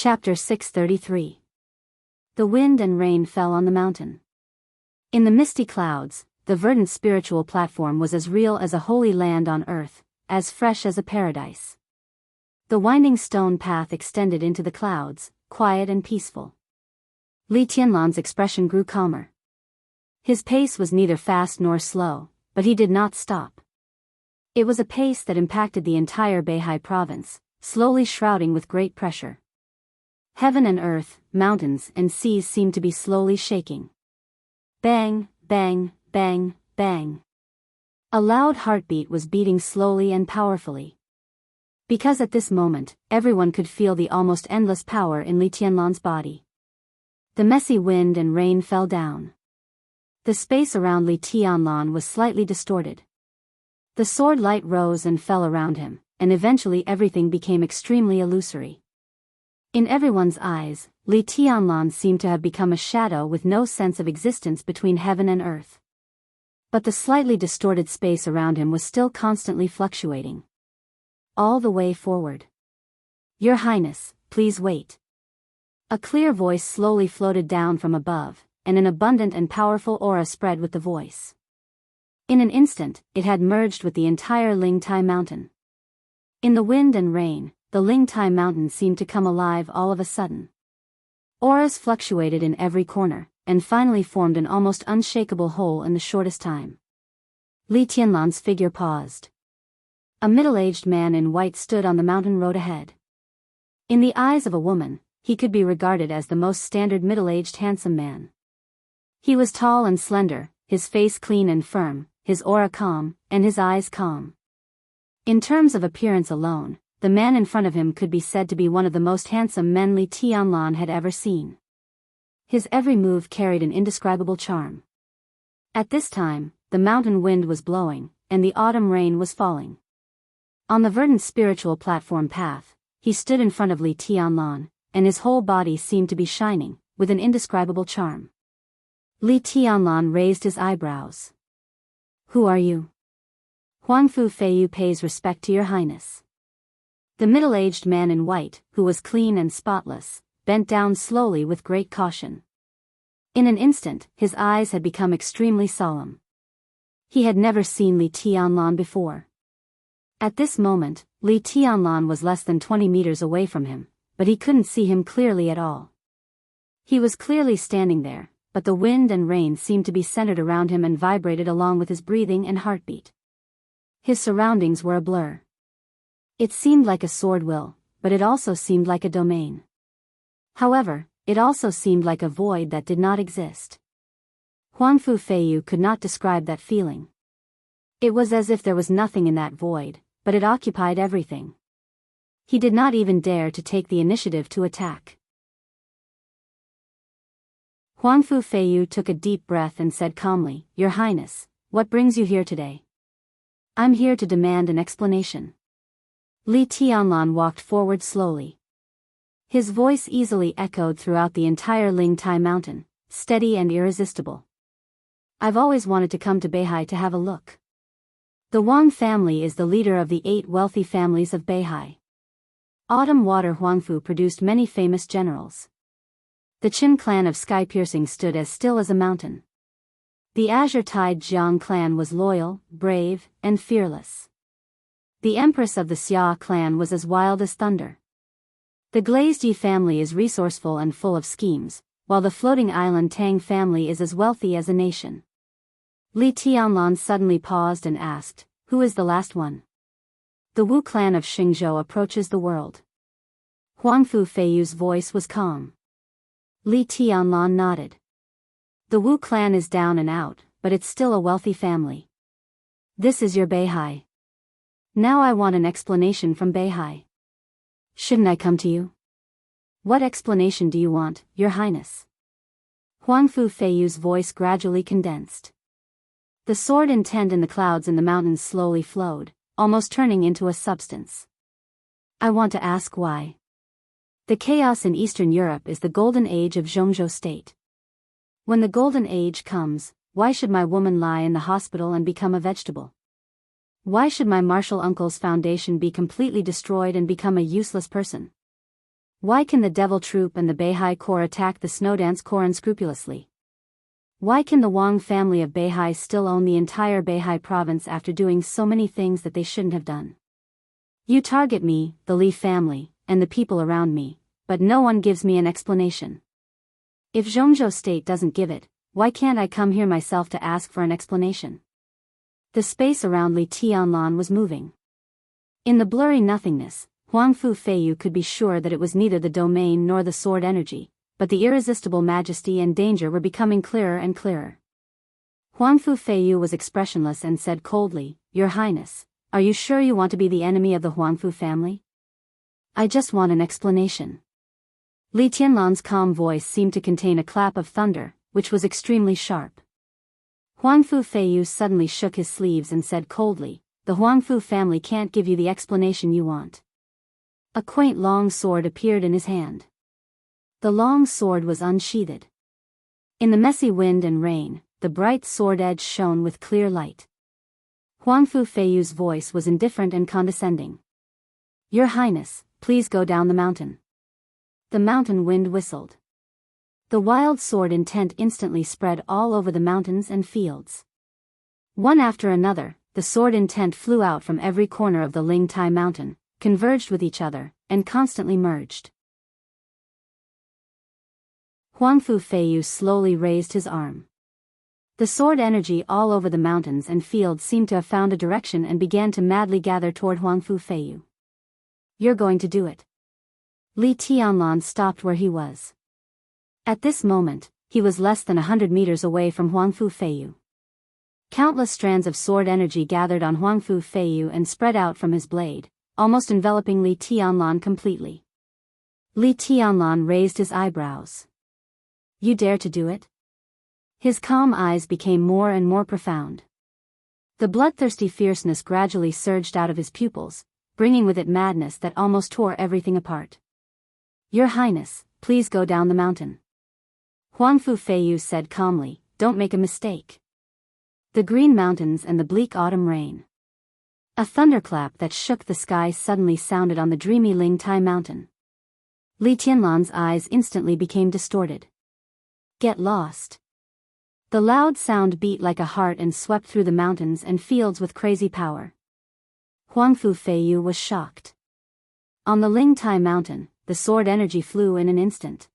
Chapter 633. The wind and rain fell on the mountain. In the misty clouds, the verdant spiritual platform was as real as a holy land on earth, as fresh as a paradise. The winding stone path extended into the clouds, quiet and peaceful. Li Tianlan's expression grew calmer. His pace was neither fast nor slow, but he did not stop. It was a pace that impacted the entire Beihai province, slowly shrouding with great pressure. Heaven and earth, mountains and seas seemed to be slowly shaking. Bang, bang, bang, bang. A loud heartbeat was beating slowly and powerfully. Because at this moment, everyone could feel the almost endless power in Li Tianlan's body. The messy wind and rain fell down. The space around Li Tianlan was slightly distorted. The sword light rose and fell around him, and eventually everything became extremely illusory. In everyone's eyes, Li Tianlan seemed to have become a shadow with no sense of existence between heaven and earth. But the slightly distorted space around him was still constantly fluctuating. All the way forward. "Your Highness, please wait." A clear voice slowly floated down from above, and an abundant and powerful aura spread with the voice. In an instant, it had merged with the entire Lingtai mountain. In the wind and rain, the Lingtai mountain seemed to come alive all of a sudden. Auras fluctuated in every corner, and finally formed an almost unshakable whole in the shortest time. Li Tianlan's figure paused. A middle-aged man in white stood on the mountain road ahead. In the eyes of a woman, he could be regarded as the most standard middle-aged handsome man. He was tall and slender, his face clean and firm, his aura calm, and his eyes calm. In terms of appearance alone, the man in front of him could be said to be one of the most handsome men Li Tianlan had ever seen. His every move carried an indescribable charm. At this time, the mountain wind was blowing, and the autumn rain was falling. On the verdant spiritual platform path, he stood in front of Li Tianlan, and his whole body seemed to be shining, with an indescribable charm. Li Tianlan raised his eyebrows. "Who are you?" "Huangfu Feiyu pays respect to your highness." The middle-aged man in white, who was clean and spotless, bent down slowly with great caution. In an instant, his eyes had become extremely solemn. He had never seen Li Tianlan before. At this moment, Li Tianlan was less than 20 meters away from him, but he couldn't see him clearly at all. He was clearly standing there, but the wind and rain seemed to be centered around him and vibrated along with his breathing and heartbeat. His surroundings were a blur. It seemed like a sword will, but it also seemed like a domain. However, it also seemed like a void that did not exist. Huangfu Feiyu could not describe that feeling. It was as if there was nothing in that void, but it occupied everything. He did not even dare to take the initiative to attack. Huangfu Feiyu took a deep breath and said calmly, "Your Highness, what brings you here today?" "I'm here to demand an explanation." Li Tianlan walked forward slowly. His voice easily echoed throughout the entire Lingtai mountain, steady and irresistible. "I've always wanted to come to Beihai to have a look. The Wang family is the leader of the 8 wealthy families of Beihai. Autumn Water Huangfu produced many famous generals. The Qin clan of Sky Piercing stood as still as a mountain. The Azure Tide Jiang clan was loyal, brave, and fearless. The Empress of the Xia clan was as wild as thunder. The Glazed Yi family is resourceful and full of schemes, while the Floating Island Tang family is as wealthy as a nation." Li Tianlan suddenly paused and asked, "Who is the last one?" "The Wu clan of Xingzhou approaches the world." Huangfu Feiyu's voice was calm. Li Tianlan nodded. "The Wu clan is down and out, but it's still a wealthy family. This is your Beihai. Now I want an explanation from Beihai." "Shouldn't I come to you?" "What explanation do you want, Your Highness?" Huangfu Feiyu's voice gradually condensed. The sword intent in the clouds in the mountains slowly flowed, almost turning into a substance. "I want to ask why. The chaos in Eastern Europe is the golden age of Zhongzhou state. When the golden age comes, why should my woman lie in the hospital and become a vegetable? Why should my martial uncle's foundation be completely destroyed and become a useless person? Why can the Devil Troop and the Beihai Corps attack the Snowdance Corps unscrupulously? Why can the Wang family of Beihai still own the entire Beihai province after doing so many things that they shouldn't have done? You target me, the Li family, and the people around me, but no one gives me an explanation. If Zhongzhou State doesn't give it, why can't I come here myself to ask for an explanation? The space around Li Tianlan was moving. In the blurry nothingness, Huangfu Feiyu could be sure that it was neither the domain nor the sword energy, but the irresistible majesty and danger were becoming clearer and clearer. Huangfu Feiyu was expressionless and said coldly, "Your Highness, are you sure you want to be the enemy of the Huangfu family? I just want an explanation." Li Tianlan's calm voice seemed to contain a clap of thunder, which was extremely sharp. Huangfu Feiyu suddenly shook his sleeves and said coldly, "The Huangfu family can't give you the explanation you want." A quaint long sword appeared in his hand. The long sword was unsheathed. In the messy wind and rain, the bright sword edge shone with clear light. Huangfu Feiyu's voice was indifferent and condescending. "Your Highness, please go down the mountain." The mountain wind whistled. The wild sword intent instantly spread all over the mountains and fields. One after another, the sword intent flew out from every corner of the Lingtai mountain, converged with each other, and constantly merged. Huangfu Feiyu slowly raised his arm. The sword energy all over the mountains and fields seemed to have found a direction and began to madly gather toward Huangfu Feiyu. "You're going to do it." Li Tianlan stopped where he was. At this moment, he was less than 100 meters away from Huangfu Feiyu. Countless strands of sword energy gathered on Huangfu Feiyu and spread out from his blade, almost enveloping Li Tianlan completely. Li Tianlan raised his eyebrows. "You dare to do it?" His calm eyes became more and more profound. The bloodthirsty fierceness gradually surged out of his pupils, bringing with it madness that almost tore everything apart. "Your Highness, please go down the mountain." Huangfu Feiyu said calmly, "Don't make a mistake." The green mountains and the bleak autumn rain. A thunderclap that shook the sky suddenly sounded on the dreamy Lingtai mountain. Li Tianlan's eyes instantly became distorted. "Get lost." The loud sound beat like a heart and swept through the mountains and fields with crazy power. Huangfu Feiyu was shocked. On the Lingtai mountain, the sword energy flew in an instant.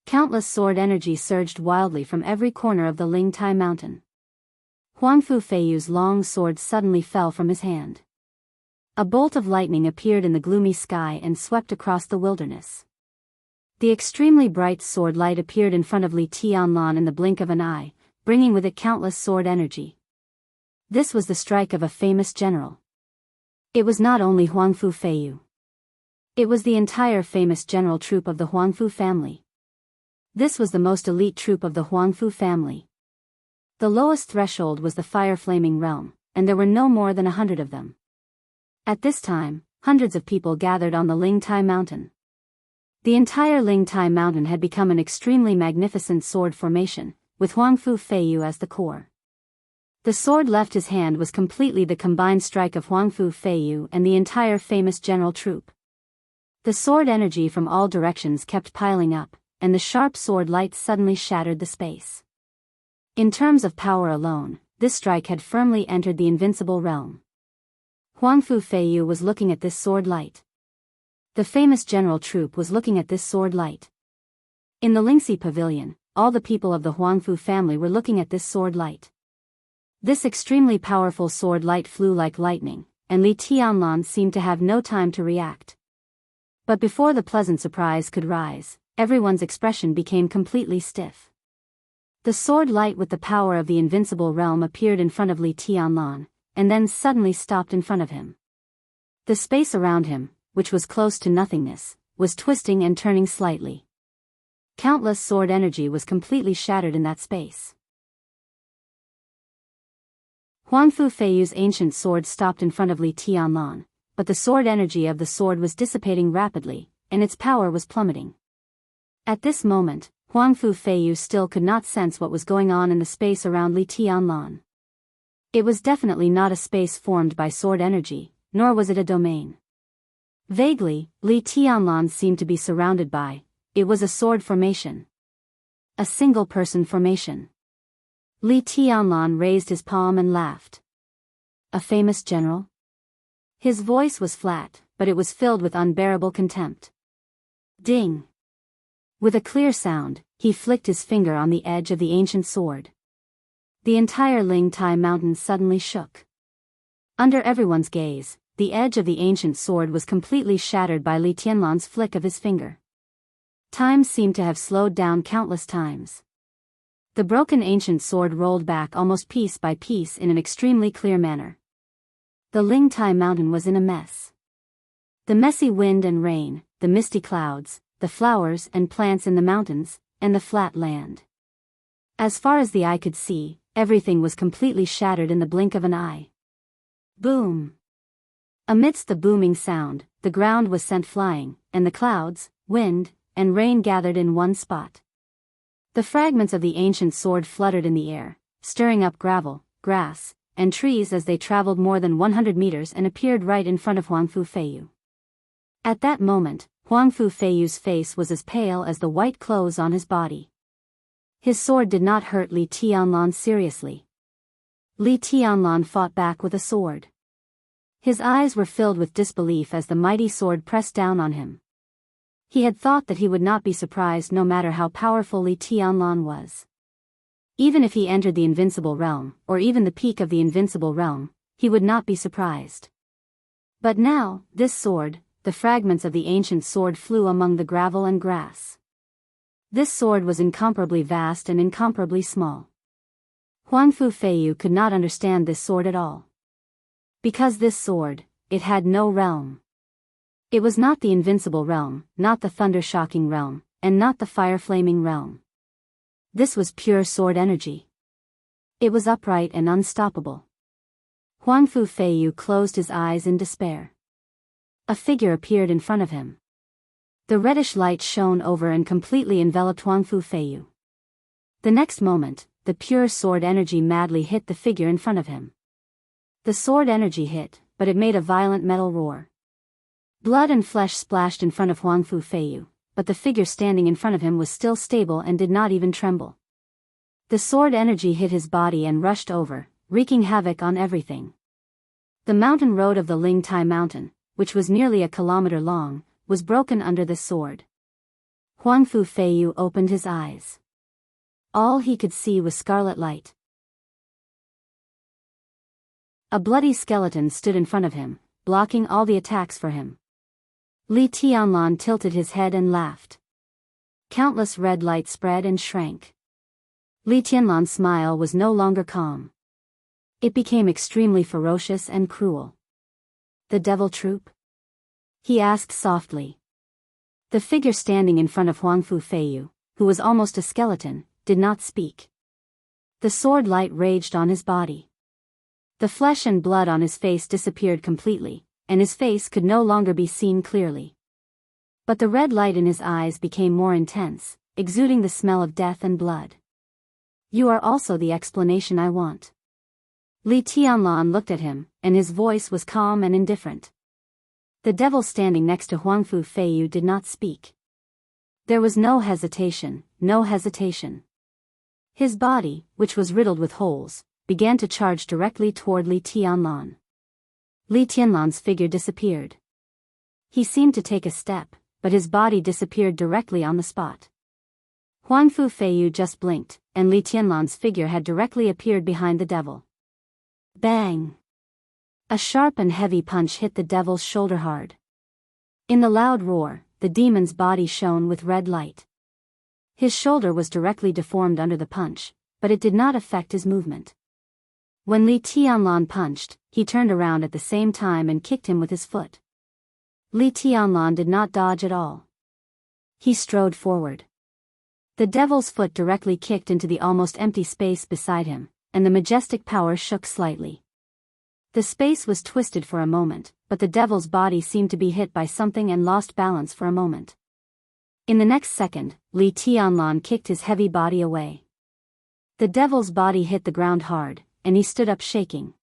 Countless sword energy surged wildly from every corner of the Lingtai mountain. Huangfu Feiyu's long sword suddenly fell from his hand. A bolt of lightning appeared in the gloomy sky and swept across the wilderness. The extremely bright sword light appeared in front of Li Tianlan in the blink of an eye, bringing with it countless sword energy. This was the strike of a famous general. It was not only Huangfu Feiyu. It was the entire famous general troop of the Huangfu family. This was the most elite troop of the Huangfu family. The lowest threshold was the fire-flaming realm, and there were no more than 100 of them. At this time, hundreds of people gathered on the Lingtai mountain. The entire Lingtai mountain had become an extremely magnificent sword formation, with Huangfu Feiyu as the core. The sword left his hand was completely the combined strike of Huangfu Feiyu and the entire famous general troop. The sword energy from all directions kept piling up, and the sharp sword light suddenly shattered the space. In terms of power alone, this strike had firmly entered the invincible realm. Huangfu Feiyu was looking at this sword light. The famous general troop was looking at this sword light. In the Lingxi pavilion, all the people of the Huangfu family were looking at this sword light. This extremely powerful sword light flew like lightning, and Li Tianlan seemed to have no time to react. But before the pleasant surprise could rise, everyone's expression became completely stiff. The sword light with the power of the invincible realm appeared in front of Li Tianlan, and then suddenly stopped in front of him. The space around him, which was close to nothingness, was twisting and turning slightly. Countless sword energy was completely shattered in that space. Huangfu Feiyu's ancient sword stopped in front of Li Tianlan, but the sword energy of the sword was dissipating rapidly, and its power was plummeting. At this moment, Huangfu Feiyu still could not sense what was going on in the space around Li Tianlan. It was definitely not a space formed by sword energy, nor was it a domain. Vaguely, Li Tianlan seemed to be surrounded by, it was a sword formation. A single-person formation. Li Tianlan raised his palm and laughed. A famous general? His voice was flat, but it was filled with unbearable contempt. Ding! With a clear sound, he flicked his finger on the edge of the ancient sword. The entire Ling Tai mountain suddenly shook. Under everyone's gaze, the edge of the ancient sword was completely shattered by Li Tianlan's flick of his finger. Time seemed to have slowed down countless times. The broken ancient sword rolled back almost piece by piece in an extremely clear manner. The Ling Tai mountain was in a mess. The messy wind and rain, the misty clouds, the flowers and plants in the mountains, and the flat land. As far as the eye could see, everything was completely shattered in the blink of an eye. Boom! Amidst the booming sound, the ground was sent flying, and the clouds, wind, and rain gathered in one spot. The fragments of the ancient sword fluttered in the air, stirring up gravel, grass, and trees as they traveled more than 100 meters and appeared right in front of Huang Fu Feiyu. At that moment, Huang Fu Feiyu's face was as pale as the white clothes on his body. His sword did not hurt Li Tianlan seriously. Li Tianlan fought back with a sword. His eyes were filled with disbelief as the mighty sword pressed down on him. He had thought that he would not be surprised no matter how powerful Li Tianlan was. Even if he entered the invincible realm, or even the peak of the invincible realm, he would not be surprised. But now, this sword, the fragments of the ancient sword flew among the gravel and grass. This sword was incomparably vast and incomparably small. Huang Fu Feiyu could not understand this sword at all. Because this sword, it had no realm. It was not the invincible realm, not the thunder-shocking realm, and not the fire-flaming realm. This was pure sword energy. It was upright and unstoppable. Huang Fu Feiyu closed his eyes in despair. A figure appeared in front of him. The reddish light shone over and completely enveloped Huang Fu Feiyu. The next moment, the pure sword energy madly hit the figure in front of him. The sword energy hit, but it made a violent metal roar. Blood and flesh splashed in front of Huang Fu Feiyu, but the figure standing in front of him was still stable and did not even tremble. The sword energy hit his body and rushed over, wreaking havoc on everything. The mountain road of the Ling Tai mountain, which was nearly a kilometer long, was broken under this sword. Huang Fu Feiyu opened his eyes. All he could see was scarlet light. A bloody skeleton stood in front of him, blocking all the attacks for him. Li Tianlan tilted his head and laughed. Countless red light spread and shrank. Li Tianlan's smile was no longer calm. It became extremely ferocious and cruel. The devil troop? He asked softly. The figure standing in front of Huang Fu Feiyu, who was almost a skeleton, did not speak. The sword light raged on his body. The flesh and blood on his face disappeared completely, and his face could no longer be seen clearly. But the red light in his eyes became more intense, exuding the smell of death and blood. You are also the explanation I want. Li Tianlan looked at him, and his voice was calm and indifferent. The devil standing next to Huang Fu Feiyu did not speak. There was no hesitation, no hesitation. His body, which was riddled with holes, began to charge directly toward Li Tianlan. Li Tianlan's figure disappeared. He seemed to take a step, but his body disappeared directly on the spot. Huang Fu Feiyu just blinked, and Li Tianlan's figure had directly appeared behind the devil. Bang! A sharp and heavy punch hit the devil's shoulder hard. In the loud roar, the demon's body shone with red light. His shoulder was directly deformed under the punch, but it did not affect his movement. When Li Tianlan punched, he turned around at the same time and kicked him with his foot. Li Tianlan did not dodge at all. He strode forward. The devil's foot directly kicked into the almost empty space beside him, and the majestic power shook slightly. The space was twisted for a moment, but the devil's body seemed to be hit by something and lost balance for a moment. In the next second, Li Tianlan kicked his heavy body away. The devil's body hit the ground hard, and he stood up shaking.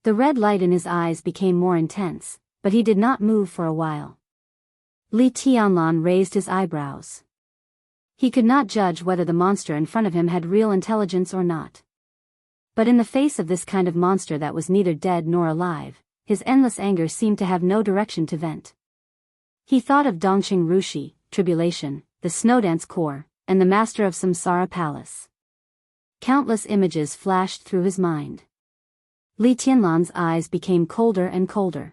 The red light in his eyes became more intense, but he did not move for a while. Li Tianlan raised his eyebrows. He could not judge whether the monster in front of him had real intelligence or not. But in the face of this kind of monster that was neither dead nor alive, his endless anger seemed to have no direction to vent. He thought of Dongqing Rushi, tribulation, the Snowdance Core, and the master of Samsara Palace. Countless images flashed through his mind. Li Tianlan's eyes became colder and colder.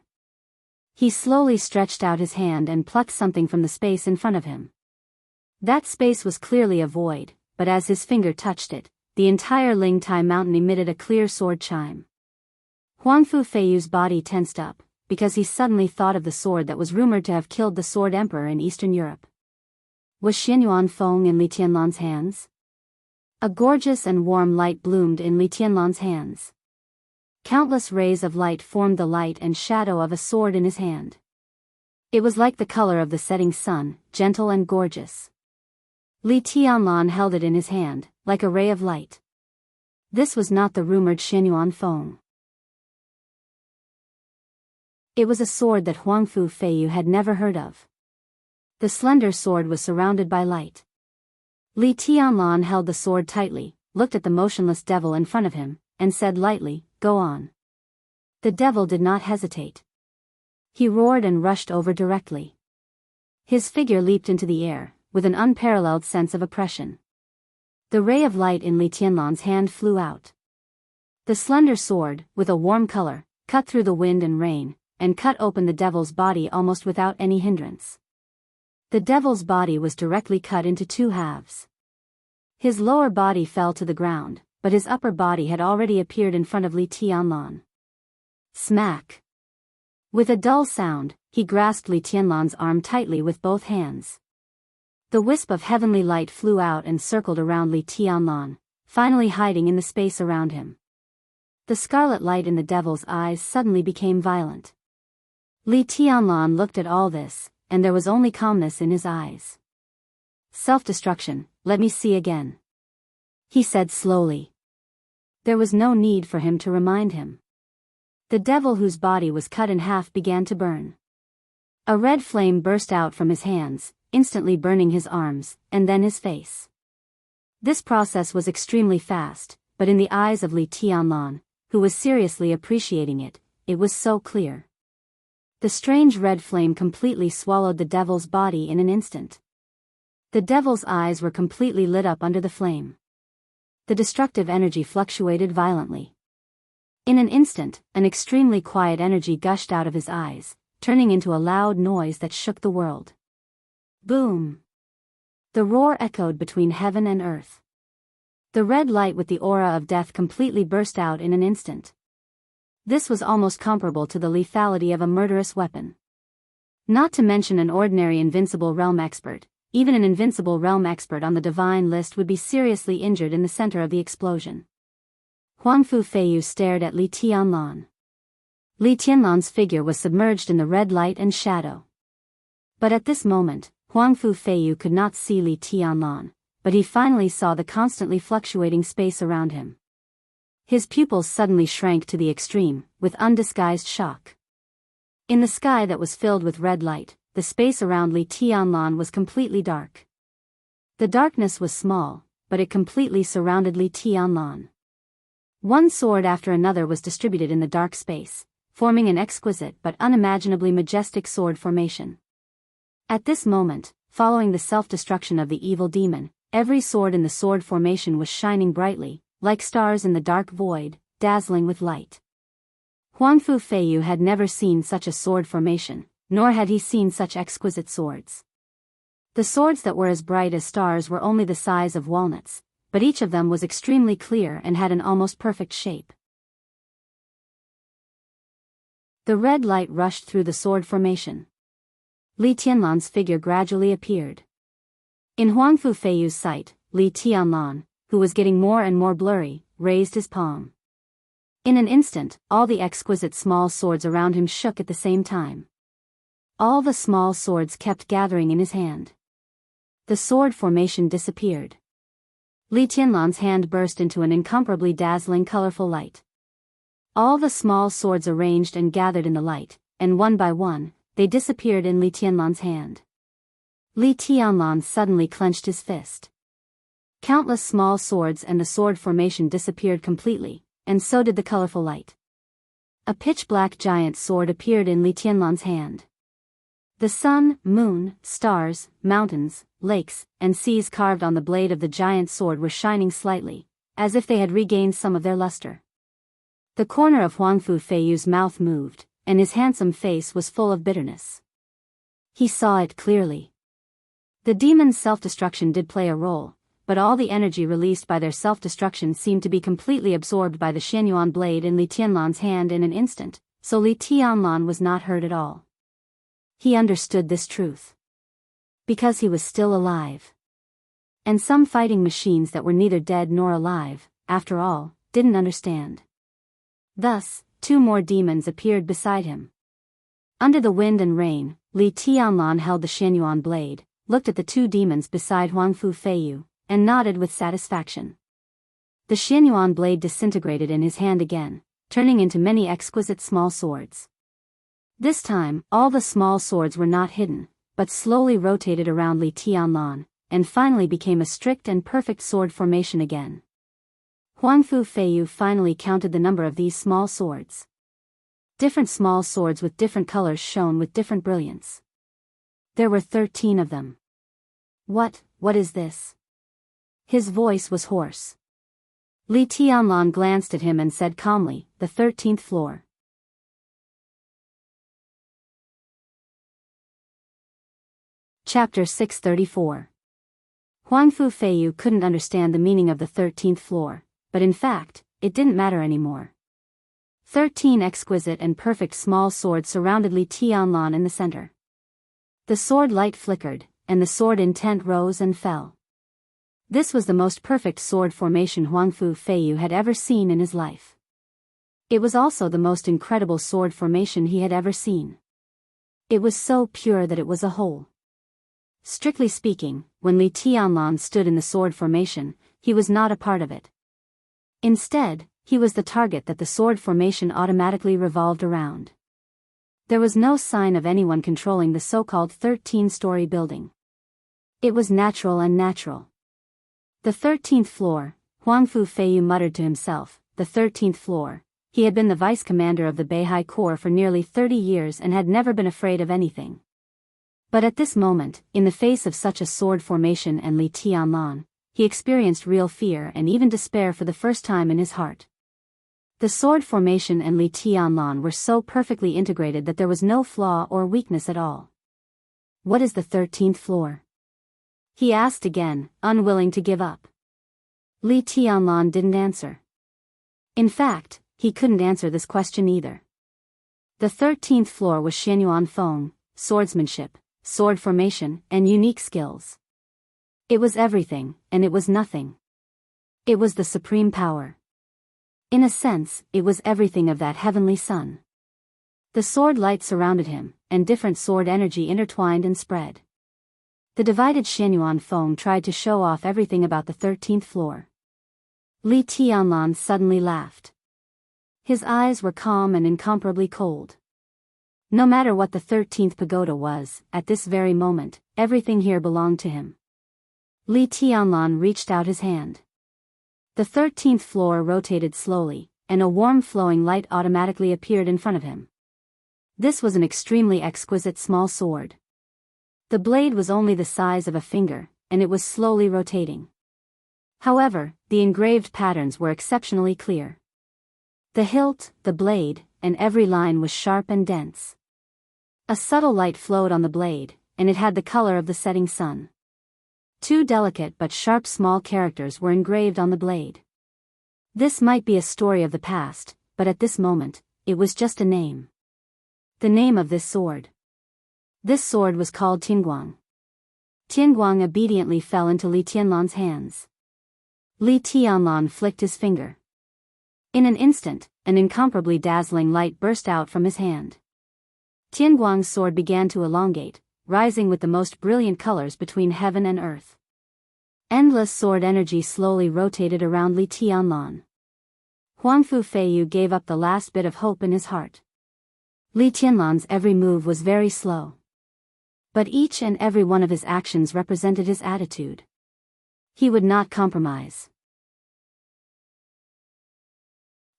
He slowly stretched out his hand and plucked something from the space in front of him. That space was clearly a void, but as his finger touched it, the entire Lingtai mountain emitted a clear sword chime. Huangfu Feiyu's body tensed up, because he suddenly thought of the sword that was rumored to have killed the Sword Emperor in Eastern Europe. Was Xianyuan Feng in Li Tianlan's hands? A gorgeous and warm light bloomed in Li Tianlan's hands. Countless rays of light formed the light and shadow of a sword in his hand. It was like the color of the setting sun, gentle and gorgeous. Li Tianlan held it in his hand, like a ray of light. This was not the rumored Xianyuan Feng. It was a sword that Huangfu Feiyu had never heard of. The slender sword was surrounded by light. Li Tianlan held the sword tightly, looked at the motionless devil in front of him, and said lightly, "Go on." The devil did not hesitate. He roared and rushed over directly. His figure leaped into the air, with an unparalleled sense of oppression. The ray of light in Li Tianlan's hand flew out. The slender sword, with a warm color, cut through the wind and rain, and cut open the devil's body almost without any hindrance. The devil's body was directly cut into two halves. His lower body fell to the ground, but his upper body had already appeared in front of Li Tianlan. Smack! With a dull sound, he grasped Li Tianlan's arm tightly with both hands. The wisp of heavenly light flew out and circled around Li Tianlan, finally hiding in the space around him. The scarlet light in the devil's eyes suddenly became violent. Li Tianlan looked at all this, and there was only calmness in his eyes. "Self-destruction, let me see again," he said slowly. There was no need for him to remind him. The devil whose body was cut in half began to burn. A red flame burst out from his hands, instantly burning his arms, and then his face. This process was extremely fast, but in the eyes of Li Tianlan, who was seriously appreciating it, it was so clear. The strange red flame completely swallowed the devil's body in an instant. The devil's eyes were completely lit up under the flame. The destructive energy fluctuated violently. In an instant, an extremely quiet energy gushed out of his eyes, turning into a loud noise that shook the world. Boom! The roar echoed between heaven and earth. The red light with the aura of death completely burst out in an instant. This was almost comparable to the lethality of a murderous weapon. Not to mention an ordinary invincible realm expert, even an invincible realm expert on the divine list would be seriously injured in the center of the explosion. Huangfu Feiyu stared at Li Tianlan. Li Tianlan's figure was submerged in the red light and shadow. But at this moment, Huangfu Feiyu could not see Li Tianlan, but he finally saw the constantly fluctuating space around him. His pupils suddenly shrank to the extreme, with undisguised shock. In the sky that was filled with red light, the space around Li Tianlan was completely dark. The darkness was small, but it completely surrounded Li Tianlan. One sword after another was distributed in the dark space, forming an exquisite but unimaginably majestic sword formation. At this moment, following the self-destruction of the evil demon, every sword in the sword formation was shining brightly, like stars in the dark void, dazzling with light. Huangfu Feiyu had never seen such a sword formation, nor had he seen such exquisite swords. The swords that were as bright as stars were only the size of walnuts, but each of them was extremely clear and had an almost perfect shape. The red light rushed through the sword formation. Li Tianlan's figure gradually appeared. In Huangfu Feiyu's sight, Li Tianlan, who was getting more and more blurry, raised his palm. In an instant, all the exquisite small swords around him shook at the same time. All the small swords kept gathering in his hand. The sword formation disappeared. Li Tianlan's hand burst into an incomparably dazzling colorful light. All the small swords arranged and gathered in the light, and one by one, they disappeared in Li Tianlan's hand. Li Tianlan suddenly clenched his fist. Countless small swords and the sword formation disappeared completely, and so did the colorful light. A pitch-black giant sword appeared in Li Tianlan's hand. The sun, moon, stars, mountains, lakes, and seas carved on the blade of the giant sword were shining slightly, as if they had regained some of their luster. The corner of Huangfu Feiyu's mouth moved, and his handsome face was full of bitterness. He saw it clearly. The demon's self-destruction did play a role, but all the energy released by their self-destruction seemed to be completely absorbed by the Xianyuan blade in Li Tianlan's hand in an instant, so Li Tianlan was not hurt at all. He understood this truth. Because he was still alive. And some fighting machines that were neither dead nor alive, after all, didn't understand. Thus, two more demons appeared beside him. Under the wind and rain, Li Tianlan held the Xianyuan blade, looked at the two demons beside Huangfu Feiyu, and nodded with satisfaction. The Xianyuan blade disintegrated in his hand again, turning into many exquisite small swords. This time, all the small swords were not hidden, but slowly rotated around Li Tianlan, and finally became a strict and perfect sword formation again. Huangfu Feiyu finally counted the number of these small swords. Different small swords with different colors shone with different brilliance. There were 13 of them. What is this? His voice was hoarse. Li Tianlan glanced at him and said calmly, "The 13th floor." Chapter 634. Huangfu Feiyu couldn't understand the meaning of the 13th floor, but in fact, it didn't matter anymore. 13 exquisite and perfect small swords surrounded Li Tianlan in the center. The sword light flickered, and the sword intent rose and fell. This was the most perfect sword formation Huangfu Feiyu had ever seen in his life. It was also the most incredible sword formation he had ever seen. It was so pure that it was a whole. Strictly speaking, when Li Tianlan stood in the sword formation, he was not a part of it. Instead, he was the target that the sword formation automatically revolved around. There was no sign of anyone controlling the so-called 13-story building. It was natural and natural. The 13th floor, Huangfu Feiyu muttered to himself, the 13th floor. He had been the vice commander of the Beihai Corps for nearly 30 years and had never been afraid of anything. But at this moment, in the face of such a sword formation and Li Tianlan, he experienced real fear and even despair for the first time in his heart. The sword formation and Li Tianlan were so perfectly integrated that there was no flaw or weakness at all. "What is the 13th floor?" he asked again, unwilling to give up. Li Tianlan didn't answer. In fact, he couldn't answer this question either. The 13th floor was Xianyuan Feng, swordsmanship, sword formation, and unique skills. It was everything, and it was nothing. It was the supreme power. In a sense, it was everything of that heavenly sun. The sword light surrounded him, and different sword energy intertwined and spread. The divided Xianyuan Feng tried to show off everything about the 13th floor. Li Tianlan suddenly laughed. His eyes were calm and incomparably cold. No matter what the 13th pagoda was, at this very moment, everything here belonged to him. Li Tianlan reached out his hand. The 13th floor rotated slowly, and a warm flowing light automatically appeared in front of him. This was an extremely exquisite small sword. The blade was only the size of a finger, and it was slowly rotating. However, the engraved patterns were exceptionally clear. The hilt, the blade, and every line was sharp and dense. A subtle light flowed on the blade, and it had the color of the setting sun. Two delicate but sharp small characters were engraved on the blade. This might be a story of the past, but at this moment, it was just a name. The name of this sword. This sword was called Tianguang. Tianguang obediently fell into Li Tianlan's hands. Li Tianlan flicked his finger. In an instant, an incomparably dazzling light burst out from his hand. Tianguang's sword began to elongate, rising with the most brilliant colors between heaven and earth. Endless sword energy slowly rotated around Li Tianlan. Huangfu Feiyu gave up the last bit of hope in his heart. Li Tianlan's every move was very slow. But each and every one of his actions represented his attitude. He would not compromise.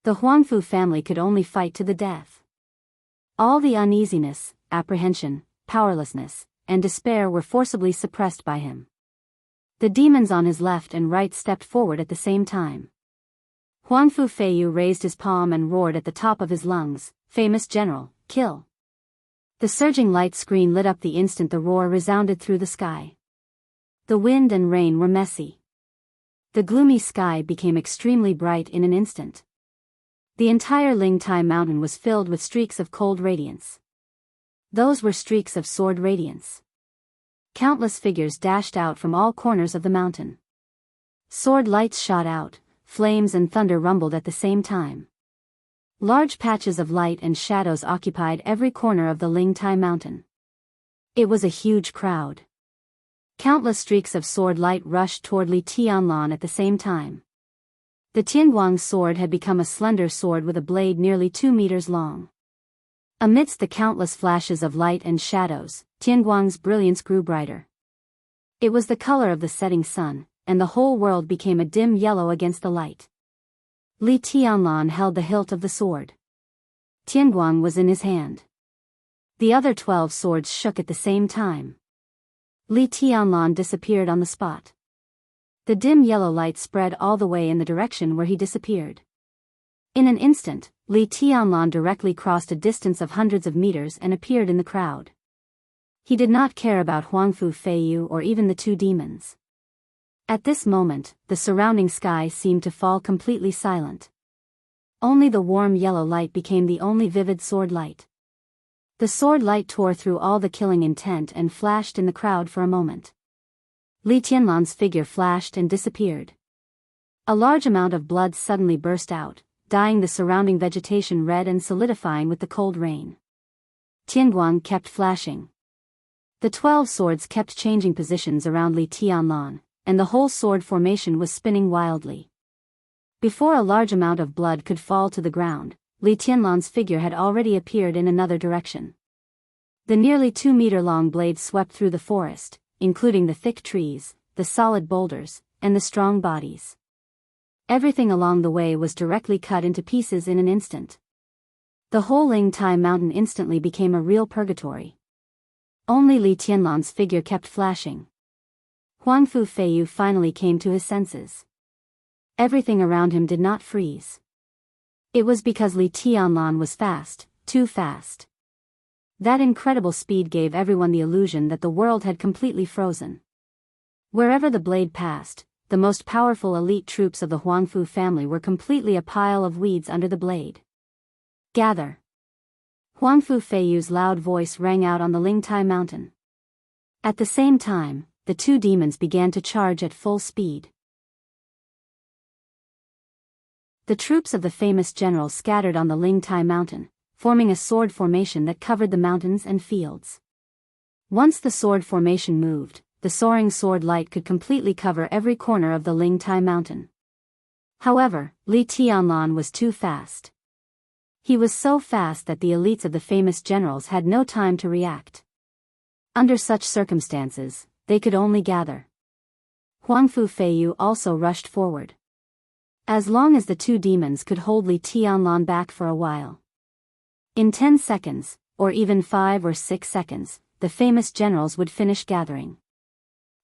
The Huangfu family could only fight to the death. All the uneasiness, apprehension, powerlessness, and despair were forcibly suppressed by him. The demons on his left and right stepped forward at the same time. Huangfu Feiyu raised his palm and roared at the top of his lungs, "Famous general, kill!" The surging light screen lit up the instant the roar resounded through the sky. The wind and rain were messy. The gloomy sky became extremely bright in an instant. The entire Lingtai mountain was filled with streaks of cold radiance. Those were streaks of sword radiance. Countless figures dashed out from all corners of the mountain. Sword lights shot out, flames and thunder rumbled at the same time. Large patches of light and shadows occupied every corner of the Lingtai mountain. It was a huge crowd. Countless streaks of sword light rushed toward Li Tianlan at the same time. The Tianguang sword had become a slender sword with a blade nearly 2 meters long. Amidst the countless flashes of light and shadows, Tianguang's brilliance grew brighter. It was the color of the setting sun, and the whole world became a dim yellow against the light. Li Tianlan held the hilt of the sword. Tianguang was in his hand. The other 12 swords shook at the same time. Li Tianlan disappeared on the spot. The dim yellow light spread all the way in the direction where he disappeared. In an instant, Li Tianlan directly crossed a distance of hundreds of meters and appeared in the crowd. He did not care about Huangfu Feiyu or even the 2 demons. At this moment, the surrounding sky seemed to fall completely silent. Only the warm yellow light became the only vivid sword light. The sword light tore through all the killing intent and flashed in the crowd for a moment. Li Tianlan's figure flashed and disappeared. A large amount of blood suddenly burst out, dyeing the surrounding vegetation red and solidifying with the cold rain. Tianguang kept flashing. The 12 swords kept changing positions around Li Tianlan, and the whole sword formation was spinning wildly. Before a large amount of blood could fall to the ground, Li Tianlan's figure had already appeared in another direction. The nearly 2-meter-long blade swept through the forest, including the thick trees, the solid boulders, and the strong bodies. Everything along the way was directly cut into pieces in an instant. The whole Lingtai mountain instantly became a real purgatory. Only Li Tianlan's figure kept flashing. Huangfu Feiyu finally came to his senses. Everything around him did not freeze. It was because Li Tianlan was fast, too fast. That incredible speed gave everyone the illusion that the world had completely frozen. Wherever the blade passed, the most powerful elite troops of the Huangfu family were completely a pile of weeds under the blade. Gather! Huangfu Feiyu's loud voice rang out on the Lingtai mountain. At the same time, the 2 demons began to charge at full speed. The troops of the famous general scattered on the Lingtai mountain, forming a sword formation that covered the mountains and fields. Once the sword formation moved, the soaring sword light could completely cover every corner of the Lingtai mountain. However, Li Tianlan was too fast. He was so fast that the elites of the famous generals had no time to react. Under such circumstances, they could only gather. Huangfu Feiyu also rushed forward. As long as the 2 demons could hold Li Tianlan back for a while. In 10 seconds, or even 5 or 6 seconds, the famous generals would finish gathering.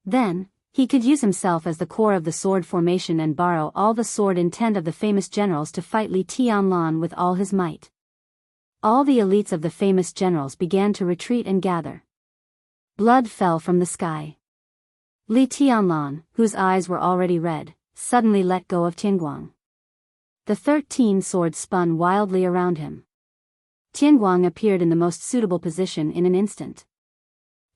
Then, he could use himself as the core of the sword formation and borrow all the sword intent of the famous generals to fight Li Tianlan with all his might. All the elites of the famous generals began to retreat and gather. Blood fell from the sky. Li Tianlan, whose eyes were already red, suddenly let go of Tianguang. The 13 swords spun wildly around him. Tianguang appeared in the most suitable position in an instant.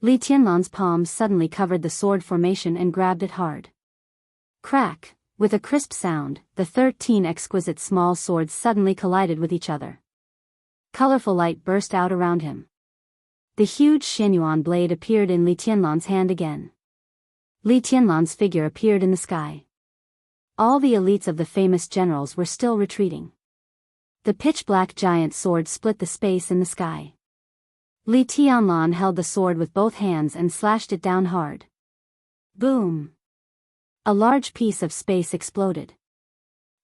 Li Tianlan's palm suddenly covered the sword formation and grabbed it hard. Crack! With a crisp sound, the 13 exquisite small swords suddenly collided with each other. Colorful light burst out around him. The huge Xianyuan blade appeared in Li Tianlan's hand again. Li Tianlan's figure appeared in the sky. All the elites of the famous generals were still retreating. The pitch-black giant sword split the space in the sky. Li Tianlan held the sword with both hands and slashed it down hard. Boom! A large piece of space exploded.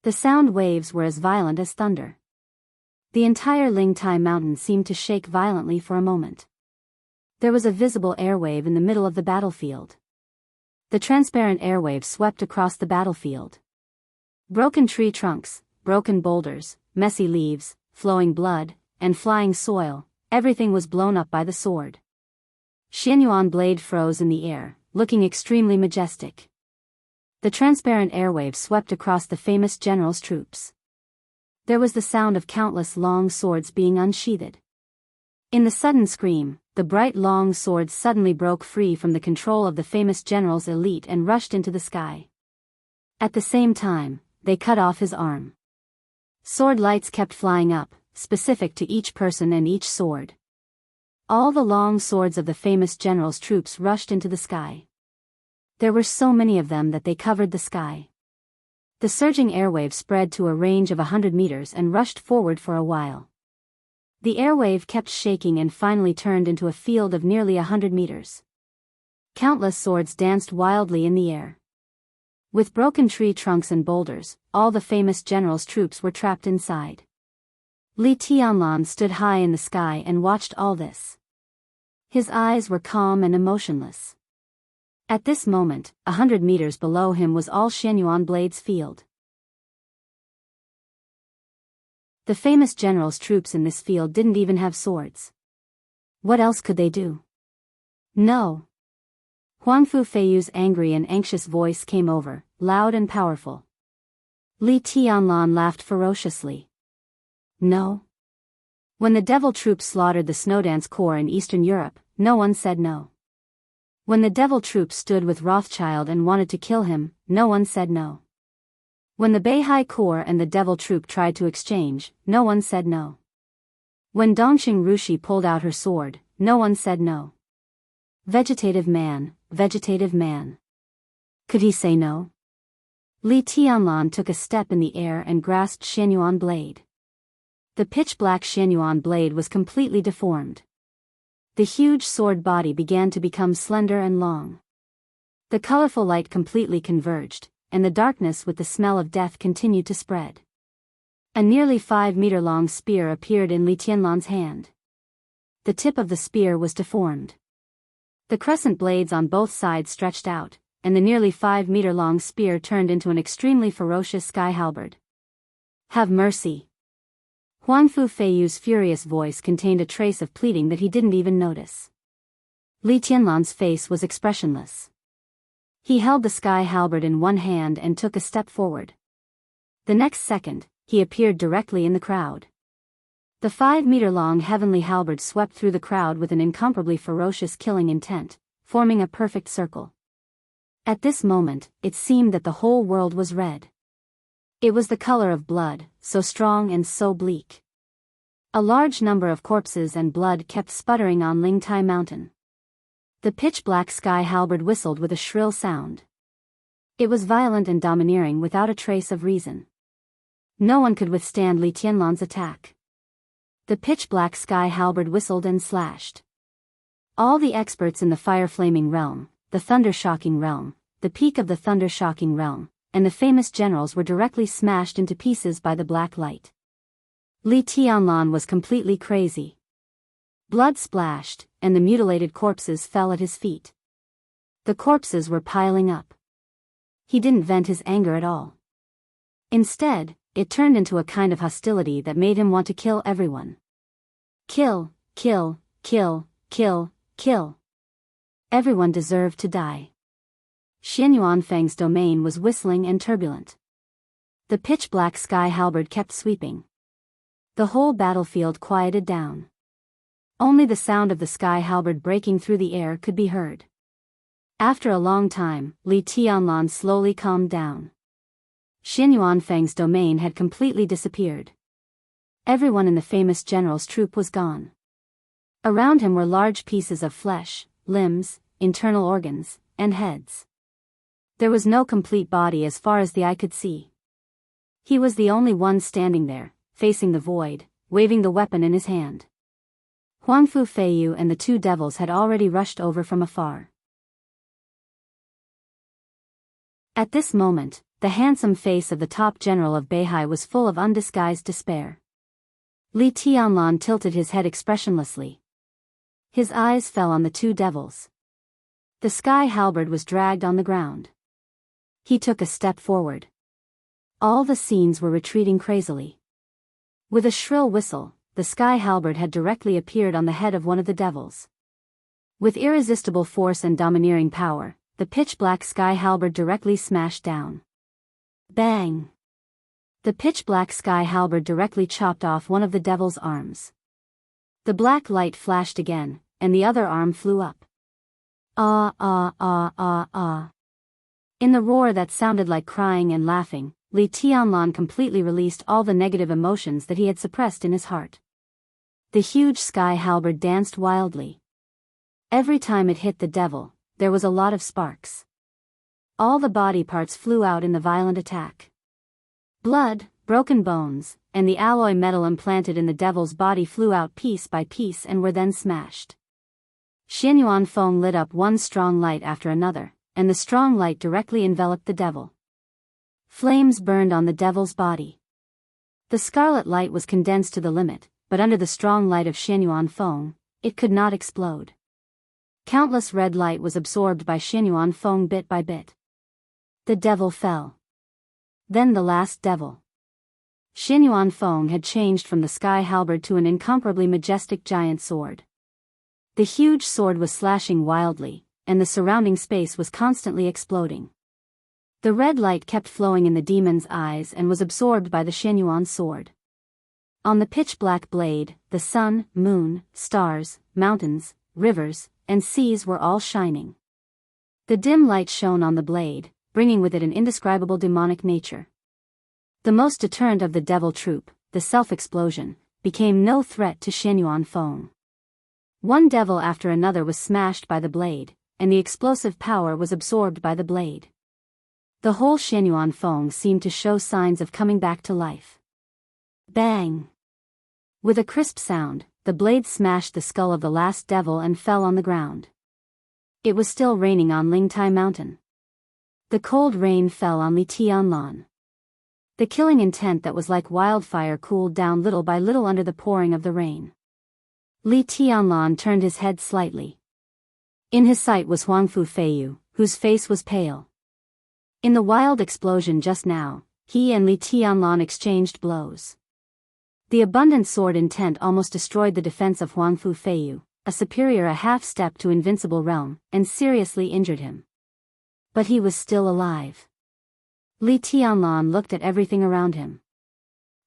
The sound waves were as violent as thunder. The entire Lingtai mountain seemed to shake violently for a moment. There was a visible airwave in the middle of the battlefield. The transparent airwave swept across the battlefield. Broken tree trunks, broken boulders, messy leaves, flowing blood, and flying soil, everything was blown up by the sword. Xianyuan blade froze in the air, looking extremely majestic. The transparent airwave swept across the famous general's troops. There was the sound of countless long swords being unsheathed. In the sudden scream, the bright long swords suddenly broke free from the control of the famous general's elite and rushed into the sky. At the same time, they cut off his arm. Sword lights kept flying up, specific to each person and each sword. All the long swords of the famous general's troops rushed into the sky. There were so many of them that they covered the sky. The surging airwave spread to a range of 100 meters and rushed forward for a while. The airwave kept shaking and finally turned into a field of nearly 100 meters. Countless swords danced wildly in the air. With broken tree trunks and boulders, all the famous general's troops were trapped inside. Li Tianlan stood high in the sky and watched all this. His eyes were calm and emotionless. At this moment, 100 meters below him was all Xianyuan Blade's field. The famous general's troops in this field didn't even have swords. What else could they do? No. Huangfu Feiyu's angry and anxious voice came over, loud and powerful. Li Tianlan laughed ferociously. No. When the devil troops slaughtered the Snowdance Corps in Eastern Europe, no one said no. When the devil troops stood with Rothschild and wanted to kill him, no one said no. When the Beihai Corps and the devil troop tried to exchange, no one said no. When Dongxing Rushi pulled out her sword, no one said no. Vegetative man, vegetative man. Could he say no? Li Tianlan took a step in the air and grasped Xianyuan Blade. The pitch-black Xianyuan Blade was completely deformed. The huge sword body began to become slender and long. The colorful light completely converged, and the darkness with the smell of death continued to spread. A nearly 5-meter-long spear appeared in Li Tianlan's hand. The tip of the spear was deformed. The crescent blades on both sides stretched out, and the nearly 5-meter-long spear turned into an extremely ferocious sky halberd. Have mercy. Huangfu Feiyu's furious voice contained a trace of pleading that he didn't even notice. Li Tianlan's face was expressionless. He held the sky halberd in one hand and took a step forward. The next second, he appeared directly in the crowd. The 5-meter-long heavenly halberd swept through the crowd with an incomparably ferocious killing intent, forming a perfect circle. At this moment, it seemed that the whole world was red. It was the color of blood, so strong and so bleak. A large number of corpses and blood kept sputtering on Lingtai Mountain. The pitch-black sky halberd whistled with a shrill sound. It was violent and domineering without a trace of reason. No one could withstand Li Tianlan's attack. The pitch-black sky halberd whistled and slashed. All the experts in the fire-flaming realm, the thunder-shocking realm, the peak of the thunder-shocking realm, and the famous generals were directly smashed into pieces by the black light. Li Tianlan was completely crazy. Blood splashed, and the mutilated corpses fell at his feet. The corpses were piling up. He didn't vent his anger at all. Instead, it turned into a kind of hostility that made him want to kill everyone. Kill, kill, kill, kill, kill. Everyone deserved to die. Xianyuan Feng's domain was whistling and turbulent. The pitch-black sky halberd kept sweeping. The whole battlefield quieted down. Only the sound of the sky halberd breaking through the air could be heard. After a long time, Li Tianlan slowly calmed down. Xianyuan Feng's domain had completely disappeared. Everyone in the famous general's troop was gone. Around him were large pieces of flesh, limbs, internal organs, and heads. There was no complete body as far as the eye could see. He was the only one standing there, facing the void, waving the weapon in his hand. Huang Fu Feiyu and the two devils had already rushed over from afar. At this moment, the handsome face of the top general of Beihai was full of undisguised despair. Li Tianlan tilted his head expressionlessly. His eyes fell on the two devils. The sky halberd was dragged on the ground. He took a step forward. All the scenes were retreating crazily. With a shrill whistle, the sky halberd had directly appeared on the head of one of the devils. With irresistible force and domineering power, the pitch-black sky halberd directly smashed down. Bang! The pitch-black sky halberd directly chopped off one of the devil's arms. The black light flashed again, and the other arm flew up. Ah ah ah ah ah. In the roar that sounded like crying and laughing, Li Tianlan completely released all the negative emotions that he had suppressed in his heart. The huge sky halberd danced wildly. Every time it hit the devil, there was a lot of sparks. All the body parts flew out in the violent attack. Blood, broken bones, and the alloy metal implanted in the devil's body flew out piece by piece and were then smashed. Xianyuan Feng lit up one strong light after another, and the strong light directly enveloped the devil. Flames burned on the devil's body. The scarlet light was condensed to the limit, but under the strong light of Xianyuan Feng, it could not explode. Countless red light was absorbed by Xianyuan Feng bit by bit. The devil fell. Then the last devil. Xianyuan Feng had changed from the sky halberd to an incomparably majestic giant sword. The huge sword was slashing wildly, and the surrounding space was constantly exploding. The red light kept flowing in the demon's eyes and was absorbed by the Xianyuan sword. On the pitch-black blade, the sun, moon, stars, mountains, rivers, and seas were all shining. The dim light shone on the blade, bringing with it an indescribable demonic nature. The most deterrent of the devil troop, the self-explosion, became no threat to Xianyuan Feng. One devil after another was smashed by the blade, and the explosive power was absorbed by the blade. The whole Xianyuan Feng seemed to show signs of coming back to life. Bang! With a crisp sound, the blade smashed the skull of the last devil and fell on the ground. It was still raining on Lingtai Mountain. The cold rain fell on Li Tianlan. The killing intent that was like wildfire cooled down little by little under the pouring of the rain. Li Tianlan turned his head slightly. In his sight was Huang Fu Feiyu, whose face was pale. In the wild explosion just now, he and Li Tianlan exchanged blows. The abundant sword intent almost destroyed the defense of Huang Fu Feiyu, a superior a half-step to invincible realm, and seriously injured him. But he was still alive. Li Tianlan looked at everything around him.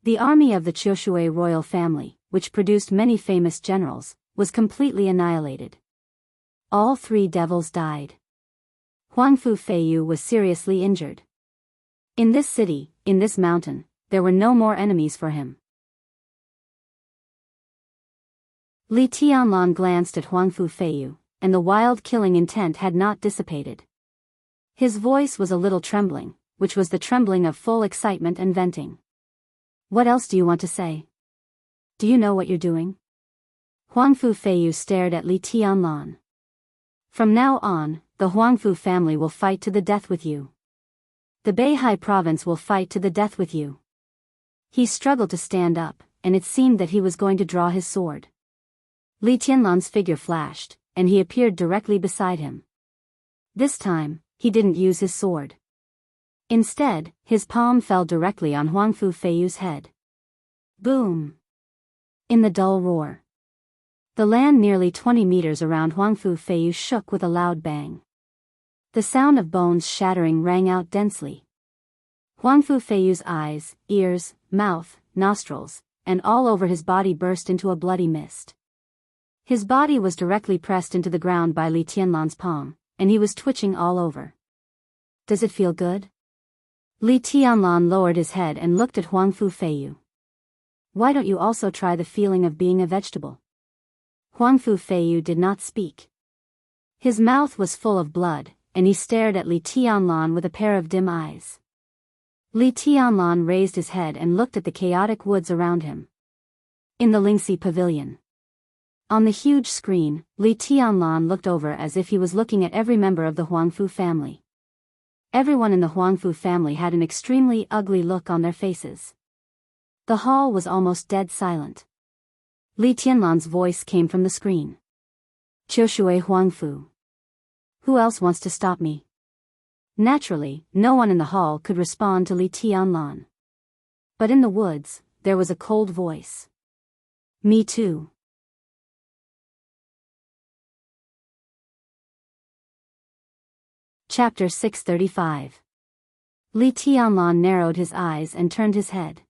The army of the Qiushui royal family, which produced many famous generals, was completely annihilated. All three devils died. Huang Fu Feiyu was seriously injured. In this city, in this mountain, there were no more enemies for him. Li Tianlan glanced at Huang Fu Feiyu, and the wild killing intent had not dissipated. His voice was a little trembling, which was the trembling of full excitement and venting. What else do you want to say? Do you know what you're doing? Huang Fu Feiyu stared at Li Tianlan. From now on, the Huang Fu family will fight to the death with you. The Beihai province will fight to the death with you. He struggled to stand up, and it seemed that he was going to draw his sword. Li Tianlan's figure flashed, and he appeared directly beside him. This time, he didn't use his sword. Instead, his palm fell directly on Huang Fu Feiyu's head. Boom! In the dull roar. The land nearly 20 meters around Huang Fu Feiyu shook with a loud bang. The sound of bones shattering rang out densely. Huang Fu Feiyu's eyes, ears, mouth, nostrils, and all over his body burst into a bloody mist. His body was directly pressed into the ground by Li Tianlan's palm, and he was twitching all over. Does it feel good? Li Tianlan lowered his head and looked at Huang Fu Feiyu. Why don't you also try the feeling of being a vegetable? Huang Fu Feiyu did not speak. His mouth was full of blood, and he stared at Li Tianlan with a pair of dim eyes. Li Tianlan raised his head and looked at the chaotic woods around him. In the Lingxi pavilion. On the huge screen, Li Tianlan looked over as if he was looking at every member of the Huangfu family. Everyone in the Huangfu family had an extremely ugly look on their faces. The hall was almost dead silent. Li Tianlan's voice came from the screen. Qiushui Huangfu. Who else wants to stop me? Naturally, no one in the hall could respond to Li Tianlan. But in the woods, there was a cold voice. Me too. Chapter 635. Li Tianlan narrowed his eyes and turned his head.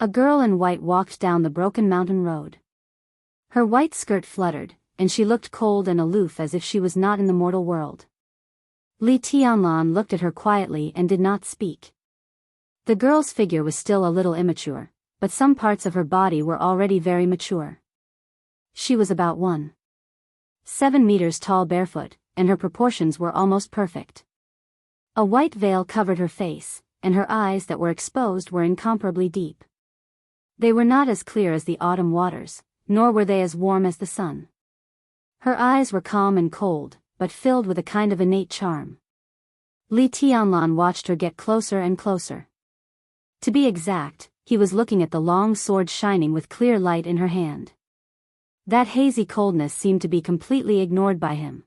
A girl in white walked down the broken mountain road. Her white skirt fluttered, and she looked cold and aloof as if she was not in the mortal world. Li Tianlan looked at her quietly and did not speak. The girl's figure was still a little immature, but some parts of her body were already very mature. She was about 1.7 meters tall barefoot, and her proportions were almost perfect. A white veil covered her face, and her eyes that were exposed were incomparably deep. They were not as clear as the autumn waters, nor were they as warm as the sun. Her eyes were calm and cold, but filled with a kind of innate charm. Li Tianlan watched her get closer and closer. To be exact, he was looking at the long sword shining with clear light in her hand. That hazy coldness seemed to be completely ignored by him.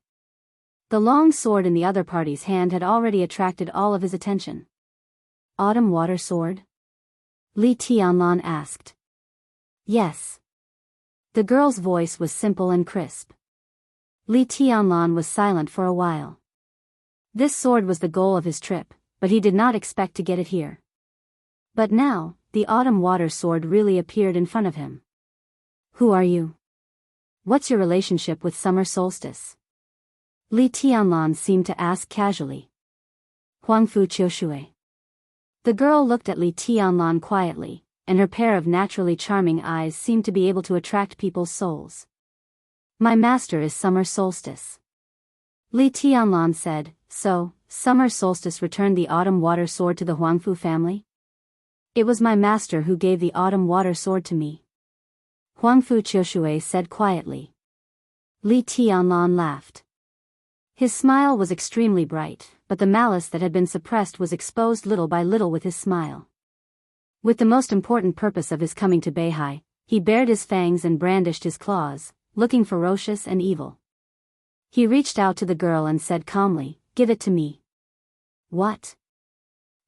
The long sword in the other party's hand had already attracted all of his attention. Autumn water sword? Li Tianlan asked. Yes. The girl's voice was simple and crisp. Li Tianlan was silent for a while. This sword was the goal of his trip, but he did not expect to get it here. But now, the autumn water sword really appeared in front of him. Who are you? What's your relationship with summer solstice? Li Tianlan seemed to ask casually. Huangfu Qiushui. The girl looked at Li Tianlan quietly, and her pair of naturally charming eyes seemed to be able to attract people's souls. My master is summer solstice. Li Tianlan said, so, summer solstice returned the autumn water sword to the Huangfu family? It was my master who gave the autumn water sword to me. Huangfu Qiushui said quietly. Li Tianlan laughed. His smile was extremely bright, but the malice that had been suppressed was exposed little by little with his smile. With the most important purpose of his coming to Beihai, he bared his fangs and brandished his claws, looking ferocious and evil. He reached out to the girl and said calmly, "Give it to me." What?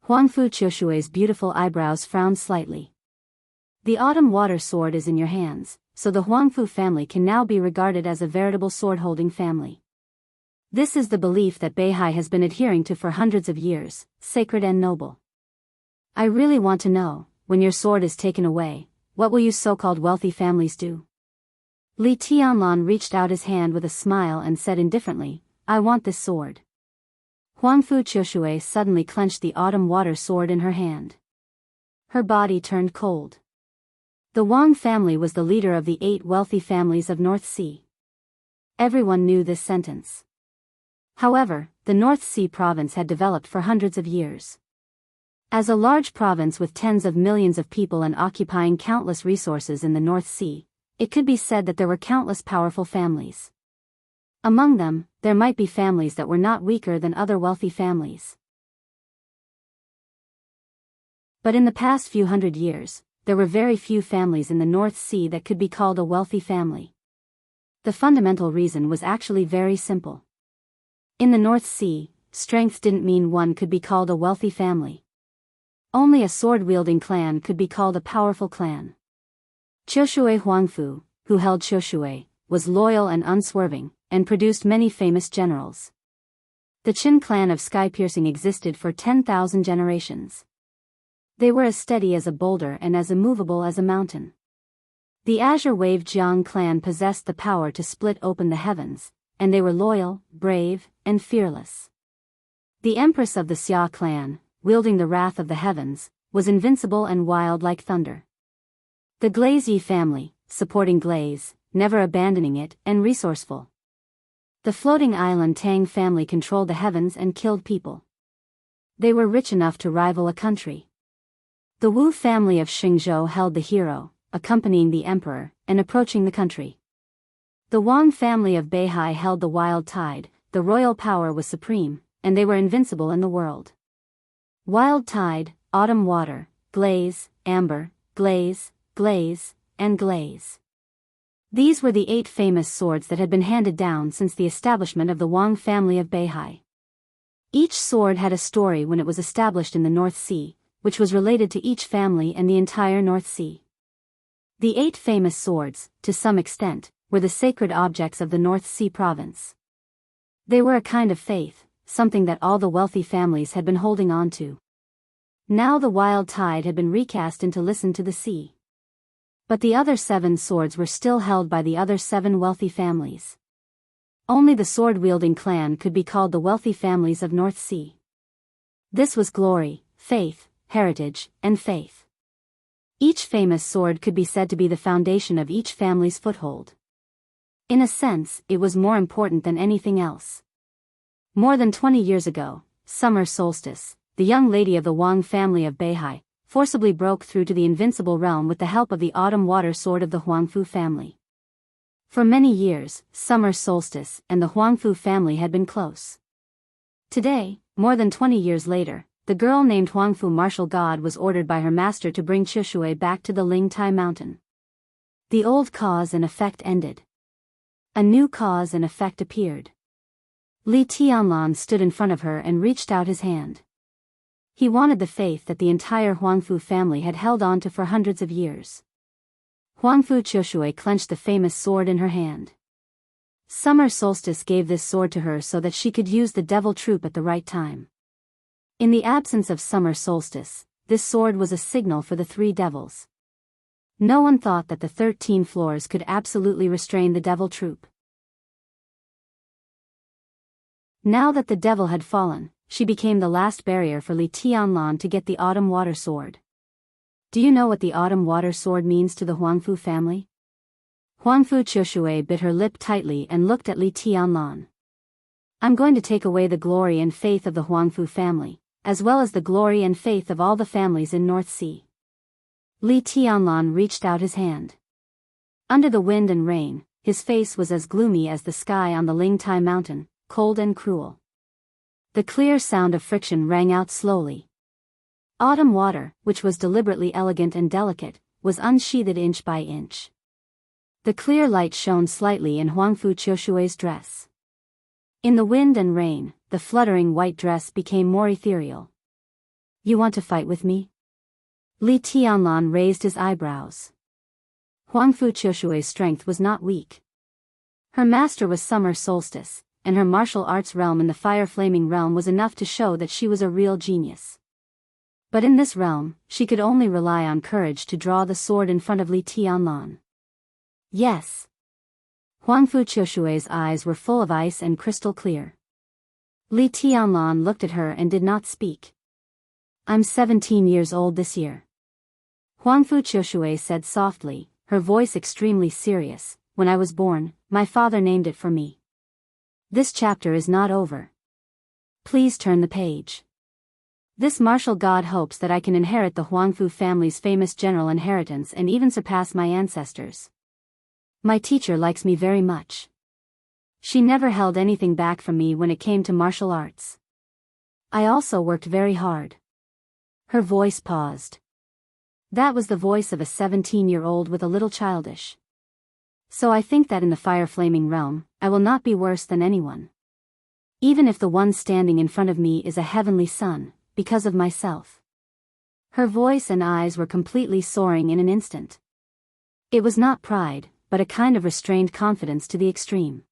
Huangfu Qiushui's beautiful eyebrows frowned slightly. The autumn water sword is in your hands, so the Huangfu family can now be regarded as a veritable sword-holding family. This is the belief that Beihai has been adhering to for hundreds of years, sacred and noble. I really want to know, when your sword is taken away, what will you so-called wealthy families do? Li Tianlan reached out his hand with a smile and said indifferently, I want this sword. Huangfu Qiushui suddenly clenched the autumn water sword in her hand. Her body turned cold. The Wang family was the leader of the 8 wealthy families of North Sea. Everyone knew this sentence. However, the North Sea province had developed for hundreds of years. As a large province with tens of millions of people and occupying countless resources in the North Sea, it could be said that there were countless powerful families. Among them, there might be families that were not weaker than other wealthy families. But in the past few hundred years, there were very few families in the North Sea that could be called a wealthy family. The fundamental reason was actually very simple. In the North Sea, strength didn't mean one could be called a wealthy family. Only a sword-wielding clan could be called a powerful clan. Qiushui Huangfu, who held Qiushui, was loyal and unswerving, and produced many famous generals. The Qin clan of sky-piercing existed for 10,000 generations. They were as steady as a boulder and as immovable as a mountain. The Azure Wave Jiang clan possessed the power to split open the heavens, and they were loyal, brave, and fearless. The empress of the Xia clan, wielding the wrath of the heavens, was invincible and wild like thunder. The Glaze Yi family, supporting Glaze, never abandoning it, and resourceful. The floating island Tang family controlled the heavens and killed people. They were rich enough to rival a country. The Wu family of Xingzhou held the hero, accompanying the emperor, and approaching the country. The Wang family of Beihai held the wild tide, the royal power was supreme, and they were invincible in the world. Wild tide, autumn water, glaze, amber, glaze, glaze, and glaze. These were the 8 famous swords that had been handed down since the establishment of the Wang family of Beihai. Each sword had a story when it was established in the North Sea, which was related to each family and the entire North Sea. The 8 famous swords, to some extent, were the sacred objects of the North Sea province. They were a kind of faith, something that all the wealthy families had been holding on to. Now the wild tide had been recast into listen to the sea. But the other 7 swords were still held by the other 7 wealthy families. Only the sword-wielding clan could be called the wealthy families of North Sea. This was glory, faith, heritage, and faith. Each famous sword could be said to be the foundation of each family's foothold. In a sense, it was more important than anything else. More than 20 years ago, summer solstice, the young lady of the Wang family of Beihai forcibly broke through to the invincible realm with the help of the autumn water sword of the Huangfu family. For many years, summer solstice and the Huangfu family had been close. Today, more than 20 years later, the girl named Huangfu martial god was ordered by her master to bring Qiushui back to the Lingtai mountain. The old cause and effect ended. A new cause and effect appeared. Li Tianlan stood in front of her and reached out his hand. He wanted the faith that the entire Huangfu family had held on to for hundreds of years. Huangfu Qiushui clenched the famous sword in her hand. Summer solstice gave this sword to her so that she could use the devil troop at the right time. In the absence of summer solstice, this sword was a signal for the 3 devils. No one thought that the 13 floors could absolutely restrain the devil troop. Now that the devil had fallen, she became the last barrier for Li Tianlan to get the autumn water sword. Do you know what the autumn water sword means to the Huangfu family? Huangfu Qiushui bit her lip tightly and looked at Li Tianlan. I'm going to take away the glory and faith of the Huangfu family, as well as the glory and faith of all the families in North Sea. Li Tianlan reached out his hand. Under the wind and rain, his face was as gloomy as the sky on the Lingtai mountain, cold and cruel. The clear sound of friction rang out slowly. Autumn water, which was deliberately elegant and delicate, was unsheathed inch by inch. The clear light shone slightly in Huangfu Qiushui's dress. In the wind and rain, the fluttering white dress became more ethereal. You want to fight with me? Li Tianlan raised his eyebrows. Huangfu Qiushui's strength was not weak. Her master was summer solstice, and her martial arts realm in the fire-flaming realm was enough to show that she was a real genius. But in this realm, she could only rely on courage to draw the sword in front of Li Tianlan. Yes. Huangfu Qiushui's eyes were full of ice and crystal clear. Li Tianlan looked at her and did not speak. I'm 17 years old this year. Huangfu Qiushui said softly, her voice extremely serious. When I was born, my father named it for me. This chapter is not over. Please turn the page. This martial god hopes that I can inherit the Huangfu family's famous general inheritance and even surpass my ancestors. My teacher likes me very much. She never held anything back from me when it came to martial arts. I also worked very hard. Her voice paused. That was the voice of a 17-year-old with a little childish. So I think that in the fire-flaming realm, I will not be worse than anyone. Even if the one standing in front of me is a heavenly son, because of myself. Her voice and eyes were completely soaring in an instant. It was not pride, but a kind of restrained confidence to the extreme.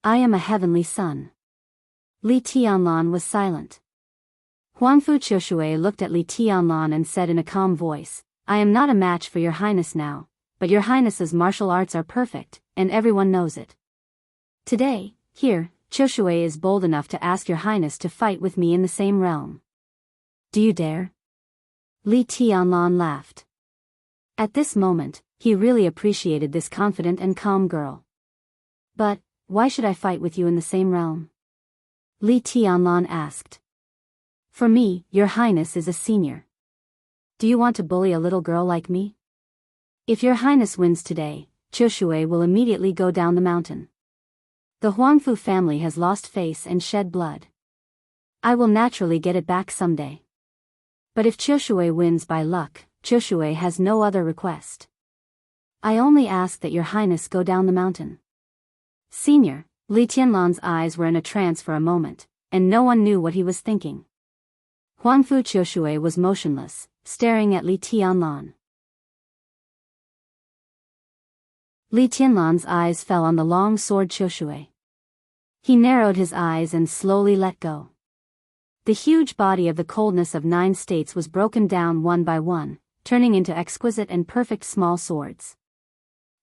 I am a heavenly son. Li Tianlan was silent. Huangfu Qiushui looked at Li Tianlan and said in a calm voice, I am not a match for your highness now, but your highness's martial arts are perfect, and everyone knows it. Today, here, Qiushui is bold enough to ask your highness to fight with me in the same realm. Do you dare? Li Tianlan laughed. At this moment, he really appreciated this confident and calm girl. But, why should I fight with you in the same realm? Li Tianlan asked. For me, your highness is a senior. Do you want to bully a little girl like me? If your highness wins today, Qiushui will immediately go down the mountain. The Huangfu family has lost face and shed blood. I will naturally get it back someday. But if Qiushui wins by luck, Qiushui has no other request. I only ask that your highness go down the mountain. Senior, Li Tianlan's eyes were in a trance for a moment, and no one knew what he was thinking. Huangfu Qiushui was motionless, staring at Li Tianlan. Li Tianlan's eyes fell on the long sword Qiushui. He narrowed his eyes and slowly let go. The huge body of the coldness of 9 states was broken down one by one, turning into exquisite and perfect small swords.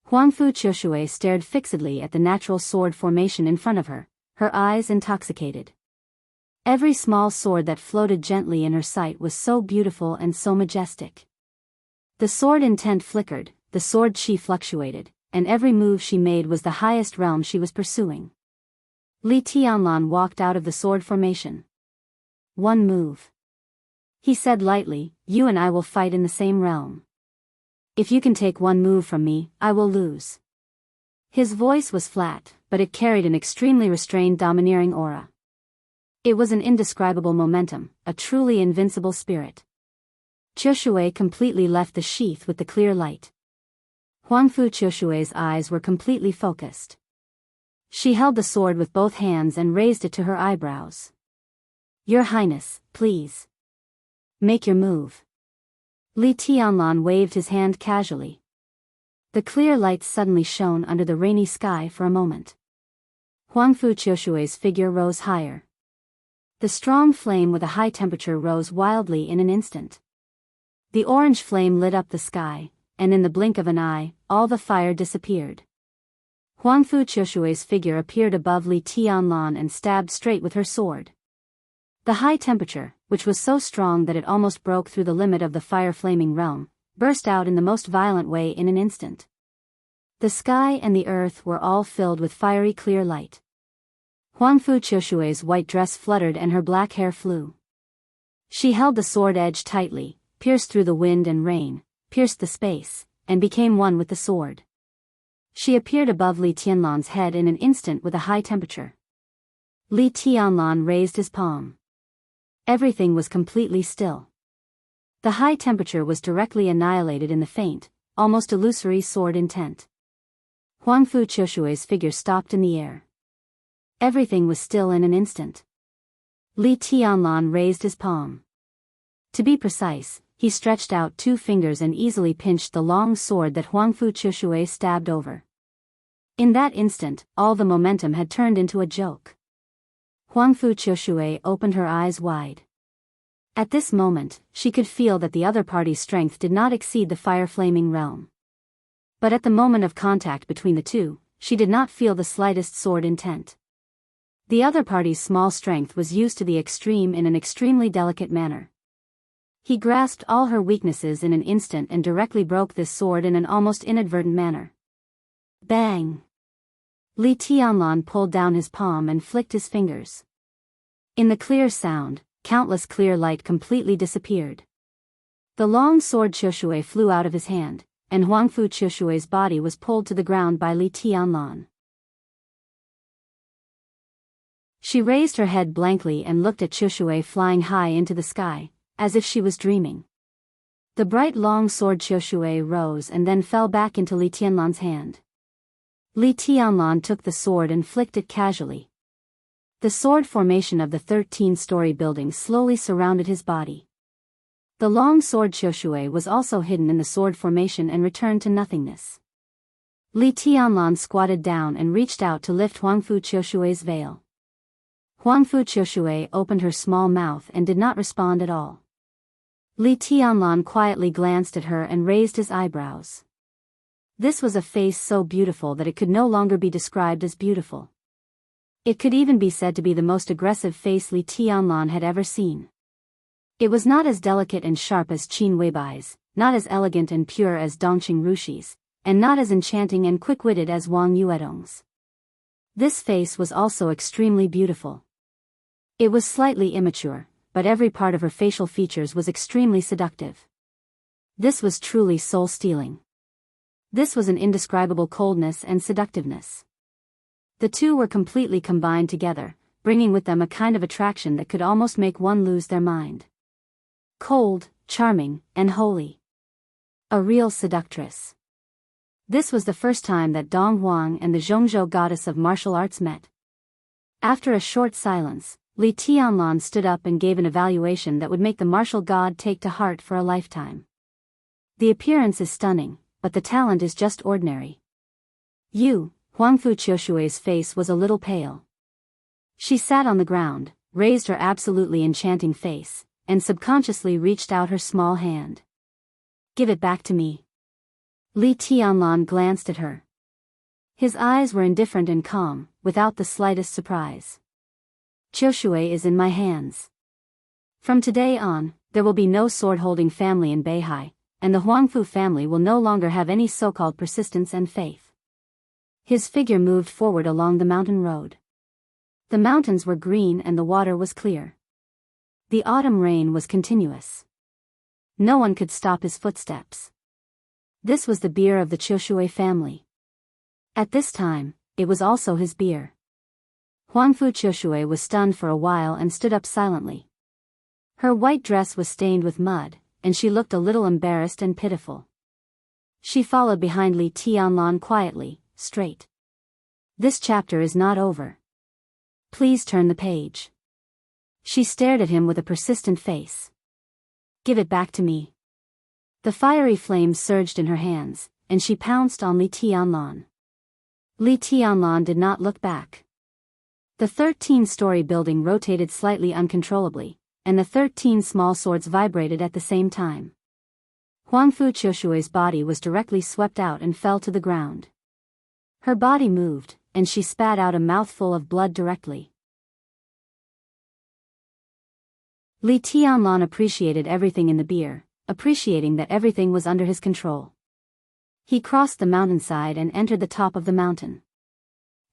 Huangfu Qiushui stared fixedly at the natural sword formation in front of her, her eyes intoxicated. Every small sword that floated gently in her sight was so beautiful and so majestic. The sword intent flickered, the sword chi fluctuated, and every move she made was the highest realm she was pursuing. Li Tianlan walked out of the sword formation. One move. He said lightly, you and I will fight in the same realm. If you can take one move from me, I will lose. His voice was flat, but it carried an extremely restrained domineering aura. It was an indescribable momentum, a truly invincible spirit. Qiushui completely left the sheath with the clear light. Huangfu Qiushui's eyes were completely focused. She held the sword with both hands and raised it to her eyebrows. Your Highness, please. Make your move. Li Tianlan waved his hand casually. The clear light suddenly shone under the rainy sky for a moment. Huangfu Qiushui's figure rose higher. The strong flame with a high temperature rose wildly in an instant. The orange flame lit up the sky, and in the blink of an eye, all the fire disappeared. Huangfu Qiushui's figure appeared above Li Tianlan and stabbed straight with her sword. The high temperature, which was so strong that it almost broke through the limit of the fire-flaming realm, burst out in the most violent way in an instant. The sky and the earth were all filled with fiery clear light. Huangfu Qiushui's white dress fluttered and her black hair flew. She held the sword edge tightly, pierced through the wind and rain, pierced the space, and became one with the sword. She appeared above Li Tianlan's head in an instant with a high temperature. Li Tianlan raised his palm. Everything was completely still. The high temperature was directly annihilated in the faint, almost illusory sword intent. Huangfu Qiushui's figure stopped in the air. Everything was still in an instant. Li Tianlan raised his palm. To be precise, he stretched out 2 fingers and easily pinched the long sword that Huangfu Qiushui stabbed over. In that instant, all the momentum had turned into a joke. Huangfu Qiushui opened her eyes wide. At this moment, she could feel that the other party's strength did not exceed the fire-flaming realm. But at the moment of contact between the two, she did not feel the slightest sword intent. The other party's small strength was used to the extreme in an extremely delicate manner. He grasped all her weaknesses in an instant and directly broke this sword in an almost inadvertent manner. Bang! Li Tianlan pulled down his palm and flicked his fingers. In the clear sound, countless clear light completely disappeared. The long sword Qiushui flew out of his hand, and Huangfu Qiushui's body was pulled to the ground by Li Tianlan. She raised her head blankly and looked at Qiushui flying high into the sky, as if she was dreaming. The bright long sword Qiushui rose and then fell back into Li Tianlan's hand. Li Tianlan took the sword and flicked it casually. The sword formation of the 13-story building slowly surrounded his body. The long sword Qiushui was also hidden in the sword formation and returned to nothingness. Li Tianlan squatted down and reached out to lift Huangfu Qiushui's veil. Huangfu Qiushui opened her small mouth and did not respond at all. Li Tianlan quietly glanced at her and raised his eyebrows. This was a face so beautiful that it could no longer be described as beautiful. It could even be said to be the most aggressive face Li Tianlan had ever seen. It was not as delicate and sharp as Qin Weibai's, not as elegant and pure as Dongqing Ruxi's, and not as enchanting and quick-witted as Wang Yuedong's. This face was also extremely beautiful. It was slightly immature, but every part of her facial features was extremely seductive. This was truly soul-stealing. This was an indescribable coldness and seductiveness. The two were completely combined together, bringing with them a kind of attraction that could almost make one lose their mind. Cold, charming, and holy. A real seductress. This was the first time that Dong Huang and the Zhongzhou goddess of martial arts met. After a short silence, Li Tianlan stood up and gave an evaluation that would make the martial god take to heart for a lifetime. The appearance is stunning, but the talent is just ordinary. Huangfu Qiushui's face was a little pale. She sat on the ground, raised her absolutely enchanting face, and subconsciously reached out her small hand. Give it back to me. Li Tianlan glanced at her. His eyes were indifferent and calm, without the slightest surprise. Qiushui is in my hands. From today on, there will be no sword-holding family in Beihai, and the Huangfu family will no longer have any so-called persistence and faith. His figure moved forward along the mountain road. The mountains were green and the water was clear. The autumn rain was continuous. No one could stop his footsteps. This was the beer of the Qiushui family. At this time, it was also his beer. Huangfu Qiushui was stunned for a while and stood up silently. Her white dress was stained with mud, and she looked a little embarrassed and pitiful. She followed behind Li Tianlan quietly, straight. This chapter is not over. Please turn the page. She stared at him with a persistent face. Give it back to me. The fiery flames surged in her hands, and she pounced on Li Tianlan. Li Tianlan did not look back. The 13-story building rotated slightly uncontrollably, and the 13 small swords vibrated at the same time. Huangfu Qiushui's body was directly swept out and fell to the ground. Her body moved, and she spat out a mouthful of blood directly. Li Tianlan appreciated everything in the beer, appreciating that everything was under his control. He crossed the mountainside and entered the top of the mountain.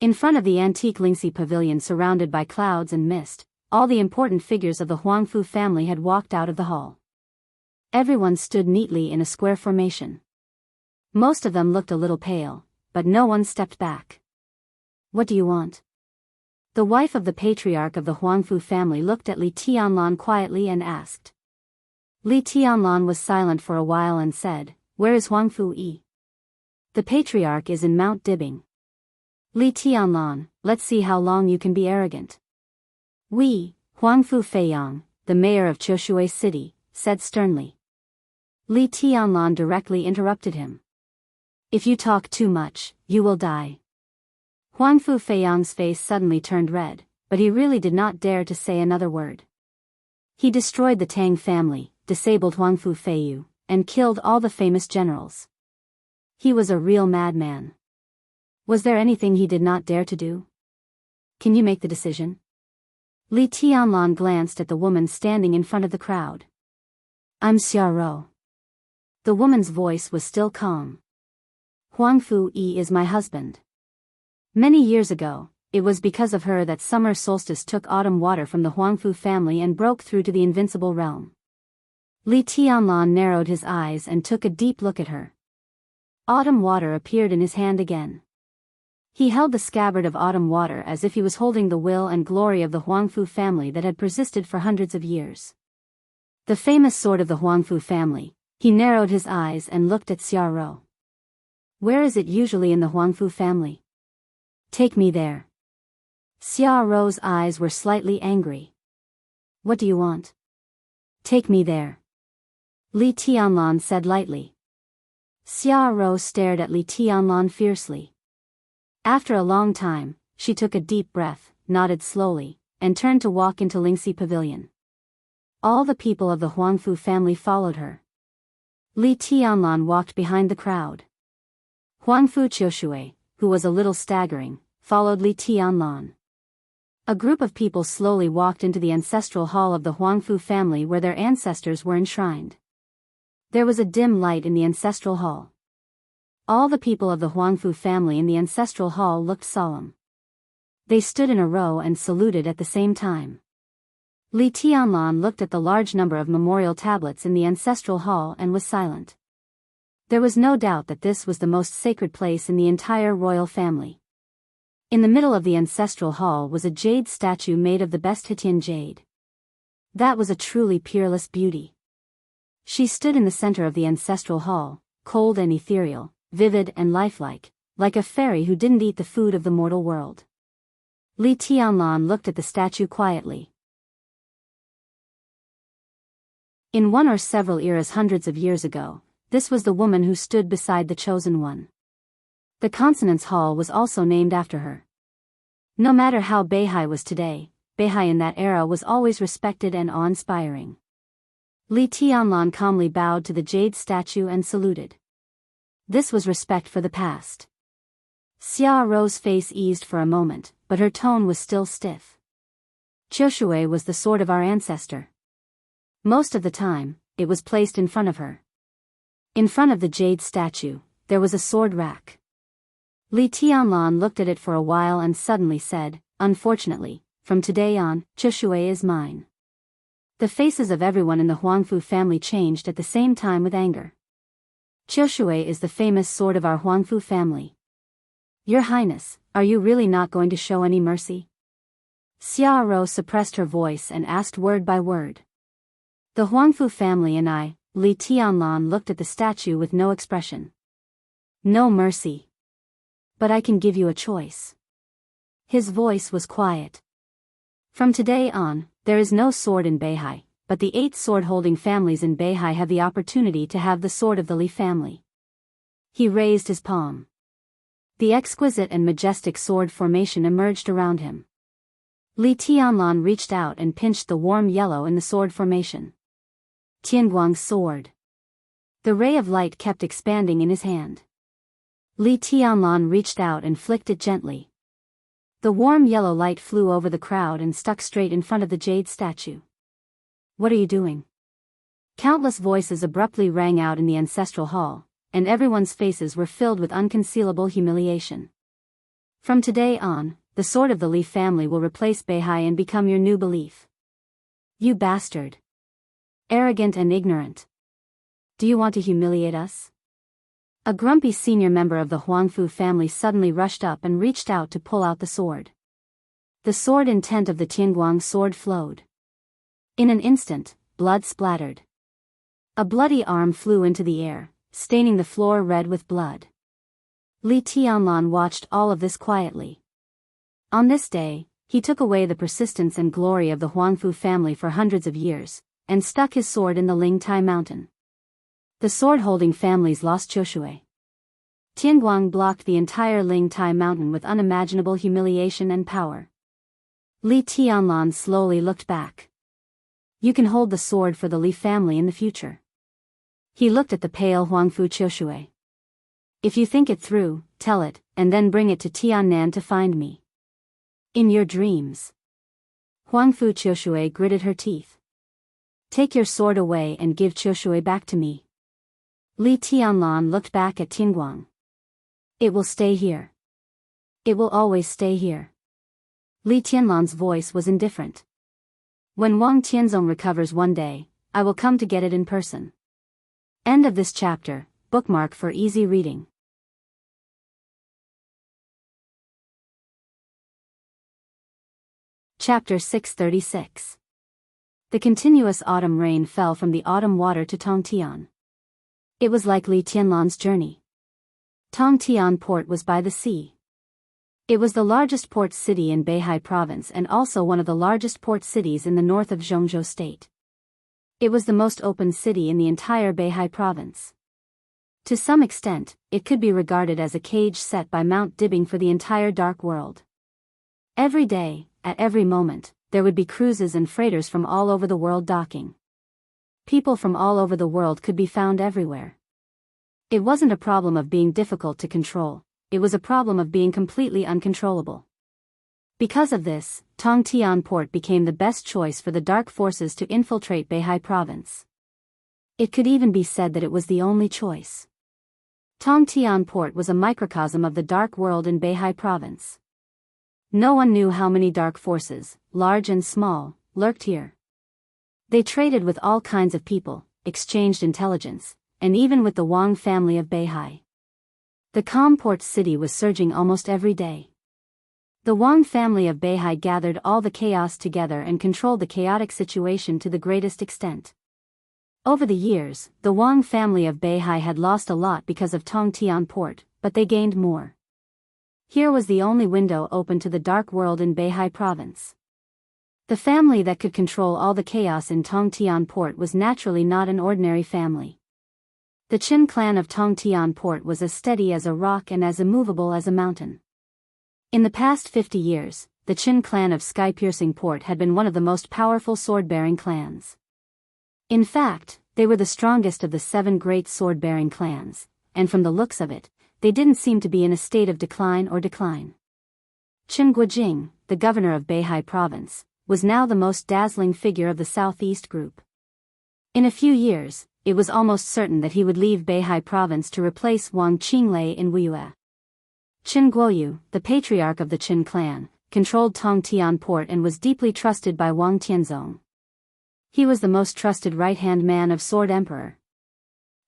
In front of the antique Lingxi pavilion surrounded by clouds and mist, all the important figures of the Huangfu family had walked out of the hall. Everyone stood neatly in a square formation. Most of them looked a little pale, but no one stepped back. What do you want? The wife of the patriarch of the Huangfu family looked at Li Tianlan quietly and asked. Li Tianlan was silent for a while and said, Where is Huangfu Yi? The patriarch is in Mount Dibing. Li Tianlan, let's see how long you can be arrogant. Huangfu Feiyang, the mayor of Qiushui city, said sternly. Li Tianlan directly interrupted him. If you talk too much, you will die. Huangfu Feiyang's face suddenly turned red, but he really did not dare to say another word. He destroyed the Tang family, disabled Huangfu Feiyu, and killed all the famous generals. He was a real madman. Was there anything he did not dare to do? Can you make the decision? Li Tianlan glanced at the woman standing in front of the crowd. I'm Xiao. The woman's voice was still calm. Huangfu Yi is my husband. Many years ago, it was because of her that summer solstice took autumn water from the Huangfu family and broke through to the invincible realm. Li Tianlan narrowed his eyes and took a deep look at her. Autumn water appeared in his hand again. He held the scabbard of autumn water as if he was holding the will and glory of the Huangfu family that had persisted for hundreds of years. The famous sword of the Huangfu family. He narrowed his eyes and looked at Xiao. Where is it usually in the Huangfu family? Take me there. Xiao's eyes were slightly angry. What do you want? Take me there. Li Tianlan said lightly. Xiao stared at Li Tianlan fiercely. After a long time, she took a deep breath, nodded slowly, and turned to walk into Lingxi Pavilion. All the people of the Huangfu family followed her. Li Tianlan walked behind the crowd. Huangfu Qiushui, who was a little staggering, followed Li Tianlan. A group of people slowly walked into the ancestral hall of the Huangfu family where their ancestors were enshrined. There was a dim light in the ancestral hall. All the people of the Huangfu family in the ancestral hall looked solemn. They stood in a row and saluted at the same time. Li Tianlan looked at the large number of memorial tablets in the ancestral hall and was silent. There was no doubt that this was the most sacred place in the entire royal family. In the middle of the ancestral hall was a jade statue made of the best Hitian jade. That was a truly peerless beauty. She stood in the center of the ancestral hall, cold and ethereal, vivid and lifelike, like a fairy who didn't eat the food of the mortal world. Li Tianlan looked at the statue quietly. In one or several eras hundreds of years ago, this was the woman who stood beside the Chosen One. The Consonance Hall was also named after her. No matter how Beihai was today, Beihai in that era was always respected and awe-inspiring. Li Tianlan calmly bowed to the jade statue and saluted. This was respect for the past. Xia Rou's face eased for a moment, but her tone was still stiff. Qiushui was the sword of our ancestor. Most of the time, it was placed in front of her. In front of the jade statue, there was a sword rack. Li Tianlan looked at it for a while and suddenly said, "Unfortunately, from today on, Qiushui is mine." The faces of everyone in the Huangfu family changed at the same time with anger. "Qiushui is the famous sword of our Huangfu family. Your Highness, are you really not going to show any mercy?" Xia Rou suppressed her voice and asked word by word. "The Huangfu family and I," Li Tianlan looked at the statue with no expression. "No mercy. But I can give you a choice." His voice was quiet. "From today on, there is no sword in Beihai, but the 8 sword-holding families in Beihai have the opportunity to have the sword of the Li family." He raised his palm. The exquisite and majestic sword formation emerged around him. Li Tianlan reached out and pinched the warm yellow in the sword formation. Tianguang's sword. The ray of light kept expanding in his hand. Li Tianlan reached out and flicked it gently. The warm yellow light flew over the crowd and stuck straight in front of the jade statue. "What are you doing?" Countless voices abruptly rang out in the ancestral hall, and everyone's faces were filled with unconcealable humiliation. "From today on, the sword of the Li family will replace Beihai and become your new belief." "You bastard! Arrogant and ignorant. Do you want to humiliate us?" A grumpy senior member of the Huangfu family suddenly rushed up and reached out to pull out the sword. The sword intent of the Tianguang sword flowed. In an instant, blood splattered. A bloody arm flew into the air, staining the floor red with blood. Li Tianlan watched all of this quietly. On this day, he took away the persistence and glory of the Huangfu family for hundreds of years, and stuck his sword in the Lingtai mountain. The sword-holding families lost Qiushui. Tianguang blocked the entire Lingtai mountain with unimaginable humiliation and power. Li Tianlan slowly looked back. "You can hold the sword for the Li family in the future." He looked at the pale Huangfu Qiushui. "If you think it through, tell it, and then bring it to Tiannan to find me." "In your dreams." Huangfu Qiushui gritted her teeth. "Take your sword away and give Qiushui back to me." Li Tianlan looked back at Tianguang. "It will stay here. It will always stay here." Li Tianlan's voice was indifferent. "When Wang Tianzong recovers one day, I will come to get it in person." End of this chapter. Bookmark for easy reading. Chapter 636. The continuous autumn rain fell from the autumn water to Tongtian. It was like Li Tianlan's journey. Tongtian port was by the sea. It was the largest port city in Beihai province and also one of the largest port cities in the north of Zhongzhou state. It was the most open city in the entire Beihai province. To some extent, it could be regarded as a cage set by Mount Dibbing for the entire dark world. Every day, at every moment, there would be cruises and freighters from all over the world docking. People from all over the world could be found everywhere. It wasn't a problem of being difficult to control, it was a problem of being completely uncontrollable. Because of this, Tongtian port became the best choice for the dark forces to infiltrate Beihai province. It could even be said that it was the only choice. Tongtian port was a microcosm of the dark world in Beihai province. No one knew how many dark forces, large and small, lurked here. They traded with all kinds of people, exchanged intelligence, and even with the Wang family of Beihai. The calm port city was surging almost every day. The Wang family of Beihai gathered all the chaos together and controlled the chaotic situation to the greatest extent. Over the years, the Wang family of Beihai had lost a lot because of Tongtian port, but they gained more. Here was the only window open to the dark world in Beihai province. The family that could control all the chaos in Tongtian port was naturally not an ordinary family. The Qin clan of Tongtian port was as steady as a rock and as immovable as a mountain. In the past 50 years, the Qin clan of Sky-Piercing Port had been one of the most powerful sword-bearing clans. In fact, they were the strongest of the 7 great sword-bearing clans, and from the looks of it, they didn't seem to be in a state of decline. Qin Guojing, the governor of Beihai province, was now the most dazzling figure of the southeast group. In a few years, it was almost certain that he would leave Beihai province to replace Wang Qinglei in Wuyue. Qin Guoyu, the patriarch of the Qin clan, controlled Tongtian port and was deeply trusted by Wang Tianzong. He was the most trusted right-hand man of Sword Emperor.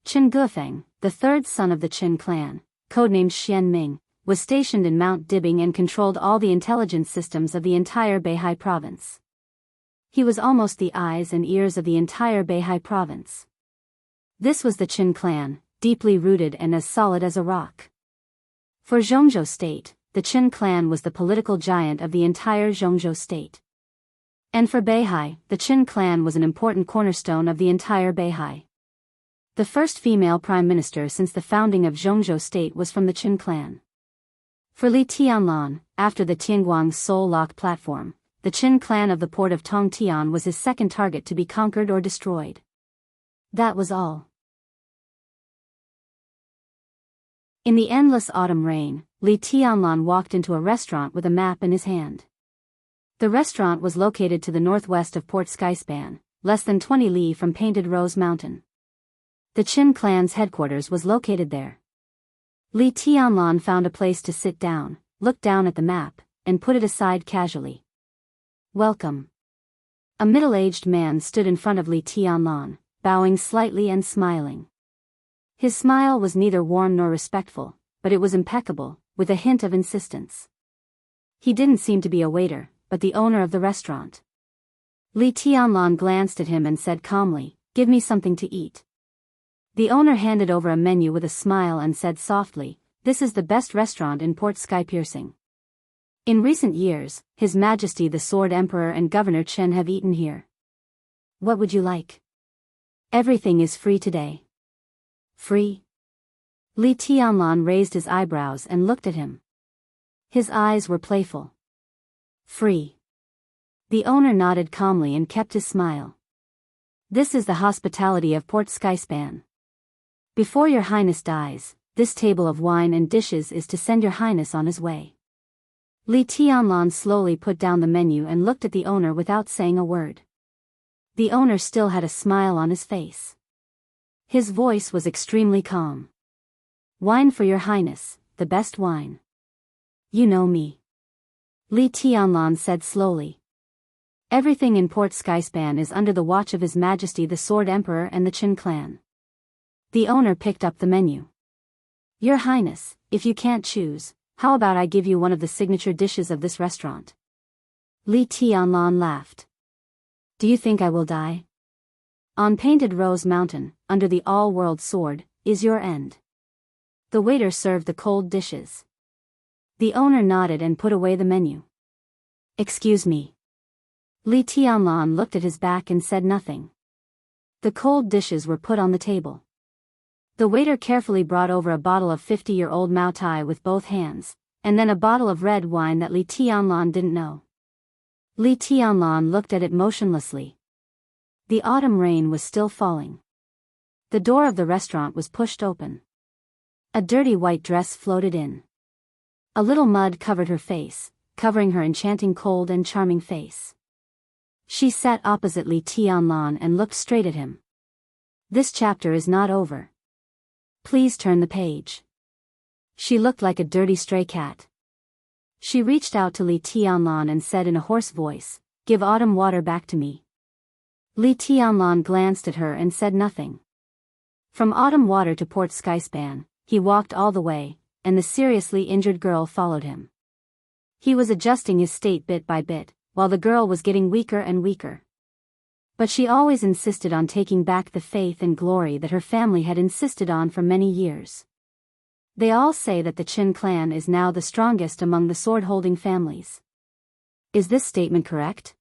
Qin Gufeng, the third son of the Qin clan, codenamed Xian Ming, was stationed in Mount Dibing and controlled all the intelligence systems of the entire Beihai province. He was almost the eyes and ears of the entire Beihai province. This was the Qin clan, deeply rooted and as solid as a rock. For Zhongzhou state, the Qin clan was the political giant of the entire Zhongzhou state. And for Beihai, the Qin clan was an important cornerstone of the entire Beihai. The first female prime minister since the founding of Zhongzhou state was from the Qin clan. For Li Tianlan, after the Tianguang Soul Lock platform, the Qin clan of the port of Tongtian was his second target to be conquered or destroyed. That was all. In the endless autumn rain, Li Tianlan walked into a restaurant with a map in his hand. The restaurant was located to the northwest of Port Skyspan, less than 20 li from Painted Rose Mountain. The Qin clan's headquarters was located there. Li Tianlan found a place to sit down, looked down at the map, and put it aside casually. Welcome. A middle-aged man stood in front of Li Tianlan, bowing slightly and smiling. His smile was neither warm nor respectful, but it was impeccable, with a hint of insistence. He didn't seem to be a waiter, but the owner of the restaurant. Li Tianlan glanced at him and said calmly, "Give me something to eat." The owner handed over a menu with a smile and said softly, "This is the best restaurant in Port Sky-Piercing. In recent years, His Majesty the Sword Emperor and Governor Chen have eaten here. What would you like? Everything is free today." Free? Li Tianlan raised his eyebrows and looked at him. His eyes were playful. Free. The owner nodded calmly and kept his smile. "This is the hospitality of Port Skyspan. Before your highness dies, this table of wine and dishes is to send your highness on his way." Li Tianlan slowly put down the menu and looked at the owner without saying a word. The owner still had a smile on his face. His voice was extremely calm. "Wine for your highness, the best wine." "You know me," Li Tianlan said slowly. "Everything in Port Skyspan is under the watch of His Majesty the Sword Emperor and the Qin clan." The owner picked up the menu. "Your highness, if you can't choose, how about I give you one of the signature dishes of this restaurant?" Li Tianlan laughed. "Do you think I will die? On Painted Rose Mountain, under the all-world sword, is your end." The waiter served the cold dishes. The owner nodded and put away the menu. "Excuse me." Li Tianlan looked at his back and said nothing. The cold dishes were put on the table. The waiter carefully brought over a bottle of 50-year-old Mao Tai with both hands, and then a bottle of red wine that Li Tianlan didn't know. Li Tianlan looked at it motionlessly. The autumn rain was still falling. The door of the restaurant was pushed open. A dirty white dress floated in. A little mud covered her face, covering her enchanting cold and charming face. She sat opposite Li Tianlan and looked straight at him. "This chapter is not over. Please turn the page." She looked like a dirty stray cat. She reached out to Li Tianlan and said in a hoarse voice, "Give autumn water back to me." Li Tianlan glanced at her and said nothing. From Autumn Water to Port Skyspan, he walked all the way, and the seriously injured girl followed him. He was adjusting his state bit by bit, while the girl was getting weaker and weaker. But she always insisted on taking back the faith and glory that her family had insisted on for many years. They all say that the Qin clan is now the strongest among the sword-holding families. Is this statement correct?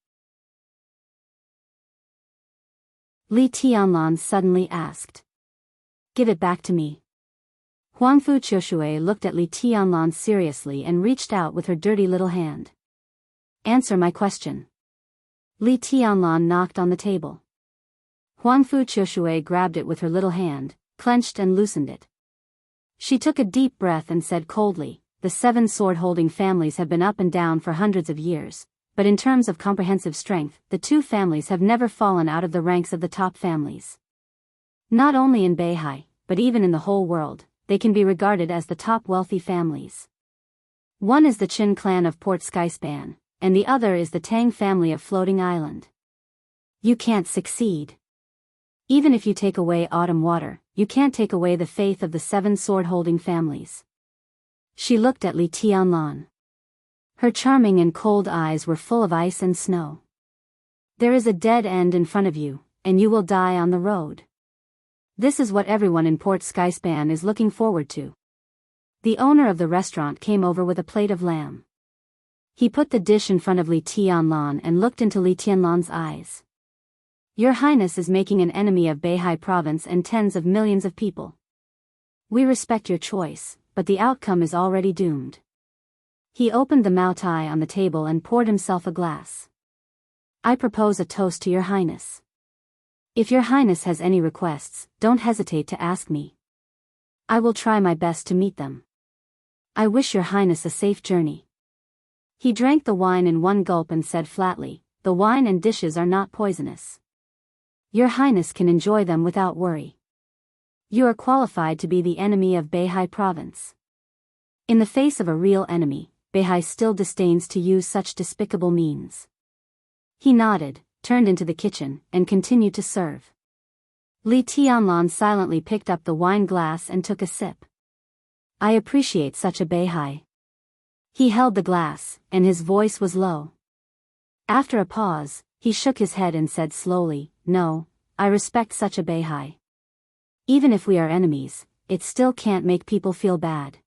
Li Tianlan suddenly asked. Give it back to me. Huangfu Qiushui looked at Li Tianlan seriously and reached out with her dirty little hand. Answer my question. Li Tianlan knocked on the table. Huangfu Qiushui grabbed it with her little hand, clenched and loosened it. She took a deep breath and said coldly, the 7 sword-holding families have been up and down for hundreds of years, but in terms of comprehensive strength, the 2 families have never fallen out of the ranks of the top families. Not only in Beihai, but even in the whole world, they can be regarded as the top wealthy families. One is the Qin clan of Port Skyspan, and the other is the Tang family of Floating Island. You can't succeed. Even if you take away Autumn Water, you can't take away the faith of the 7 sword-holding families. She looked at Li Tianlan. Her charming and cold eyes were full of ice and snow. There is a dead end in front of you, and you will die on the road. This is what everyone in Port Skyspan is looking forward to. The owner of the restaurant came over with a plate of lamb. He put the dish in front of Li Tianlan and looked into Li Tianlan's eyes. Your Highness is making an enemy of Beihai province and tens of millions of people. We respect your choice, but the outcome is already doomed. He opened the Maotai on the table and poured himself a glass. I propose a toast to your Highness. If your Highness has any requests, don't hesitate to ask me. I will try my best to meet them. I wish your Highness a safe journey. He drank the wine in one gulp and said flatly, the wine and dishes are not poisonous. Your Highness can enjoy them without worry. You are qualified to be the enemy of Beihai province. In the face of a real enemy, Beihai still disdains to use such despicable means. He nodded, turned into the kitchen, and continued to serve. Li Tianlan silently picked up the wine glass and took a sip. I appreciate such a Beihai. He held the glass, and his voice was low. After a pause, he shook his head and said slowly, no, I respect such a Beihai. Even if we are enemies, it still can't make people feel bad.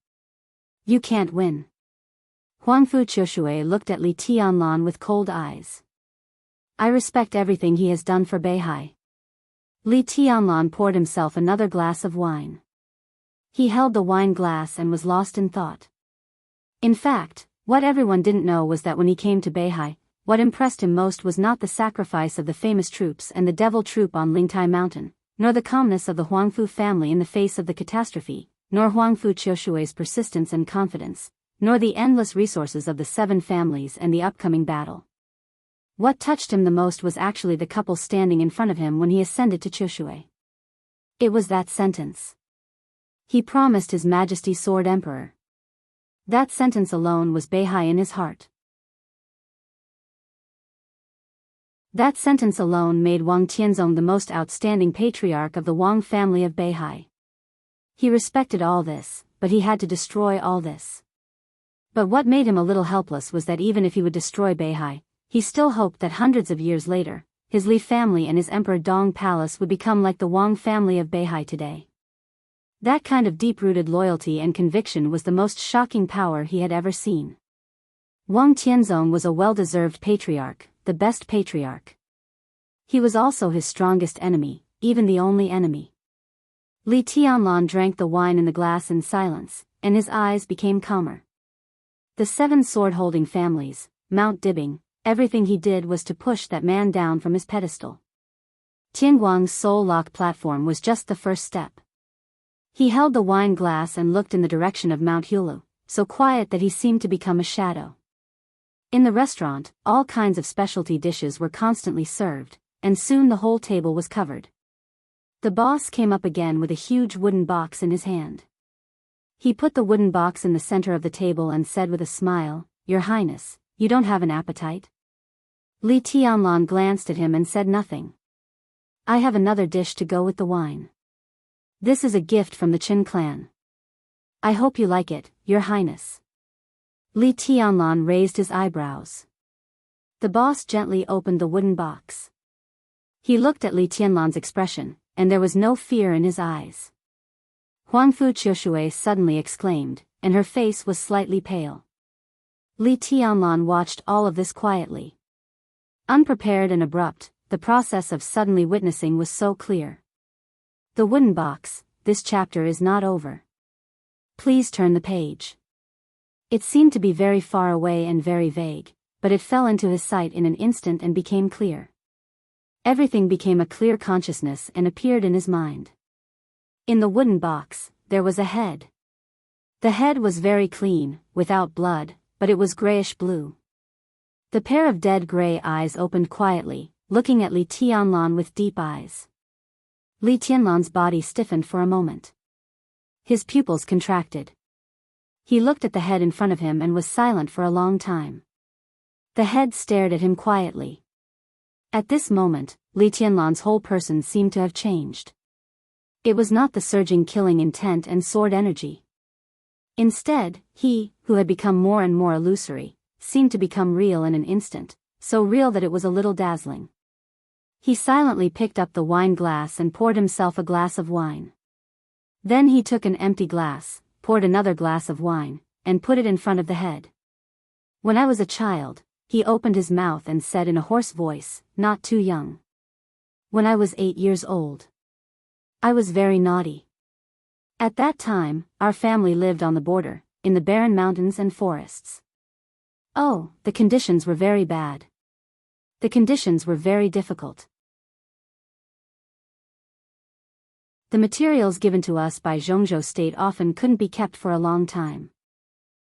You can't win. Huangfu Qiushui looked at Li Tianlan with cold eyes. I respect everything he has done for Beihai. Li Tianlan poured himself another glass of wine. He held the wine glass and was lost in thought. In fact, what everyone didn't know was that when he came to Beihai, what impressed him most was not the sacrifice of the famous troops and the devil troop on Lingtai Mountain, nor the calmness of the Huangfu family in the face of the catastrophe, nor Huangfu Qiushui's persistence and confidence, nor the endless resources of the 7 families and the upcoming battle. What touched him the most was actually the couple standing in front of him when he ascended to Qiushui. It was that sentence. He promised His Majesty Sword Emperor. That sentence alone was Beihai in his heart. That sentence alone made Wang Tianzong the most outstanding patriarch of the Wang family of Beihai. He respected all this, but he had to destroy all this. But what made him a little helpless was that even if he would destroy Beihai, he still hoped that hundreds of years later, his Li family and his Emperor Dong Palace would become like the Wang family of Beihai today. That kind of deep-rooted loyalty and conviction was the most shocking power he had ever seen. Wang Tianzong was a well-deserved patriarch, the best patriarch. He was also his strongest enemy, even the only enemy. Li Tianlan drank the wine in the glass in silence, and his eyes became calmer. The 7 sword-holding families, Mount Dibbing, everything he did was to push that man down from his pedestal. Tianguang's soul lock platform was just the first step. He held the wine glass and looked in the direction of Mount Hulu, so quiet that he seemed to become a shadow. In the restaurant, all kinds of specialty dishes were constantly served, and soon the whole table was covered. The boss came up again with a huge wooden box in his hand. He put the wooden box in the center of the table and said with a smile, Your Highness, you don't have an appetite? Li Tianlan glanced at him and said nothing. I have another dish to go with the wine. This is a gift from the Qin clan. I hope you like it, Your Highness. Li Tianlan raised his eyebrows. The boss gently opened the wooden box. He looked at Li Tianlan's expression, and there was no fear in his eyes. Huangfu Qiushui suddenly exclaimed, and her face was slightly pale. Li Tianlan watched all of this quietly. Unprepared and abrupt, the process of suddenly witnessing was so clear. The wooden box, this chapter is not over. Please turn the page. It seemed to be very far away and very vague, but it fell into his sight in an instant and became clear. Everything became a clear consciousness and appeared in his mind. In the wooden box, there was a head. The head was very clean, without blood, but it was grayish-blue. The pair of dead gray eyes opened quietly, looking at Li Tianlan with deep eyes. Li Tianlan's body stiffened for a moment. His pupils contracted. He looked at the head in front of him and was silent for a long time. The head stared at him quietly. At this moment, Li Tianlan's whole person seemed to have changed. It was not the surging killing intent and sword energy. Instead, he, who had become more and more illusory, seemed to become real in an instant, so real that it was a little dazzling. He silently picked up the wine glass and poured himself a glass of wine. Then he took an empty glass, poured another glass of wine, and put it in front of the head. When I was a child, he opened his mouth and said in a hoarse voice, not too young. When I was 8 years old. I was very naughty. At that time, our family lived on the border, in the barren mountains and forests. Oh, the conditions were very bad. The conditions were very difficult. The materials given to us by Zhongzhou State often couldn't be kept for a long time.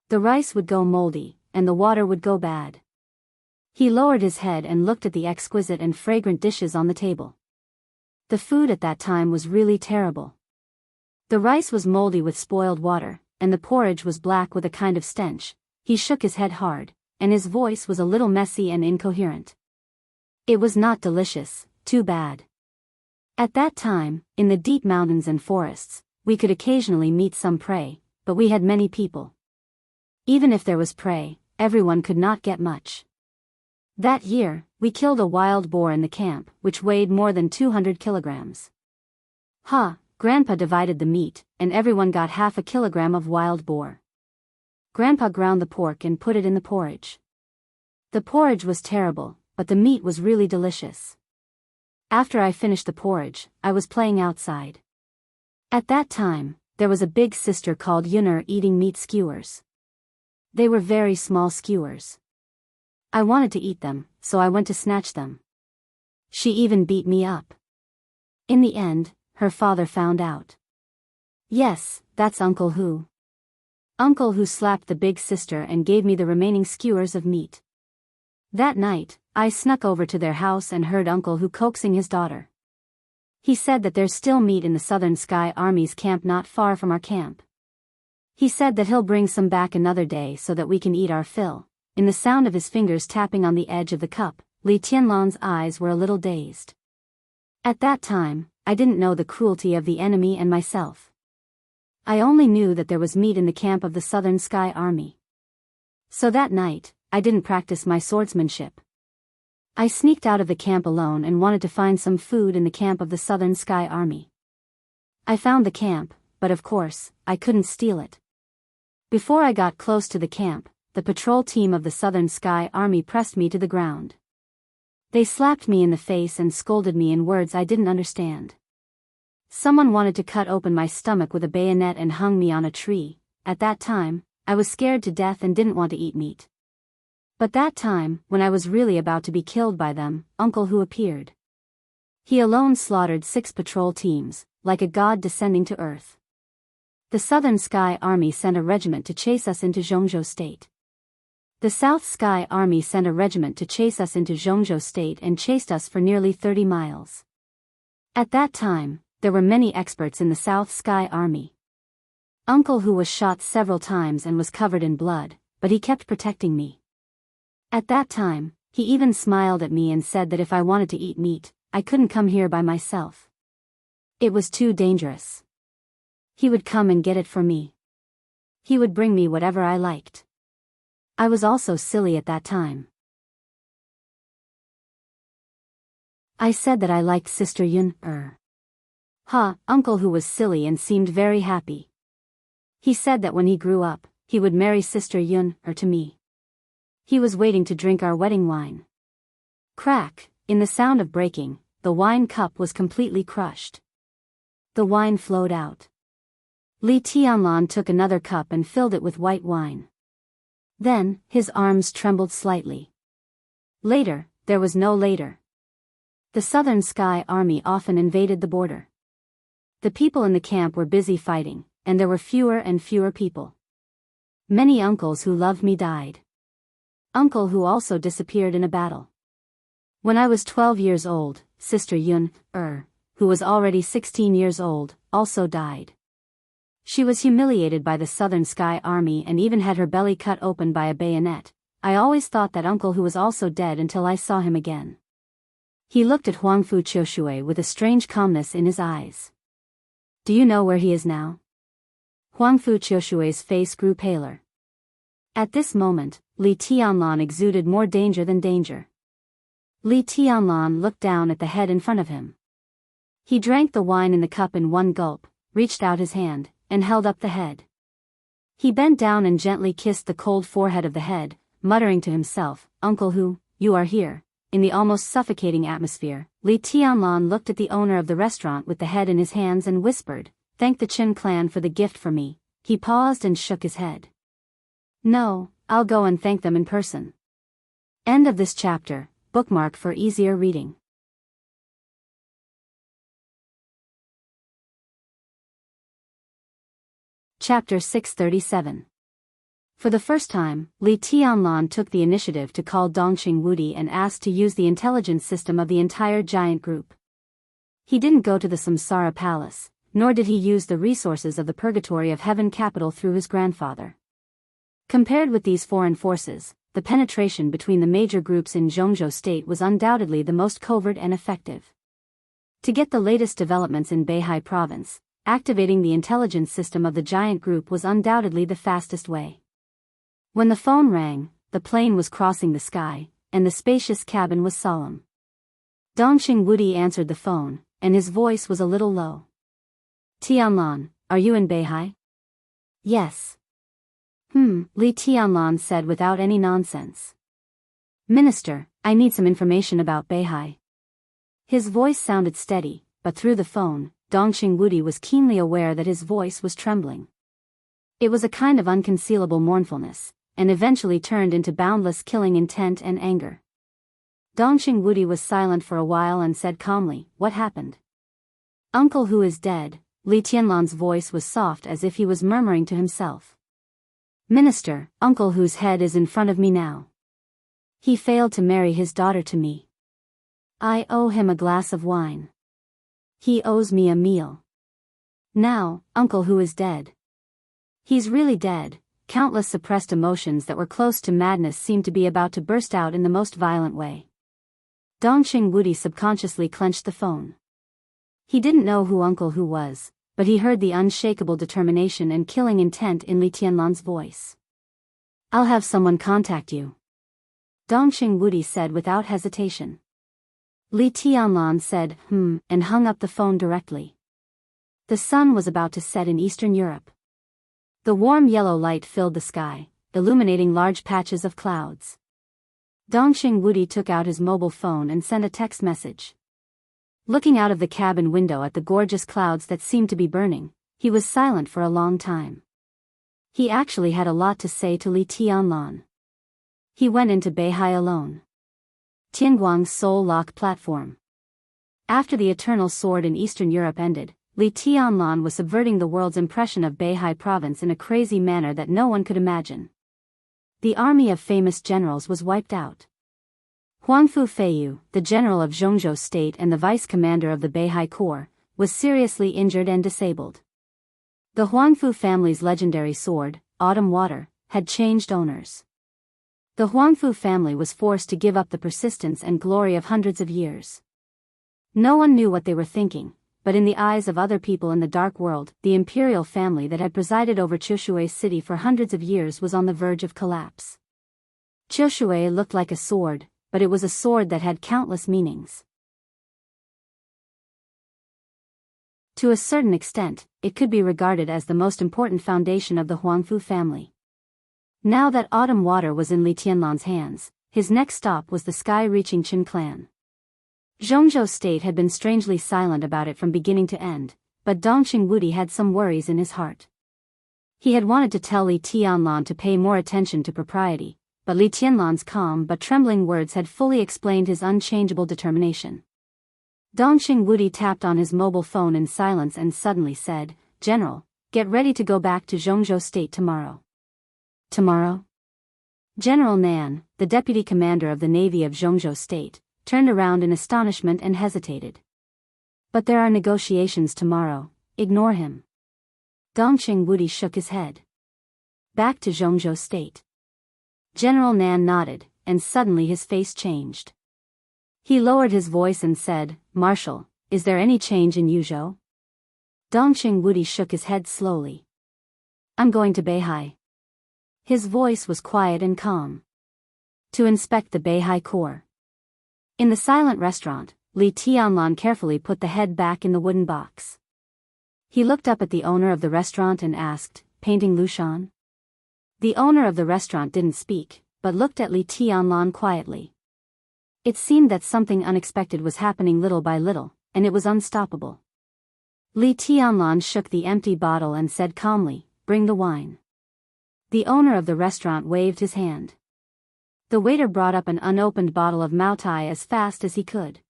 The rice would go moldy, and the water would go bad. He lowered his head and looked at the exquisite and fragrant dishes on the table. The food at that time was really terrible. The rice was moldy with spoiled water, and the porridge was black with a kind of stench. He shook his head hard, and his voice was a little messy and incoherent. It was not delicious, too bad. At that time, in the deep mountains and forests, we could occasionally meet some prey, but we had many people. Even if there was prey, everyone could not get much. That year, we killed a wild boar in the camp, which weighed more than 200 kilograms. Grandpa divided the meat, and everyone got half a kilogram of wild boar. Grandpa ground the pork and put it in the porridge. The porridge was terrible, but the meat was really delicious. After I finished the porridge, I was playing outside. At that time, there was a big sister called Yunner eating meat skewers. They were very small skewers. I wanted to eat them, so I went to snatch them. She even beat me up. In the end, her father found out. Yes, that's Uncle Hu. Uncle Hu slapped the big sister and gave me the remaining skewers of meat. That night, I snuck over to their house and heard Uncle Hu coaxing his daughter. He said that there's still meat in the Southern Sky Army's camp not far from our camp. He said that he'll bring some back another day so that we can eat our fill. In the sound of his fingers tapping on the edge of the cup, Li Tianlan's eyes were a little dazed. At that time, I didn't know the cruelty of the enemy and myself. I only knew that there was meat in the camp of the Southern Sky Army. So that night, I didn't practice my swordsmanship. I sneaked out of the camp alone and wanted to find some food in the camp of the Southern Sky Army. I found the camp, but of course, I couldn't steal it. Before I got close to the camp, the patrol team of the Southern Sky Army pressed me to the ground. They slapped me in the face and scolded me in words I didn't understand. Someone wanted to cut open my stomach with a bayonet and hung me on a tree. At that time, I was scared to death and didn't want to eat meat. But that time, when I was really about to be killed by them, Uncle Hu appeared. He alone slaughtered 6 patrol teams, like a god descending to earth. The Southern Sky Army sent a regiment to chase us into Zhongzhou State. The South Sky Army sent a regiment to chase us into Zhongzhou State and chased us for nearly 30 miles. At that time, there were many experts in the South Sky Army. Uncle Hu was shot several times and was covered in blood, but he kept protecting me. At that time, he even smiled at me and said that if I wanted to eat meat, I couldn't come here by myself. It was too dangerous. He would come and get it for me. He would bring me whatever I liked. I was also silly at that time. I said that I liked Sister Yun. Uncle who was silly and seemed very happy. He said that when he grew up, he would marry Sister Yun to me. He was waiting to drink our wedding wine. Crack, in the sound of breaking, the wine cup was completely crushed. The wine flowed out. Li Tianlan took another cup and filled it with white wine. Then, his arms trembled slightly. Later, there was no later. The Southern Sky Army often invaded the border. The people in the camp were busy fighting, and there were fewer and fewer people. Many uncles who loved me died. Uncle who also disappeared in a battle. When I was 12 years old, Sister Yun, who was already 16 years old, also died. She was humiliated by the Southern Sky Army and even had her belly cut open by a bayonet. I always thought that uncle who was also dead until I saw him again. He looked at Huangfu Qiushui with a strange calmness in his eyes. Do you know where he is now? Huangfu Qiushui's face grew paler. At this moment, Li Tianlan exuded more danger than danger. Li Tianlan looked down at the head in front of him. He drank the wine in the cup in one gulp, reached out his hand, and held up the head. He bent down and gently kissed the cold forehead of the head, muttering to himself, Uncle Hu, you are here. In the almost suffocating atmosphere, Li Tianlan looked at the owner of the restaurant with the head in his hands and whispered, Thank the Qin clan for the gift for me. He paused and shook his head. No, I'll go and thank them in person. End of this chapter. Bookmark for easier reading. Chapter 637. For the first time, Li Tianlan took the initiative to call Dongqing Wudi and asked to use the intelligence system of the entire giant group. He didn't go to the Samsara Palace, nor did he use the resources of the Purgatory of Heaven capital through his grandfather. Compared with these foreign forces, the penetration between the major groups in Zhongzhou state was undoubtedly the most covert and effective. To get the latest developments in Beihai province, activating the intelligence system of the giant group was undoubtedly the fastest way. When the phone rang, the plane was crossing the sky, and the spacious cabin was solemn. Dongqing Wudi answered the phone, and his voice was a little low. Tianlan, are you in Beihai? Yes. Li Tianlan said without any nonsense. Minister, I need some information about Beihai. His voice sounded steady, but through the phone, Dongqing Wudi was keenly aware that his voice was trembling. It was a kind of unconcealable mournfulness, and eventually turned into boundless killing intent and anger. Dongqing Wudi was silent for a while and said calmly, What happened? Uncle Hu is dead. Li Tianlan's voice was soft as if he was murmuring to himself. Minister, Uncle Hu's head is in front of me now. He failed to marry his daughter to me. I owe him a glass of wine. He owes me a meal. Now, Uncle Hu is dead. He's really dead. Countless suppressed emotions that were close to madness seemed to be about to burst out in the most violent way. Dongqing Wudi subconsciously clenched the phone. He didn't know who Uncle Hu was, but he heard the unshakable determination and killing intent in Li Tianlan's voice. I'll have someone contact you. Dongqing Wudi said without hesitation. Li Tianlan said, and hung up the phone directly. The sun was about to set in Eastern Europe. The warm yellow light filled the sky, illuminating large patches of clouds. Dongqing Wudi took out his mobile phone and sent a text message. Looking out of the cabin window at the gorgeous clouds that seemed to be burning, he was silent for a long time. He actually had a lot to say to Li Tianlan. He went into Beihai alone. Tianguang's Soul Lock platform. After the Eternal Sword in Eastern Europe ended, Li Tianlan was subverting the world's impression of Beihai province in a crazy manner that no one could imagine. The army of famous generals was wiped out. Huangfu Feiyu, the general of Zhongzhou state and the vice-commander of the Beihai Corps, was seriously injured and disabled. The Huangfu family's legendary sword, Autumn Water, had changed owners. The Huangfu family was forced to give up the persistence and glory of hundreds of years. No one knew what they were thinking, but in the eyes of other people in the dark world, the imperial family that had presided over Choshue city for hundreds of years was on the verge of collapse. Choshue looked like a sword, but it was a sword that had countless meanings. To a certain extent, it could be regarded as the most important foundation of the Huangfu family. Now that autumn water was in Li Tianlan's hands, his next stop was the sky-reaching Qin clan. Zhongzhou State had been strangely silent about it from beginning to end, but Dongqing Wudi had some worries in his heart. He had wanted to tell Li Tianlan to pay more attention to propriety, but Li Tianlan's calm but trembling words had fully explained his unchangeable determination. Dongqing Wudi tapped on his mobile phone in silence and suddenly said, "General, get ready to go back to Zhongzhou State tomorrow." Tomorrow? General Nan, the deputy commander of the Navy of Zhongzhou State, turned around in astonishment and hesitated. "But there are negotiations tomorrow, ignore him." Dongqing Wudi shook his head. "Back to Zhongzhou State." General Nan nodded, and suddenly his face changed. He lowered his voice and said, "Marshal, is there any change in Yuzhou?" Dongqing Wudi shook his head slowly. "I'm going to Beihai." His voice was quiet and calm. "To inspect the Beihai Corps." In the silent restaurant, Li Tianlan carefully put the head back in the wooden box. He looked up at the owner of the restaurant and asked, "Painting Lushan?" The owner of the restaurant didn't speak, but looked at Li Tianlan quietly. It seemed that something unexpected was happening little by little, and it was unstoppable. Li Tianlan shook the empty bottle and said calmly, "Bring the wine." The owner of the restaurant waved his hand. The waiter brought up an unopened bottle of Maotai as fast as he could.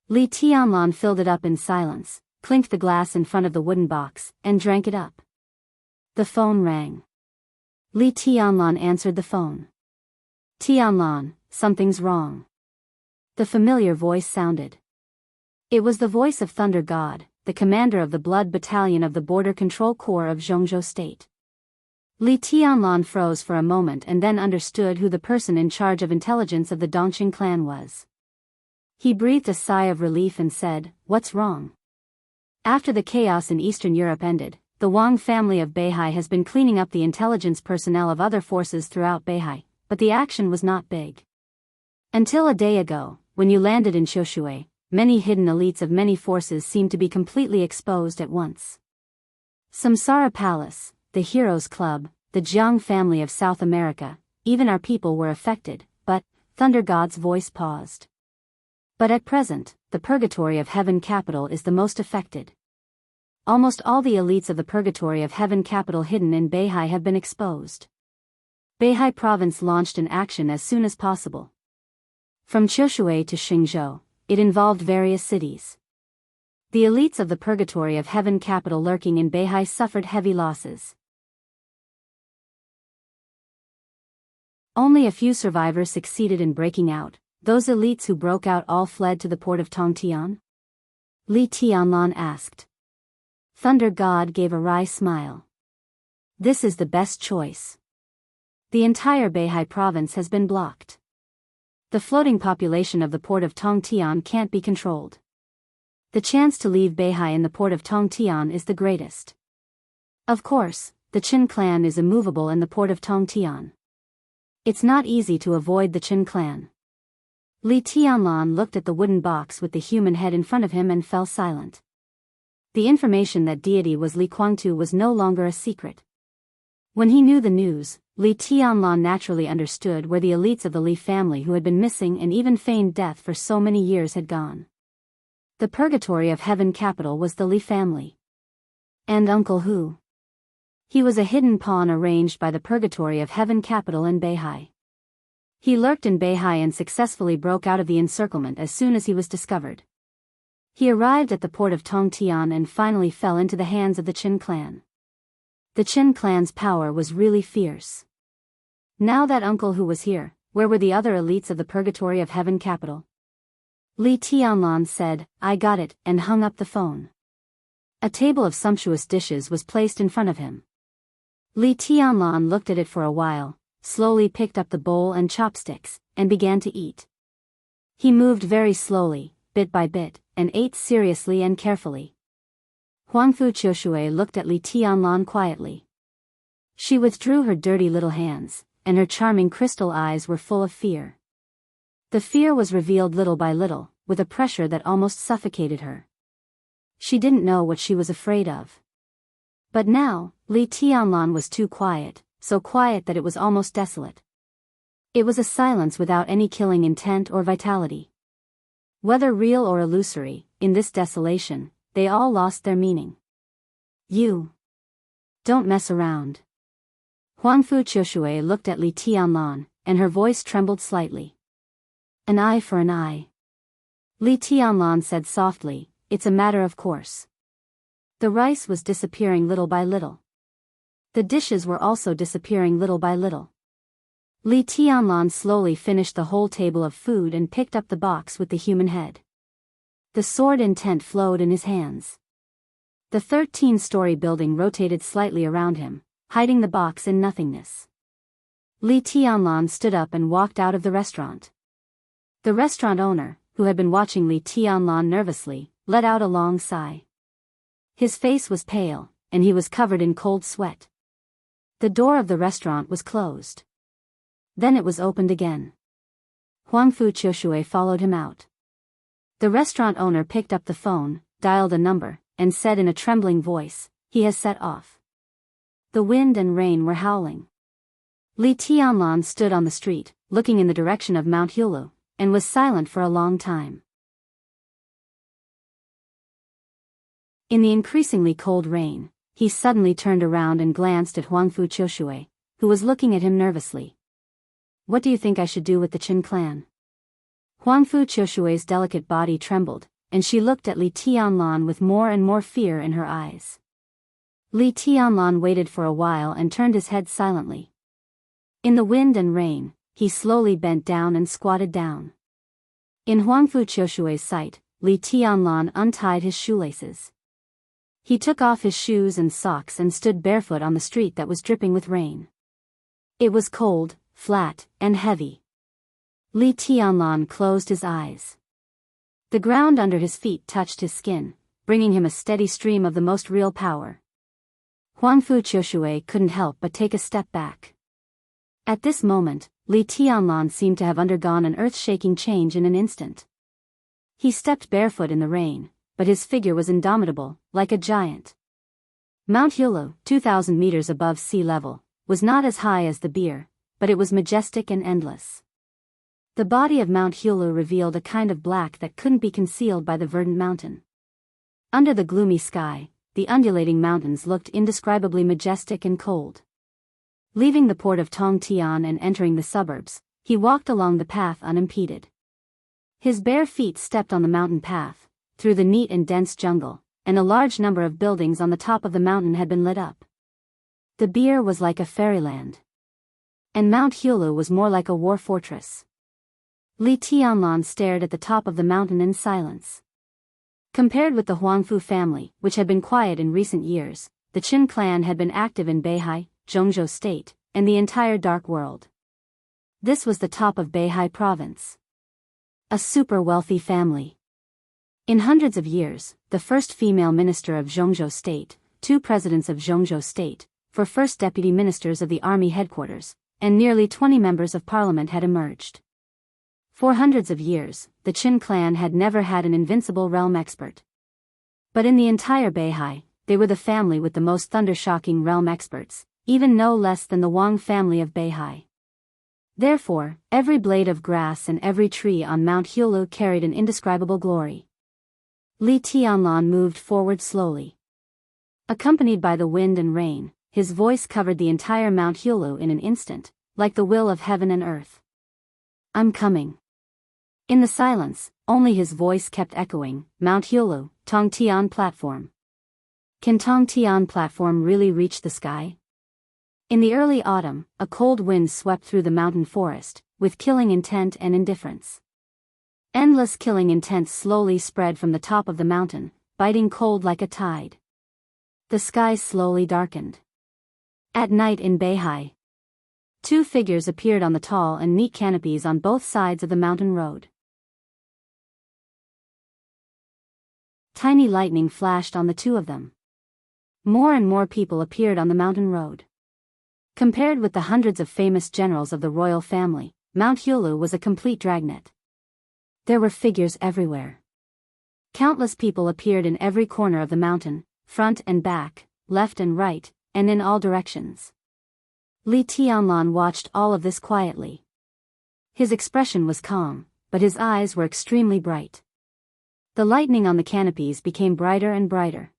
Li Tianlan filled it up in silence, clinked the glass in front of the wooden box, and drank it up. The phone rang. Li Tianlan answered the phone. "Tianlan, something's wrong." The familiar voice sounded. It was the voice of Thunder God, the commander of the Blood Battalion of the Border Control Corps of Zhongzhou State. Li Tianlan froze for a moment and then understood who the person in charge of intelligence of the Dongqing clan was. He breathed a sigh of relief and said, "What's wrong?" After the chaos in Eastern Europe ended, the Wang family of Beihai has been cleaning up the intelligence personnel of other forces throughout Beihai, but the action was not big. Until a day ago, when you landed in Choshue, many hidden elites of many forces seemed to be completely exposed at once. Samsara Palace, the Heroes Club, the Jiang family of South America, even our people were affected, but, Thunder God's voice paused. But at present, the Purgatory of Heaven capital is the most affected. Almost all the elites of the Purgatory of Heaven capital hidden in Beihai have been exposed. Beihai province launched an action as soon as possible. From Choshue to Xingzhou, it involved various cities. The elites of the Purgatory of Heaven capital lurking in Beihai suffered heavy losses. Only a few survivors succeeded in breaking out. Those elites who broke out all fled to the port of Tongtian? Li Tianlan asked. Thunder God gave a wry smile. This is the best choice. The entire Beihai province has been blocked. The floating population of the port of Tongtian can't be controlled. The chance to leave Beihai in the port of Tongtian is the greatest. Of course, the Qin clan is immovable in the port of Tongtian. It's not easy to avoid the Qin clan. Li Tianlan looked at the wooden box with the human head in front of him and fell silent. The information that deity was Li Guangtu was no longer a secret. When he knew the news, Li Tianlan naturally understood where the elites of the Li family who had been missing and even feigned death for so many years had gone. The Purgatory of Heaven capital was the Li family. And Uncle Hu? He was a hidden pawn arranged by the Purgatory of Heaven capital in Beihai. He lurked in Beihai and successfully broke out of the encirclement as soon as he was discovered. He arrived at the port of Tongtian and finally fell into the hands of the Qin clan. The Qin clan's power was really fierce. Now that Uncle Hu was here, where were the other elites of the Purgatory of Heaven capital? Li Tianlan said, "I got it," and hung up the phone. A table of sumptuous dishes was placed in front of him. Li Tianlan looked at it for a while, slowly picked up the bowl and chopsticks, and began to eat. He moved very slowly, bit by bit, and ate seriously and carefully. Huangfu Qiushui looked at Li Tianlan quietly. She withdrew her dirty little hands, and her charming crystal eyes were full of fear. The fear was revealed little by little, with a pressure that almost suffocated her. She didn't know what she was afraid of. But now, Li Tianlan was too quiet, so quiet that it was almost desolate. It was a silence without any killing intent or vitality. Whether real or illusory, in this desolation, they all lost their meaning. You. Don't mess around. Huangfu Qiushui looked at Li Tianlan, and her voice trembled slightly. An eye for an eye. Li Tianlan said softly, it's a matter of course. The rice was disappearing little by little. The dishes were also disappearing little by little. Li Tianlan slowly finished the whole table of food and picked up the box with the human head. The sword intent flowed in his hands. The 13-story building rotated slightly around him, hiding the box in nothingness. Li Tianlan stood up and walked out of the restaurant. The restaurant owner, who had been watching Li Tianlan nervously, let out a long sigh. His face was pale, and he was covered in cold sweat. The door of the restaurant was closed. Then it was opened again. Huangfu Qiushui followed him out. The restaurant owner picked up the phone, dialed a number, and said in a trembling voice, he has set off. The wind and rain were howling. Li Tianlan stood on the street, looking in the direction of Mount Hulu, and was silent for a long time. In the increasingly cold rain, he suddenly turned around and glanced at Huangfu Qiushui, who was looking at him nervously. What do you think I should do with the Qin clan? Huangfu Qiushui's delicate body trembled, and she looked at Li Tianlan with more and more fear in her eyes. Li Tianlan waited for a while and turned his head silently. In the wind and rain, he slowly bent down and squatted down. In Huangfu Qiushui's sight, Li Tianlan untied his shoelaces. He took off his shoes and socks and stood barefoot on the street that was dripping with rain. It was cold, flat, and heavy. Li Tianlan closed his eyes. The ground under his feet touched his skin, bringing him a steady stream of the most real power. Huangfu Qiushui couldn't help but take a step back. At this moment, Li Tianlan seemed to have undergone an earth-shaking change in an instant. He stepped barefoot in the rain, but his figure was indomitable, like a giant. Mount Hulu, 2,000 meters above sea level, was not as high as the Beer, but it was majestic and endless. The body of Mount Hulu revealed a kind of black that couldn't be concealed by the verdant mountain. Under the gloomy sky, the undulating mountains looked indescribably majestic and cold. Leaving the port of Tongtian and entering the suburbs, he walked along the path unimpeded. His bare feet stepped on the mountain path, through the neat and dense jungle, and a large number of buildings on the top of the mountain had been lit up. The Beer was like a fairyland. And Mount Hulu was more like a war fortress. Li Tianlan stared at the top of the mountain in silence. Compared with the Huangfu family, which had been quiet in recent years, the Qin clan had been active in Beihai, Zhongzhou State, and the entire Dark World. This was the top of Beihai province. A super-wealthy family. In hundreds of years, the first female minister of Zhongzhou State, 2 presidents of Zhongzhou State, 4 first deputy ministers of the army headquarters, and nearly 20 members of parliament had emerged. For hundreds of years, the Qin clan had never had an invincible realm expert. But in the entire Beihai, they were the family with the most thunder-shocking realm experts, even no less than the Wang family of Beihai. Therefore, every blade of grass and every tree on Mount Hulu carried an indescribable glory. Li Tianlan moved forward slowly. Accompanied by the wind and rain, his voice covered the entire Mount Hulu in an instant, like the will of heaven and earth. I'm coming. In the silence, only his voice kept echoing, Mount Hulu, Tongtian platform. Can Tongtian platform really reach the sky? In the early autumn, a cold wind swept through the mountain forest, with killing intent and indifference. Endless killing intent slowly spread from the top of the mountain, biting cold like a tide. The sky slowly darkened. At night in Beihai, 2 figures appeared on the tall and neat canopies on both sides of the mountain road. tiny lightning flashed on the two of them. More and more people appeared on the mountain road. Compared with the hundreds of famous generals of the royal family, Mount Hulu was a complete dragnet. There were figures everywhere. Countless people appeared in every corner of the mountain, front and back, left and right, and in all directions. Li Tianlan watched all of this quietly. His expression was calm, but his eyes were extremely bright. The lightning on the canopies became brighter and brighter.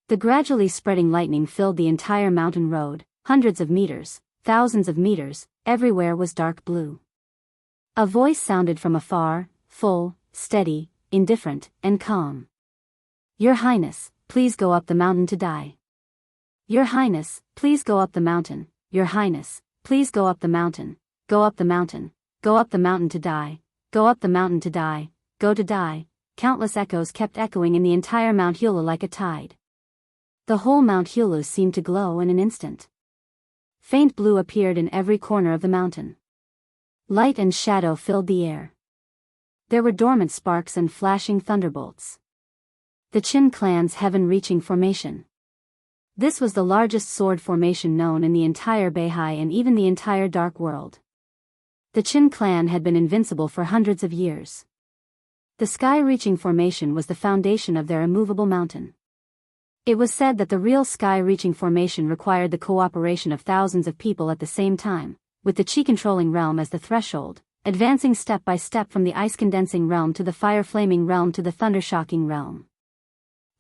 The gradually spreading lightning filled the entire mountain road, hundreds of meters, thousands of meters, everywhere was dark blue. A voice sounded from afar, full, steady, indifferent, and calm. Your Highness, please go up the mountain to die. Your Highness, please go up the mountain. Your Highness, please go up the mountain. Go up the mountain. Go up the mountain to die. Go up the mountain to die. Go to die. Countless echoes kept echoing in the entire Mount Hulu like a tide. The whole Mount Hulu seemed to glow in an instant. Faint blue appeared in every corner of the mountain. Light and shadow filled the air. There were dormant sparks and flashing thunderbolts. The Qin clan's heaven-reaching formation. This was the largest sword formation known in the entire Beihai and even the entire Dark World. The Qin clan had been invincible for hundreds of years. The sky-reaching formation was the foundation of their immovable mountain. It was said that the real sky-reaching formation required the cooperation of thousands of people at the same time, with the Qi-controlling realm as the threshold, advancing step by step from the ice-condensing realm to the fire-flaming realm to the thunder-shocking realm.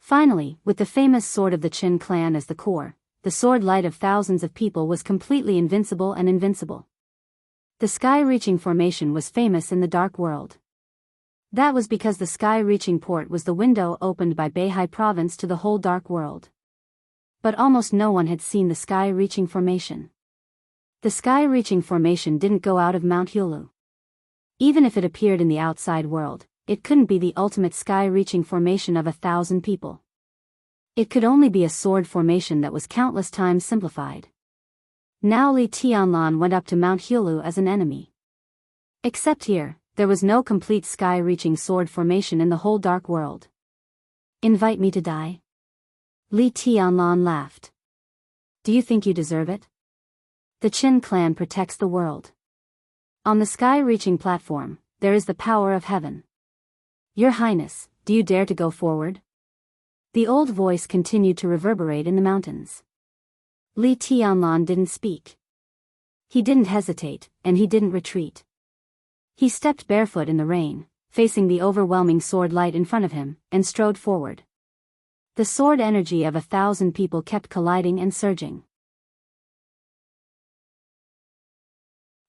Finally, with the famous sword of the Qin clan as the core, the sword light of thousands of people was completely invincible and invincible. The sky-reaching formation was famous in the Dark World. That was because the sky-reaching port was the window opened by Beihai province to the whole Dark World. But almost no one had seen the sky-reaching formation. The sky-reaching formation didn't go out of Mount Hulu. Even if it appeared in the outside world, it couldn't be the ultimate sky-reaching formation of 1,000 people. It could only be a sword formation that was countless times simplified. Now Li Tianlan went up to Mount Hulu as an enemy. Except here, there was no complete sky-reaching sword formation in the whole Dark World. Invite me to die? Li Tianlan laughed. Do you think you deserve it? The Qin clan protects the world. On the sky-reaching platform, there is the power of heaven. Your Highness, do you dare to go forward? The old voice continued to reverberate in the mountains. Li Tianlan didn't speak. He didn't hesitate, and he didn't retreat. He stepped barefoot in the rain, facing the overwhelming sword light in front of him, and strode forward. The sword energy of 1,000 people kept colliding and surging.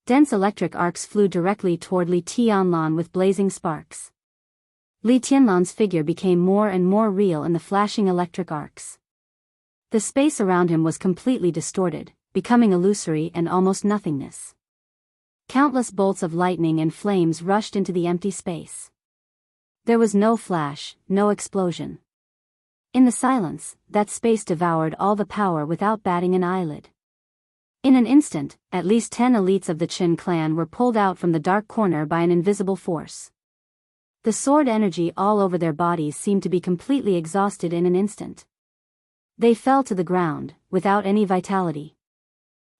Dense electric arcs flew directly toward Li Tianlan with blazing sparks. Li Tianlan's figure became more and more real in the flashing electric arcs. The space around him was completely distorted, becoming illusory and almost nothingness. Countless bolts of lightning and flames rushed into the empty space. There was no flash, no explosion. In the silence, that space devoured all the power without batting an eyelid. In an instant, at least 10 elites of the Qin clan were pulled out from the dark corner by an invisible force. The sword energy all over their bodies seemed to be completely exhausted in an instant. They fell to the ground, without any vitality.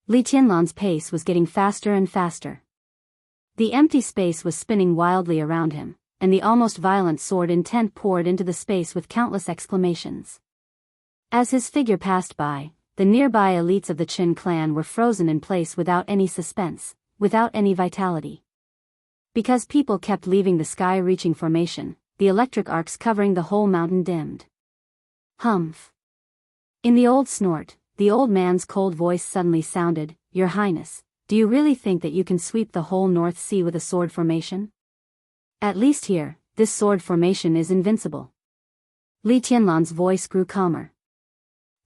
Li Tianlan's pace was getting faster and faster. The empty space was spinning wildly around him, and the almost violent sword intent poured into the space with countless exclamations. As his figure passed by, the nearby elites of the Qin clan were frozen in place without any suspense, without any vitality. Because people kept leaving the sky-reaching formation, the electric arcs covering the whole mountain dimmed. Humph. In the old snort, the old man's cold voice suddenly sounded, Your Highness, do you really think that you can sweep the whole North Sea with a sword formation? At least here, this sword formation is invincible. Li Tianlan's voice grew calmer.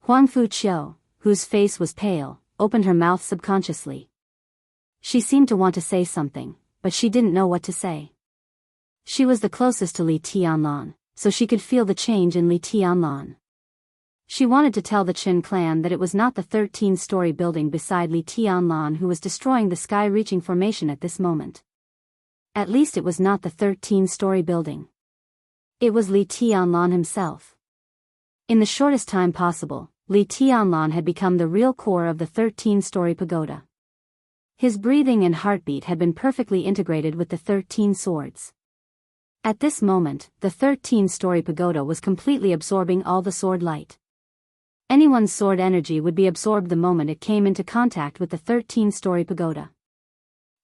Huangfu Qiu, whose face was pale, opened her mouth subconsciously. She seemed to want to say something, but she didn't know what to say. She was the closest to Li Tianlan, so she could feel the change in Li Tianlan. She wanted to tell the Qin clan that it was not the 13-story building beside Li Tianlan who was destroying the sky-reaching formation at this moment. At least it was not the 13-story building. It was Li Tianlan himself. In the shortest time possible, Li Tianlan had become the real core of the 13-story pagoda. His breathing and heartbeat had been perfectly integrated with the 13 swords. At this moment, the 13-story pagoda was completely absorbing all the sword light. Anyone's sword energy would be absorbed the moment it came into contact with the 13-story pagoda.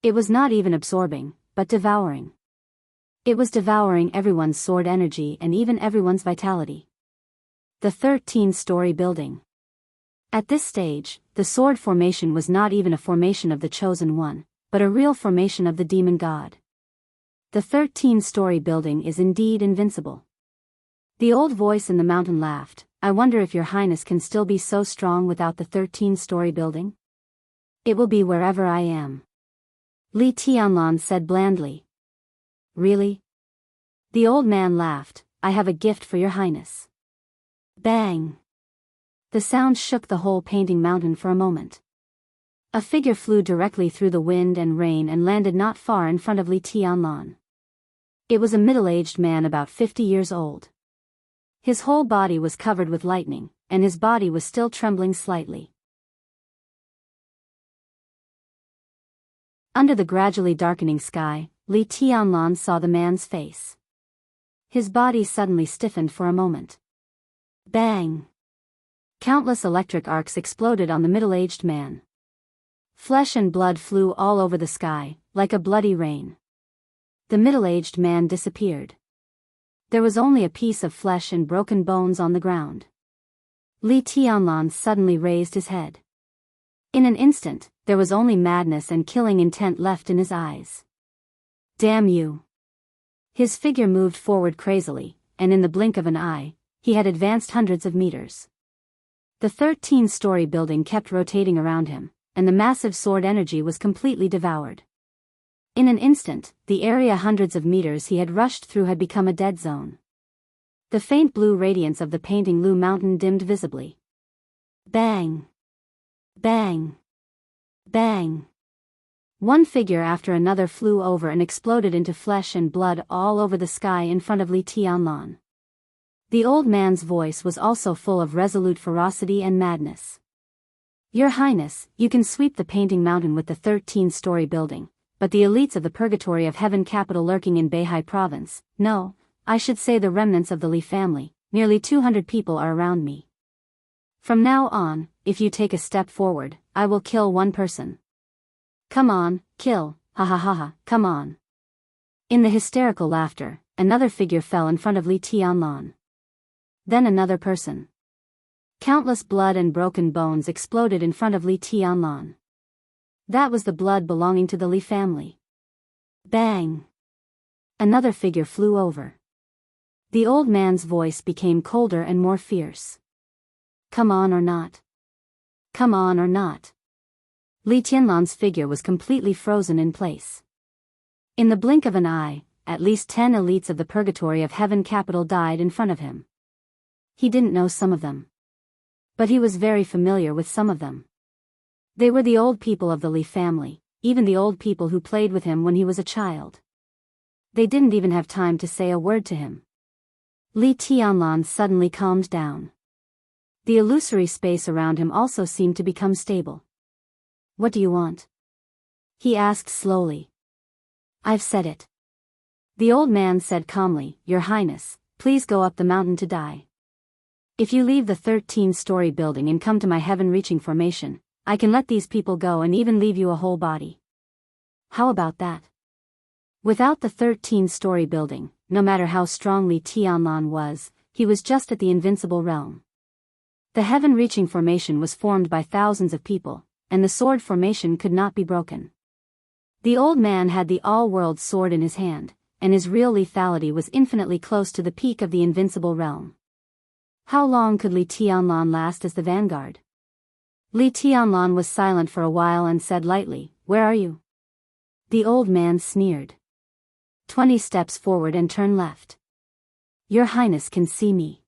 It was not even absorbing, but devouring. It was devouring everyone's sword energy and even everyone's vitality. The 13-story building. At this stage, the sword formation was not even a formation of the Chosen One, but a real formation of the demon god. The 13-story building is indeed invincible. The old voice in the mountain laughed. I wonder if your highness can still be so strong without the 13-story building? It will be wherever I am. Li Tianlan said blandly. Really? The old man laughed. I have a gift for your highness. Bang! The sound shook the whole painting mountain for a moment. A figure flew directly through the wind and rain and landed not far in front of Li Tianlan. It was a middle-aged man about 50 years old. His whole body was covered with lightning, and his body was still trembling slightly. Under the gradually darkening sky, Li Tianlan saw the man's face. His body suddenly stiffened for a moment. Bang! Countless electric arcs exploded on the middle-aged man. Flesh and blood flew all over the sky, like a bloody rain. The middle-aged man disappeared. There was only a piece of flesh and broken bones on the ground. Li Tianlan suddenly raised his head. In an instant, there was only madness and killing intent left in his eyes. Damn you! His figure moved forward crazily, and in the blink of an eye, he had advanced hundreds of meters. The 13-story building kept rotating around him, and the massive sword energy was completely devoured. In an instant, the area hundreds of meters he had rushed through had become a dead zone. The faint blue radiance of the painting Lu Mountain dimmed visibly. Bang! Bang! Bang! One figure after another flew over and exploded into flesh and blood all over the sky in front of Li Tianlan. The old man's voice was also full of resolute ferocity and madness. Your Highness, you can sweep the painting mountain with the 13-story building, but the elites of the Purgatory of Heaven capital lurking in Beihai province, no, I should say the remnants of the Li family, nearly 200 people are around me. From now on, if you take a step forward, I will kill one person. Come on, kill, ha ha ha ha, come on. In the hysterical laughter, another figure fell in front of Li Tianlan. Then another person. Countless blood and broken bones exploded in front of Li Tianlan. That was the blood belonging to the Li family. Bang! Another figure flew over. The old man's voice became colder and more fierce. Come on or not? Come on or not? Li Tianlan's figure was completely frozen in place. In the blink of an eye, at least 10 elites of the Purgatory of Heaven capital died in front of him. He didn't know some of them. But he was very familiar with some of them. They were the old people of the Li family, even the old people who played with him when he was a child. They didn't even have time to say a word to him. Li Tianlan suddenly calmed down. The illusory space around him also seemed to become stable. What do you want? He asked slowly. I've said it. The old man said calmly, Your Highness, please go up the mountain to die. If you leave the 13-story building and come to my heaven-reaching formation, I can let these people go and even leave you a whole body. How about that? Without the 13-story building, no matter how strong Li Tianlan was, he was just at the invincible realm. The heaven-reaching formation was formed by thousands of people, and the sword formation could not be broken. The old man had the all-world sword in his hand, and his real lethality was infinitely close to the peak of the invincible realm. How long could Li Tianlan last as the vanguard? Li Tianlan was silent for a while and said lightly, Where are you? The old man sneered. 20 steps forward and turn left. Your Highness can see me.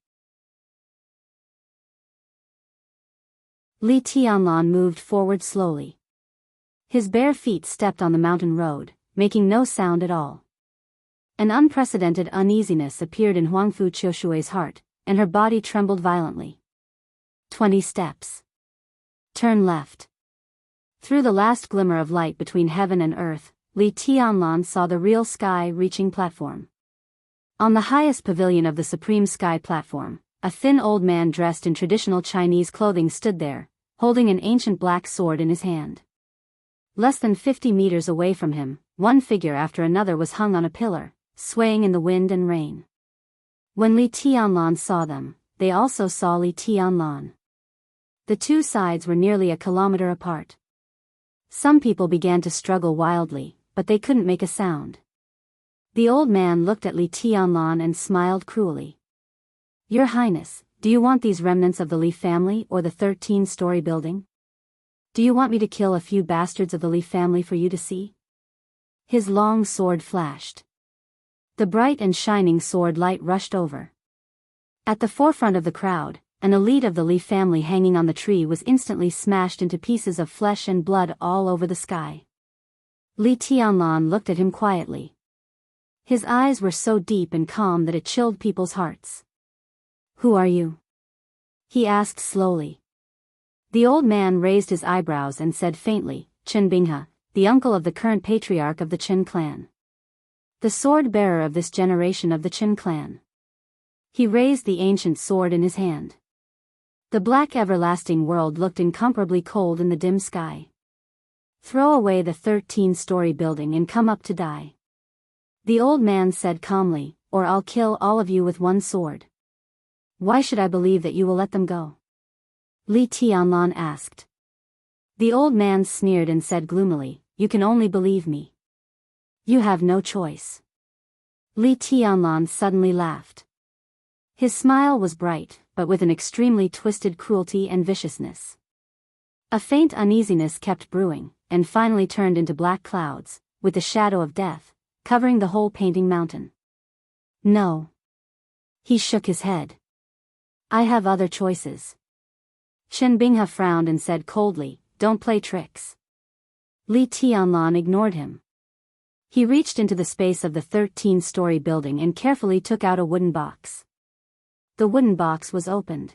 Li Tianlan moved forward slowly. His bare feet stepped on the mountain road, making no sound at all. An unprecedented uneasiness appeared in Huangfu Qiushui's heart, and her body trembled violently. 20 steps. Turn left. Through the last glimmer of light between heaven and earth, Li Tianlan saw the real sky-reaching platform. On the highest pavilion of the supreme sky platform, a thin old man dressed in traditional Chinese clothing stood there, holding an ancient black sword in his hand. Less than 50 meters away from him, one figure after another was hung on a pillar, swaying in the wind and rain. When Li Tianlan saw them, they also saw Li Tianlan. The two sides were nearly a kilometer apart. Some people began to struggle wildly, but they couldn't make a sound. The old man looked at Li Tianlan and smiled cruelly. "Your Highness, do you want these remnants of the Li family or the 13-story building? Do you want me to kill a few bastards of the Li family for you to see?" His long sword flashed. The bright and shining sword light rushed over. At the forefront of the crowd, an elite of the Li family hanging on the tree was instantly smashed into pieces of flesh and blood all over the sky. Li Tianlan looked at him quietly. His eyes were so deep and calm that it chilled people's hearts. "Who are you?" he asked slowly. The old man raised his eyebrows and said faintly, "Chen Binghe, the uncle of the current patriarch of the Qin clan. The sword-bearer of this generation of the Qin clan." He raised the ancient sword in his hand. The black everlasting world looked incomparably cold in the dim sky. "Throw away the 13-story building and come up to die," the old man said calmly, "or I'll kill all of you with one sword." "Why should I believe that you will let them go?" Li Tianlan asked. The old man sneered and said gloomily, "You can only believe me. You have no choice." Li Tianlan suddenly laughed. His smile was bright, but with an extremely twisted cruelty and viciousness. A faint uneasiness kept brewing, and finally turned into black clouds, with the shadow of death, covering the whole painting mountain. "No." He shook his head. "I have other choices." Chen Binghe frowned and said coldly, "Don't play tricks." Li Tianlan ignored him. He reached into the space of the 13-story building and carefully took out a wooden box. The wooden box was opened.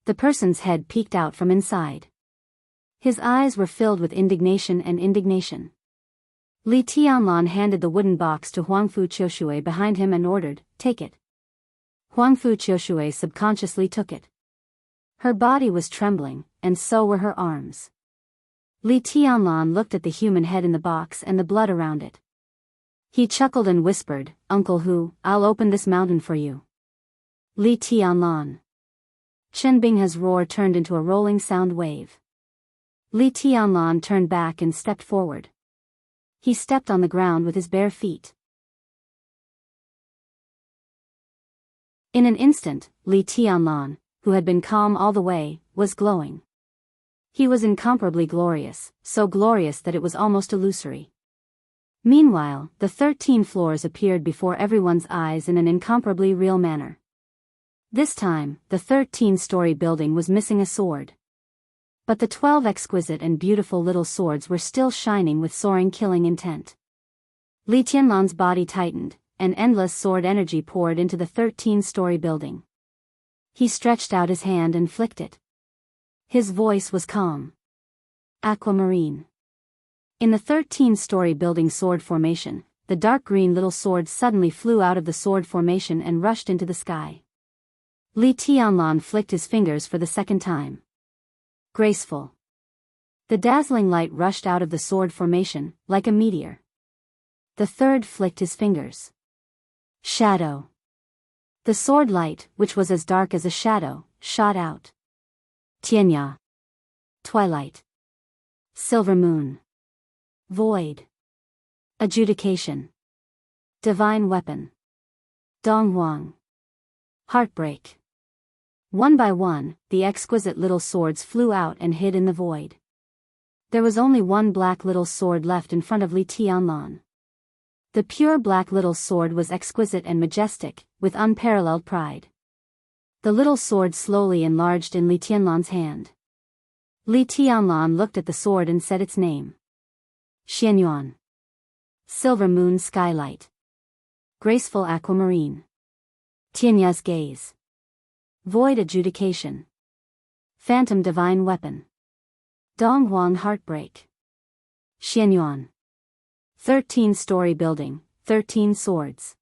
The person's head peeked out from inside. His eyes were filled with indignation and indignation. Li Tianlan handed the wooden box to Huangfu Qiushui behind him and ordered, "Take it." Huangfu Qiushui subconsciously took it. Her body was trembling, and so were her arms. Li Tianlan looked at the human head in the box and the blood around it. He chuckled and whispered, "Uncle Hu, I'll open this mountain for you." Li Tianlan. Chen Binghe's roar turned into a rolling sound wave. Li Tianlan turned back and stepped forward. He stepped on the ground with his bare feet. In an instant, Li Tianlan, who had been calm all the way, was glowing. He was incomparably glorious, so glorious that it was almost illusory. Meanwhile, the 13 floors appeared before everyone's eyes in an incomparably real manner. This time, the 13-story building was missing a sword. But the 12 exquisite and beautiful little swords were still shining with soaring killing intent. Li Tianlan's body tightened, and endless sword energy poured into the 13-story building. He stretched out his hand and flicked it. His voice was calm. Aquamarine. In the 13-story building sword formation, the dark green little sword suddenly flew out of the sword formation and rushed into the sky. Li Tianlan flicked his fingers for the second time. Graceful. The dazzling light rushed out of the sword formation, like a meteor. The third flicked his fingers. Shadow. The sword light, which was as dark as a shadow, shot out. Tianya. Twilight. Silver moon. Void. Adjudication. Divine weapon. Donghuang. Heartbreak. One by one, the exquisite little swords flew out and hid in the void. There was only one black little sword left in front of Li Tianlan. The pure black little sword was exquisite and majestic, with unparalleled pride. The little sword slowly enlarged in Li Tianlan's hand. Li Tianlan looked at the sword and said its name. Xianyuan. Silver moon skylight. graceful aquamarine. Tianya's gaze. Void adjudication. Phantom divine weapon. Donghuang heartbreak. Xianyuan. 13-story building, 13 swords.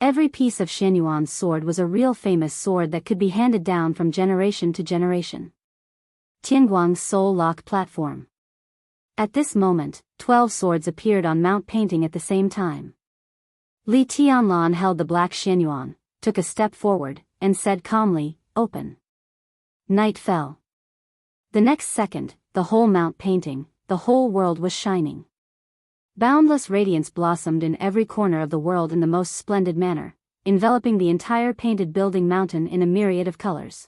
Every piece of Xianyuan's sword was a real famous sword that could be handed down from generation to generation. Tianguang's soul lock platform. At this moment, 12 swords appeared on Mount Painting at the same time. Li Tianlan held the black Xianyuan, took a step forward, and said calmly, "Open." Night fell. The next second, the whole Mount Painting, the whole world was shining. Boundless radiance blossomed in every corner of the world in the most splendid manner, enveloping the entire painted building mountain in a myriad of colors.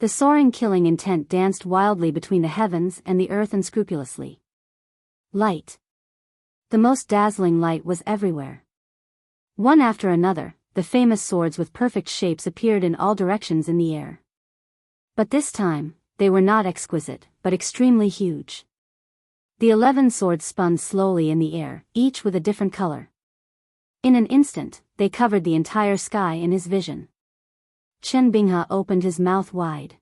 The soaring killing intent danced wildly between the heavens and the earth unscrupulously. Light. The most dazzling light was everywhere. One after another, the famous swords with perfect shapes appeared in all directions in the air. But this time, they were not exquisite, but extremely huge. The 11 swords spun slowly in the air, each with a different color. In an instant, they covered the entire sky in his vision. Chen Binghe opened his mouth wide.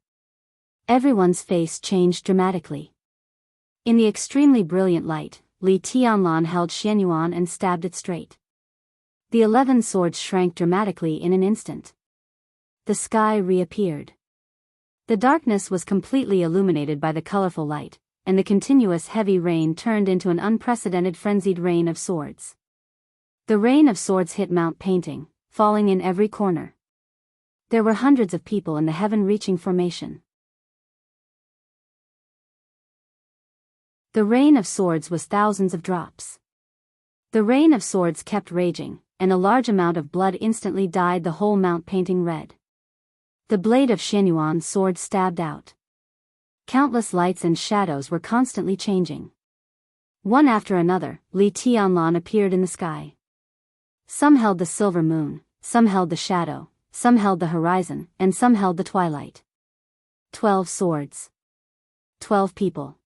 Everyone's face changed dramatically. In the extremely brilliant light, Li Tianlan held Xianyuan and stabbed it straight. The 11 swords shrank dramatically in an instant. The sky reappeared. The darkness was completely illuminated by the colorful light, and the continuous heavy rain turned into an unprecedented frenzied rain of swords. The rain of swords hit Mount Painting, falling in every corner. There were hundreds of people in the heaven-reaching formation. The rain of swords was thousands of drops. The rain of swords kept raging, and a large amount of blood instantly dyed the whole Mount Painting red. The blade of Xianyuan's sword stabbed out. Countless lights and shadows were constantly changing. One after another, Li Tianlan appeared in the sky. Some held the silver moon, some held the shadow, some held the horizon, and some held the twilight. 12 swords. 12 people.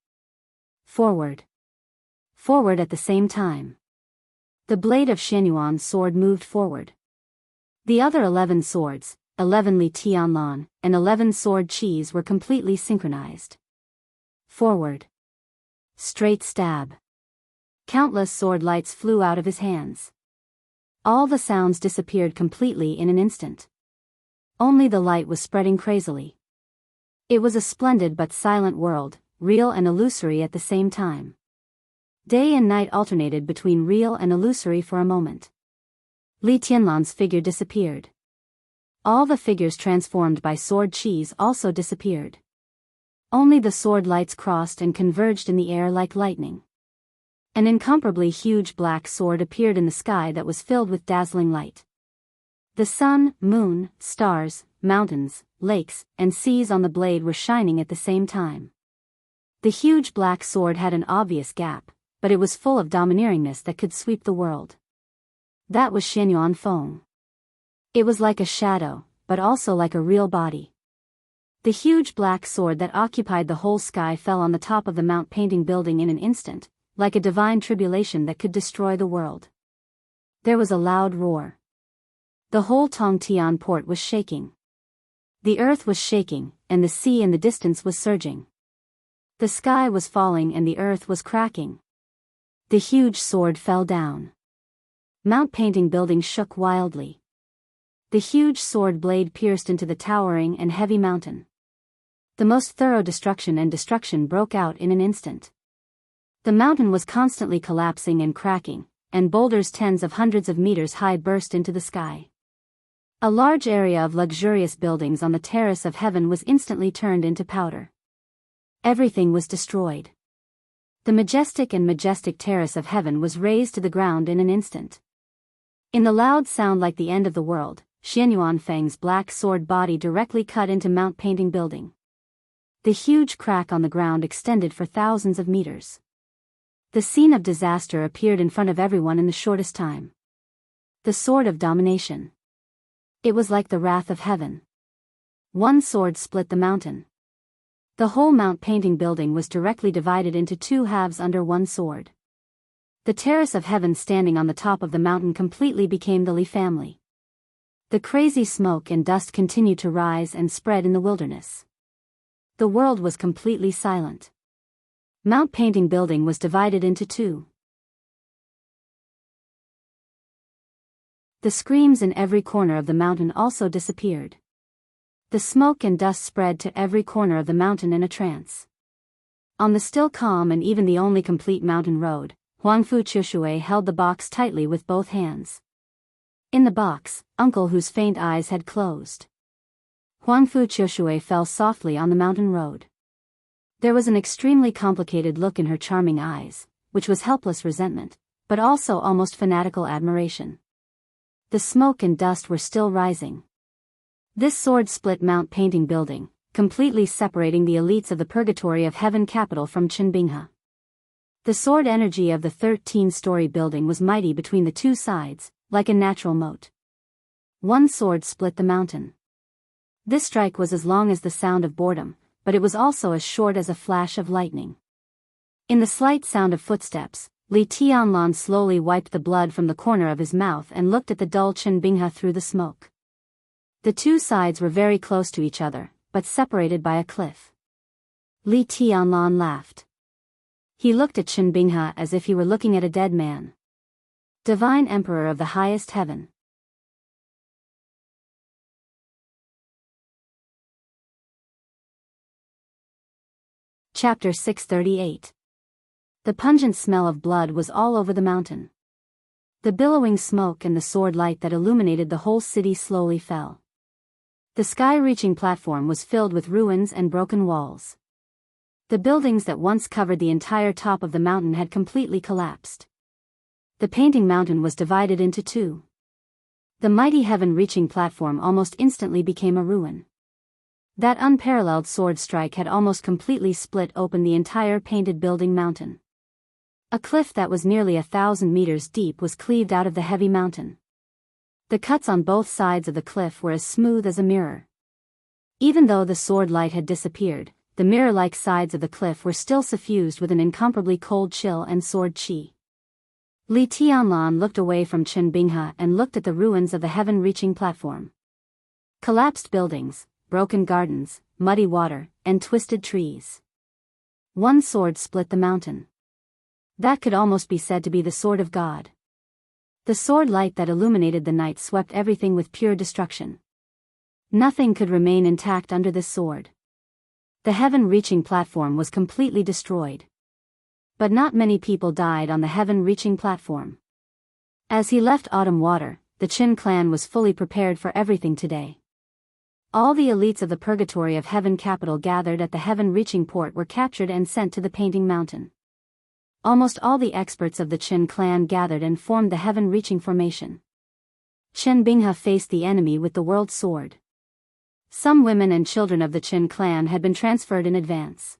Forward. Forward at the same time. The blade of Xianyuan's sword moved forward. The other 11 swords, 11 Li Tianlan, and 11 sword Qis were completely synchronized. Forward. Straight stab. Countless sword lights flew out of his hands. All the sounds disappeared completely in an instant. Only the light was spreading crazily. It was a splendid but silent world, real and illusory at the same time. Day and night alternated between real and illusory for a moment. Li Tianlan's figure disappeared. All the figures transformed by sword Qis also disappeared. Only the sword lights crossed and converged in the air like lightning. An incomparably huge black sword appeared in the sky that was filled with dazzling light. The sun, moon, stars, mountains, lakes, and seas on the blade were shining at the same time. The huge black sword had an obvious gap, but it was full of domineeringness that could sweep the world. That was Xianyuan Feng. It was like a shadow, but also like a real body. The huge black sword that occupied the whole sky fell on the top of the Mount Painting building in an instant, like a divine tribulation that could destroy the world. There was a loud roar. The whole Tongtian port was shaking. The earth was shaking, and the sea in the distance was surging. The sky was falling and the earth was cracking. The huge sword fell down. Mount Painting building shook wildly. The huge sword blade pierced into the towering and heavy mountain. The most thorough destruction broke out in an instant. The mountain was constantly collapsing and cracking, and boulders tens of hundreds of meters high burst into the sky. A large area of luxurious buildings on the terrace of heaven was instantly turned into powder. Everything was destroyed. The majestic terrace of heaven was razed to the ground in an instant. In the loud sound like the end of the world, Xianyuan Feng's black sword body directly cut into Mount Painting building. The huge crack on the ground extended for thousands of meters. The scene of disaster appeared in front of everyone in the shortest time. The sword of domination. It was like the wrath of heaven. One sword split the mountain. The whole Mount Painting building was directly divided into two halves under one sword. The terrace of heaven standing on the top of the mountain completely became the Li family. The crazy smoke and dust continued to rise and spread in the wilderness. The world was completely silent. Mount Painting Building was divided into two. The screams in every corner of the mountain also disappeared. The smoke and dust spread to every corner of the mountain in a trance. On the still calm and even the only complete mountain road, Huangfu Qiushui held the box tightly with both hands. In the box, Uncle whose faint eyes had closed. Huangfu Qiushui fell softly on the mountain road. There was an extremely complicated look in her charming eyes, which was helpless resentment, but also almost fanatical admiration. The smoke and dust were still rising. This sword split Mount Painting Building, completely separating the elites of the Purgatory of Heaven capital from Qinbinghe. The sword energy of the 13-story building was mighty between the two sides, like a natural moat. One sword split the mountain. This strike was as long as the sound of boredom, but it was also as short as a flash of lightning. In the slight sound of footsteps, Li Tianlan slowly wiped the blood from the corner of his mouth and looked at the dull Qinbinghe through the smoke. The two sides were very close to each other, but separated by a cliff. Li Tianlan laughed. He looked at Qinbinghe as if he were looking at a dead man. Divine Emperor of the highest heaven. Chapter 638. The pungent smell of blood was all over the mountain. The billowing smoke and the sword light that illuminated the whole city slowly fell. The sky-reaching platform was filled with ruins and broken walls. The buildings that once covered the entire top of the mountain had completely collapsed. The painting mountain was divided into two. The mighty heaven-reaching platform almost instantly became a ruin. That unparalleled sword strike had almost completely split open the entire painted building mountain. A cliff that was nearly 1,000 meters deep was cleaved out of the heavy mountain. The cuts on both sides of the cliff were as smooth as a mirror. Even though the sword light had disappeared, the mirror-like sides of the cliff were still suffused with an incomparably cold chill and sword qi. Li Tianlan looked away from Qinbinghe and looked at the ruins of the heaven-reaching platform. Collapsed buildings, broken gardens, muddy water, and twisted trees. One sword split the mountain. That could almost be said to be the sword of God. The sword light that illuminated the night swept everything with pure destruction. Nothing could remain intact under this sword. The heaven-reaching platform was completely destroyed. But not many people died on the heaven-reaching platform. As he left Autumn Water, the Qin clan was fully prepared for everything today. All the elites of the Purgatory of Heaven capital gathered at the heaven-reaching port were captured and sent to the Painting Mountain. Almost all the experts of the Qin clan gathered and formed the heaven-reaching formation. Qinbinghe faced the enemy with the world sword. Some women and children of the Qin clan had been transferred in advance.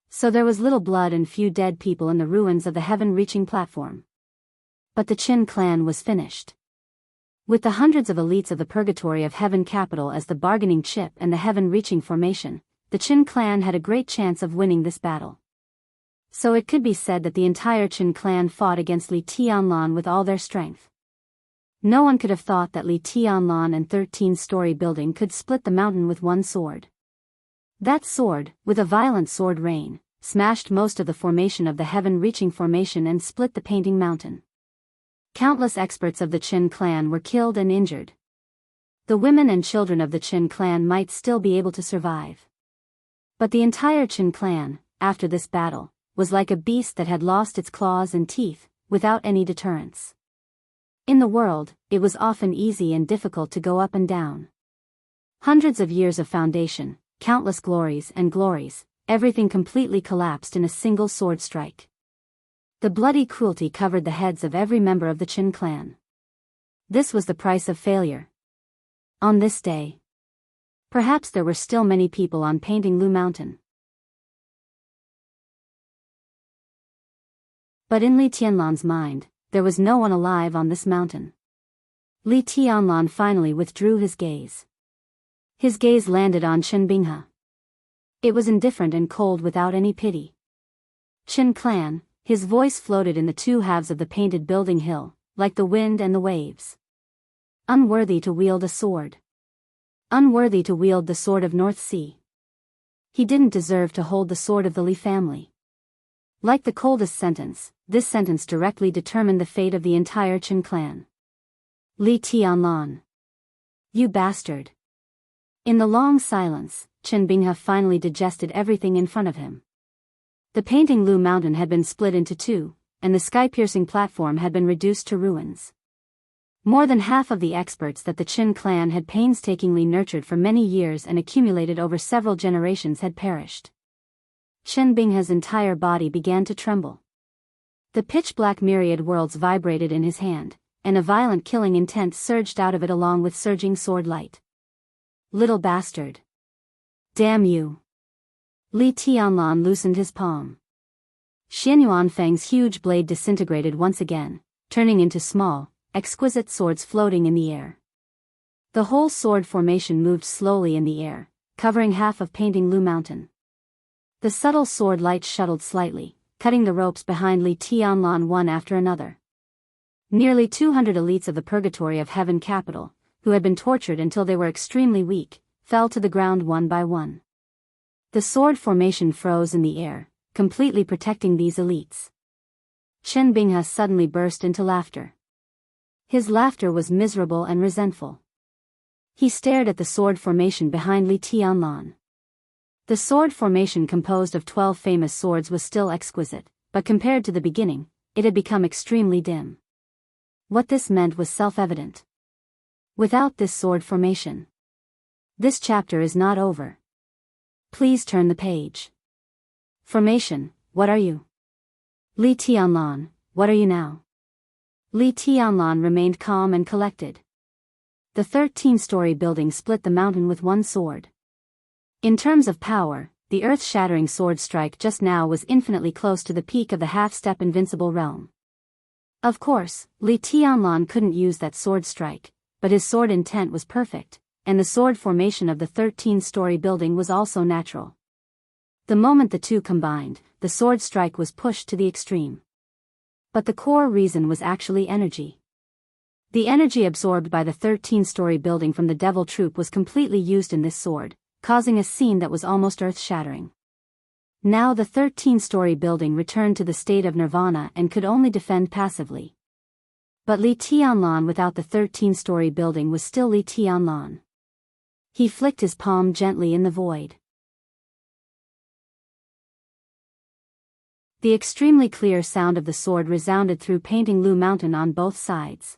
So there was little blood and few dead people in the ruins of the heaven-reaching platform. But the Qin clan was finished. With the hundreds of elites of the Purgatory of Heaven capital as the bargaining chip and the heaven-reaching formation, the Qin clan had a great chance of winning this battle. So it could be said that the entire Qin clan fought against Li Tianlan with all their strength. No one could have thought that Li Tianlan and 13-story building could split the mountain with one sword. That sword, with a violent sword rain, smashed most of the formation of the heaven-reaching formation and split the painting mountain. Countless experts of the Qin clan were killed and injured. The women and children of the Qin clan might still be able to survive. But the entire Qin clan, after this battle, was like a beast that had lost its claws and teeth, without any deterrence. In the world, it was often easy and difficult to go up and down. Hundreds of years of foundation, countless glories, everything completely collapsed in a single sword strike. The bloody cruelty covered the heads of every member of the Qin clan. This was the price of failure. On this day, perhaps there were still many people on Painting Lu Mountain. But in Li Tianlan's mind, there was no one alive on this mountain. Li Tianlan finally withdrew his gaze. His gaze landed on Qinbinghe. It was indifferent and cold without any pity. Qin clan, His voice floated in the two halves of the painted building hill, like the wind and the waves. Unworthy to wield a sword. Unworthy to wield the sword of North Sea. He didn't deserve to hold the sword of the Li family. Like the coldest sentence, this sentence directly determined the fate of the entire Qin clan. Li Tianlan. You bastard. In the long silence, Chen Binghe finally digested everything in front of him. The painting Lu Mountain had been split into two, and the sky-piercing platform had been reduced to ruins. More than half of the experts that the Qin clan had painstakingly nurtured for many years and accumulated over several generations had perished. Chen Binghe's entire body began to tremble. The pitch-black myriad worlds vibrated in his hand, and a violent killing intent surged out of it along with surging sword light. Little bastard. Damn you. Li Tianlan loosened his palm. Xian Yuanfeng's huge blade disintegrated once again, turning into small, exquisite swords floating in the air. The whole sword formation moved slowly in the air, covering half of painting Lu Mountain. The subtle sword light shuttled slightly, cutting the ropes behind Li Tianlan one after another. Nearly 200 elites of the Purgatory of Heaven capital, who had been tortured until they were extremely weak, fell to the ground one by one. The sword formation froze in the air, completely protecting these elites. Chen Binghe suddenly burst into laughter. His laughter was miserable and resentful. He stared at the sword formation behind Li Tianlan. The sword formation composed of 12 famous swords was still exquisite, but compared to the beginning, it had become extremely dim. What this meant was self-evident. Without this sword formation, this chapter is not over. Please turn the page. Formation, what are you? Li Tianlan, what are you now? Li Tianlan remained calm and collected. The 13-story building split the mountain with one sword. In terms of power, the earth-shattering sword strike just now was infinitely close to the peak of the half-step invincible realm. Of course, Li Tianlan couldn't use that sword strike, but his sword intent was perfect, and the sword formation of the 13-story building was also natural. The moment the two combined, the sword strike was pushed to the extreme. But the core reason was actually energy. The energy absorbed by the 13-story building from the devil troop was completely used in this sword, causing a scene that was almost earth-shattering. Now the 13-story building returned to the state of nirvana and could only defend passively. But Li Tianlan without the 13-story building was still Li Tianlan. He flicked his palm gently in the void. The extremely clear sound of the sword resounded through painting Lu Mountain on both sides.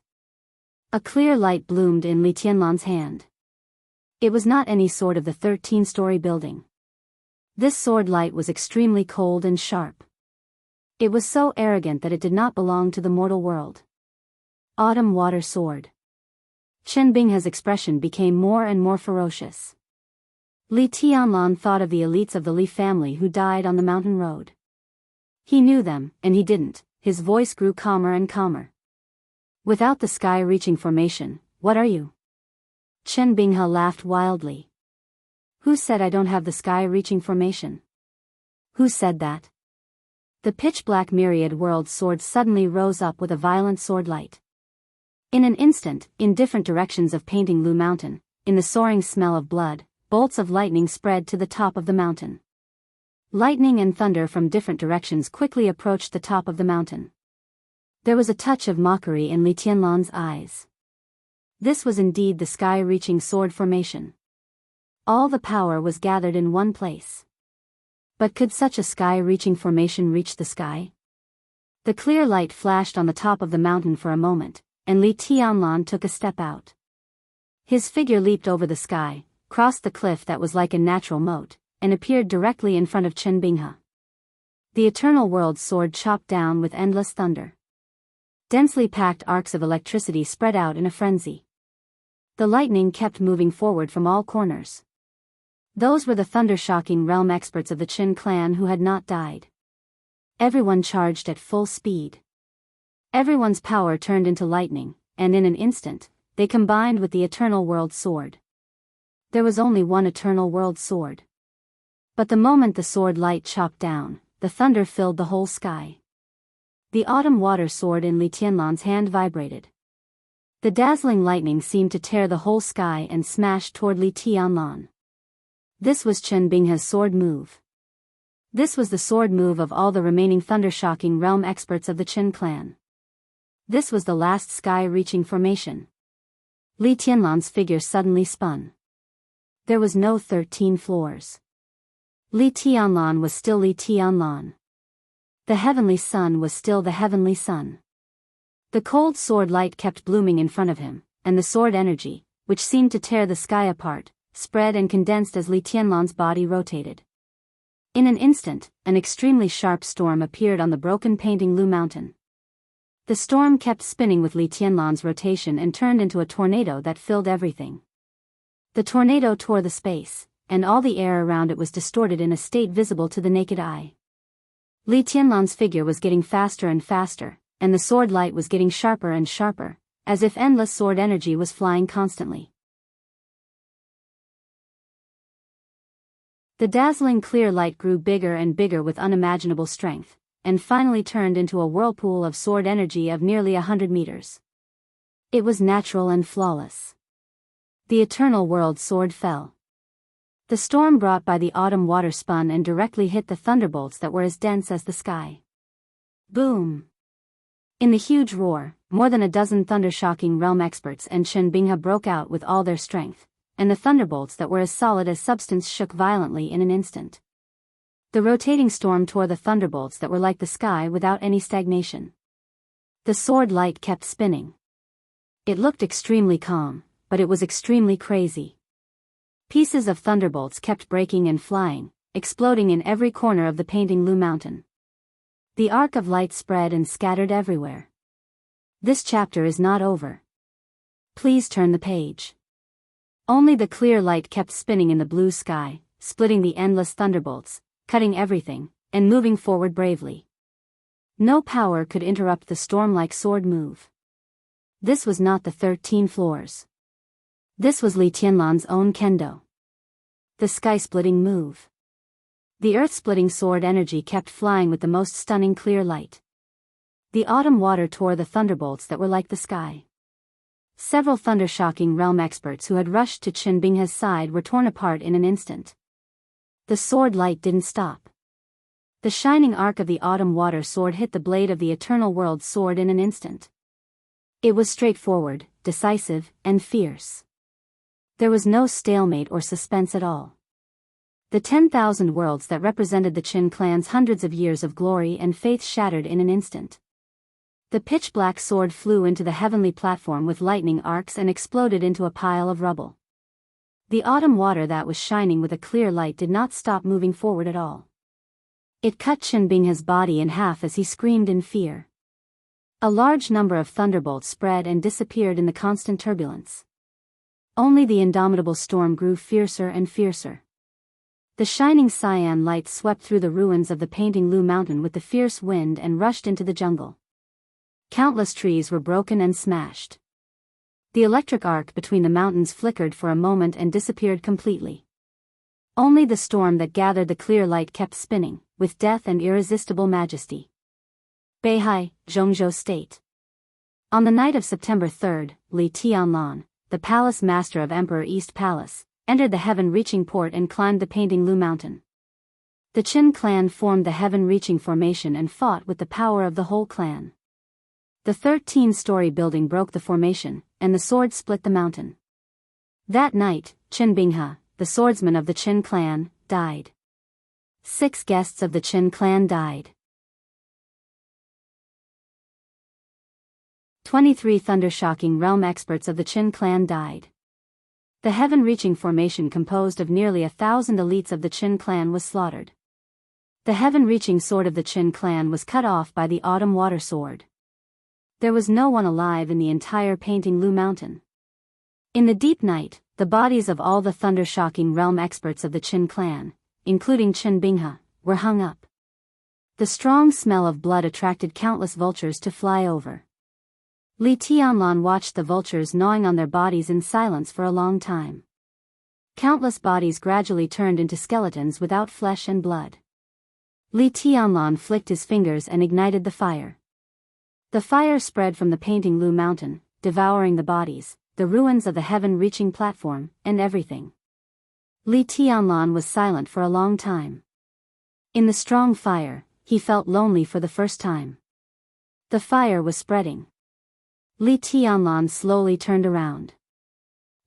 A clear light bloomed in Li Tianlan's hand. It was not any sword of the 13-story building. This sword light was extremely cold and sharp. It was so arrogant that it did not belong to the mortal world. Autumn water sword. Chen Binghe's expression became more and more ferocious. Li Tianlan thought of the elites of the Li family who died on the mountain road. He knew them, and he didn't. His voice grew calmer and calmer. Without the sky-reaching formation, what are you? Chen Binghe laughed wildly. Who said I don't have the sky-reaching formation? Who said that? The pitch-black myriad world sword suddenly rose up with a violent sword light. In an instant, in different directions of painting Lu Mountain, in the soaring smell of blood, bolts of lightning spread to the top of the mountain. Lightning and thunder from different directions quickly approached the top of the mountain. There was a touch of mockery in Li Tianlan's eyes. This was indeed the sky-reaching sword formation. All the power was gathered in one place. But could such a sky-reaching formation reach the sky? The clear light flashed on the top of the mountain for a moment, and Li Tianlan took a step out. His figure leaped over the sky, crossed the cliff that was like a natural moat, and appeared directly in front of Chen Binghe. The Eternal World sword chopped down with endless thunder. Densely packed arcs of electricity spread out in a frenzy. The lightning kept moving forward from all corners. Those were the thunder-shocking realm experts of the Qin clan who had not died. Everyone charged at full speed. Everyone's power turned into lightning, and in an instant, they combined with the Eternal World sword. There was only one Eternal World sword. But the moment the sword light chopped down, the thunder filled the whole sky. The autumn water sword in Li Tianlan's hand vibrated. The dazzling lightning seemed to tear the whole sky and smash toward Li Tianlan. This was Chen Binghe's sword move. This was the sword move of all the remaining thunder-shocking realm experts of the Qin clan. This was the last sky-reaching formation. Li Tianlan's figure suddenly spun. There was no 13 floors. Li Tianlan was still Li Tianlan. The heavenly sun was still the heavenly sun. The cold sword light kept blooming in front of him, and the sword energy, which seemed to tear the sky apart, spread and condensed as Li Tianlan's body rotated. In an instant, an extremely sharp storm appeared on the broken Painting Lu Mountain. The storm kept spinning with Li Tianlan's rotation and turned into a tornado that filled everything. The tornado tore the space, and all the air around it was distorted in a state visible to the naked eye. Li Tianlan's figure was getting faster and faster, and the sword light was getting sharper and sharper, as if endless sword energy was flying constantly. The dazzling clear light grew bigger and bigger with unimaginable strength, and finally turned into a whirlpool of sword energy of nearly 100 meters. It was natural and flawless. The eternal world sword fell. The storm brought by the autumn water spun and directly hit the thunderbolts that were as dense as the sky. Boom! In the huge roar, more than a dozen thunder-shocking realm experts and Chen Binghe broke out with all their strength, and the thunderbolts that were as solid as substance shook violently in an instant. The rotating storm tore the thunderbolts that were like the sky without any stagnation. The sword light kept spinning. It looked extremely calm, but it was extremely crazy. Pieces of thunderbolts kept breaking and flying, exploding in every corner of the Painting Lu Mountain. The arc of light spread and scattered everywhere. This chapter is not over. Please turn the page. Only the clear light kept spinning in the blue sky, splitting the endless thunderbolts, cutting everything, and moving forward bravely. No power could interrupt the storm-like sword move. This was not the 13 floors. This was Li Tianlan's own kendo. The sky-splitting move. The earth-splitting sword energy kept flying with the most stunning clear light. The autumn water tore the thunderbolts that were like the sky. Several thunder-shocking realm experts who had rushed to Chen Binghe's side were torn apart in an instant. The sword light didn't stop. The shining arc of the autumn water sword hit the blade of the eternal world sword in an instant. It was straightforward, decisive, and fierce. There was no stalemate or suspense at all. The 10,000 worlds that represented the Qin clan's hundreds of years of glory and faith shattered in an instant. The pitch-black sword flew into the heavenly platform with lightning arcs and exploded into a pile of rubble. The autumn water that was shining with a clear light did not stop moving forward at all. It cut Chen Binghe's body in half as he screamed in fear. A large number of thunderbolts spread and disappeared in the constant turbulence. Only the indomitable storm grew fiercer and fiercer. The shining cyan light swept through the ruins of the Painting Lu Mountain with the fierce wind and rushed into the jungle. Countless trees were broken and smashed. The electric arc between the mountains flickered for a moment and disappeared completely. Only the storm that gathered the clear light kept spinning, with death and irresistible majesty. Beihai, Zhongzhou State. On the night of September 3, Li Tianlan, the palace master of Emperor East Palace, entered the heaven-reaching port and climbed the Painting Lu Mountain. The Qin clan formed the heaven-reaching formation and fought with the power of the whole clan. The 13-story building broke the formation, and the sword split the mountain. That night, Chen Binghe, the swordsman of the Qin clan, died. 6 guests of the Qin clan died. 23 thunder-shocking realm experts of the Qin clan died. The heaven-reaching formation composed of nearly 1,000 elites of the Qin clan was slaughtered. The heaven-reaching sword of the Qin clan was cut off by the autumn water sword. There was no one alive in the entire Painting Lu Mountain. In the deep night, the bodies of all the thunder-shocking realm experts of the Qin clan, including Chen Binghe, were hung up. The strong smell of blood attracted countless vultures to fly over. Li Tianlan watched the vultures gnawing on their bodies in silence for a long time. Countless bodies gradually turned into skeletons without flesh and blood. Li Tianlan flicked his fingers and ignited the fire. The fire spread from the Painting Lu mountain, devouring the bodies, the ruins of the heaven-reaching platform, and everything. Li Tianlan was silent for a long time. In the strong fire, he felt lonely for the first time. The fire was spreading. Li Tianlan slowly turned around.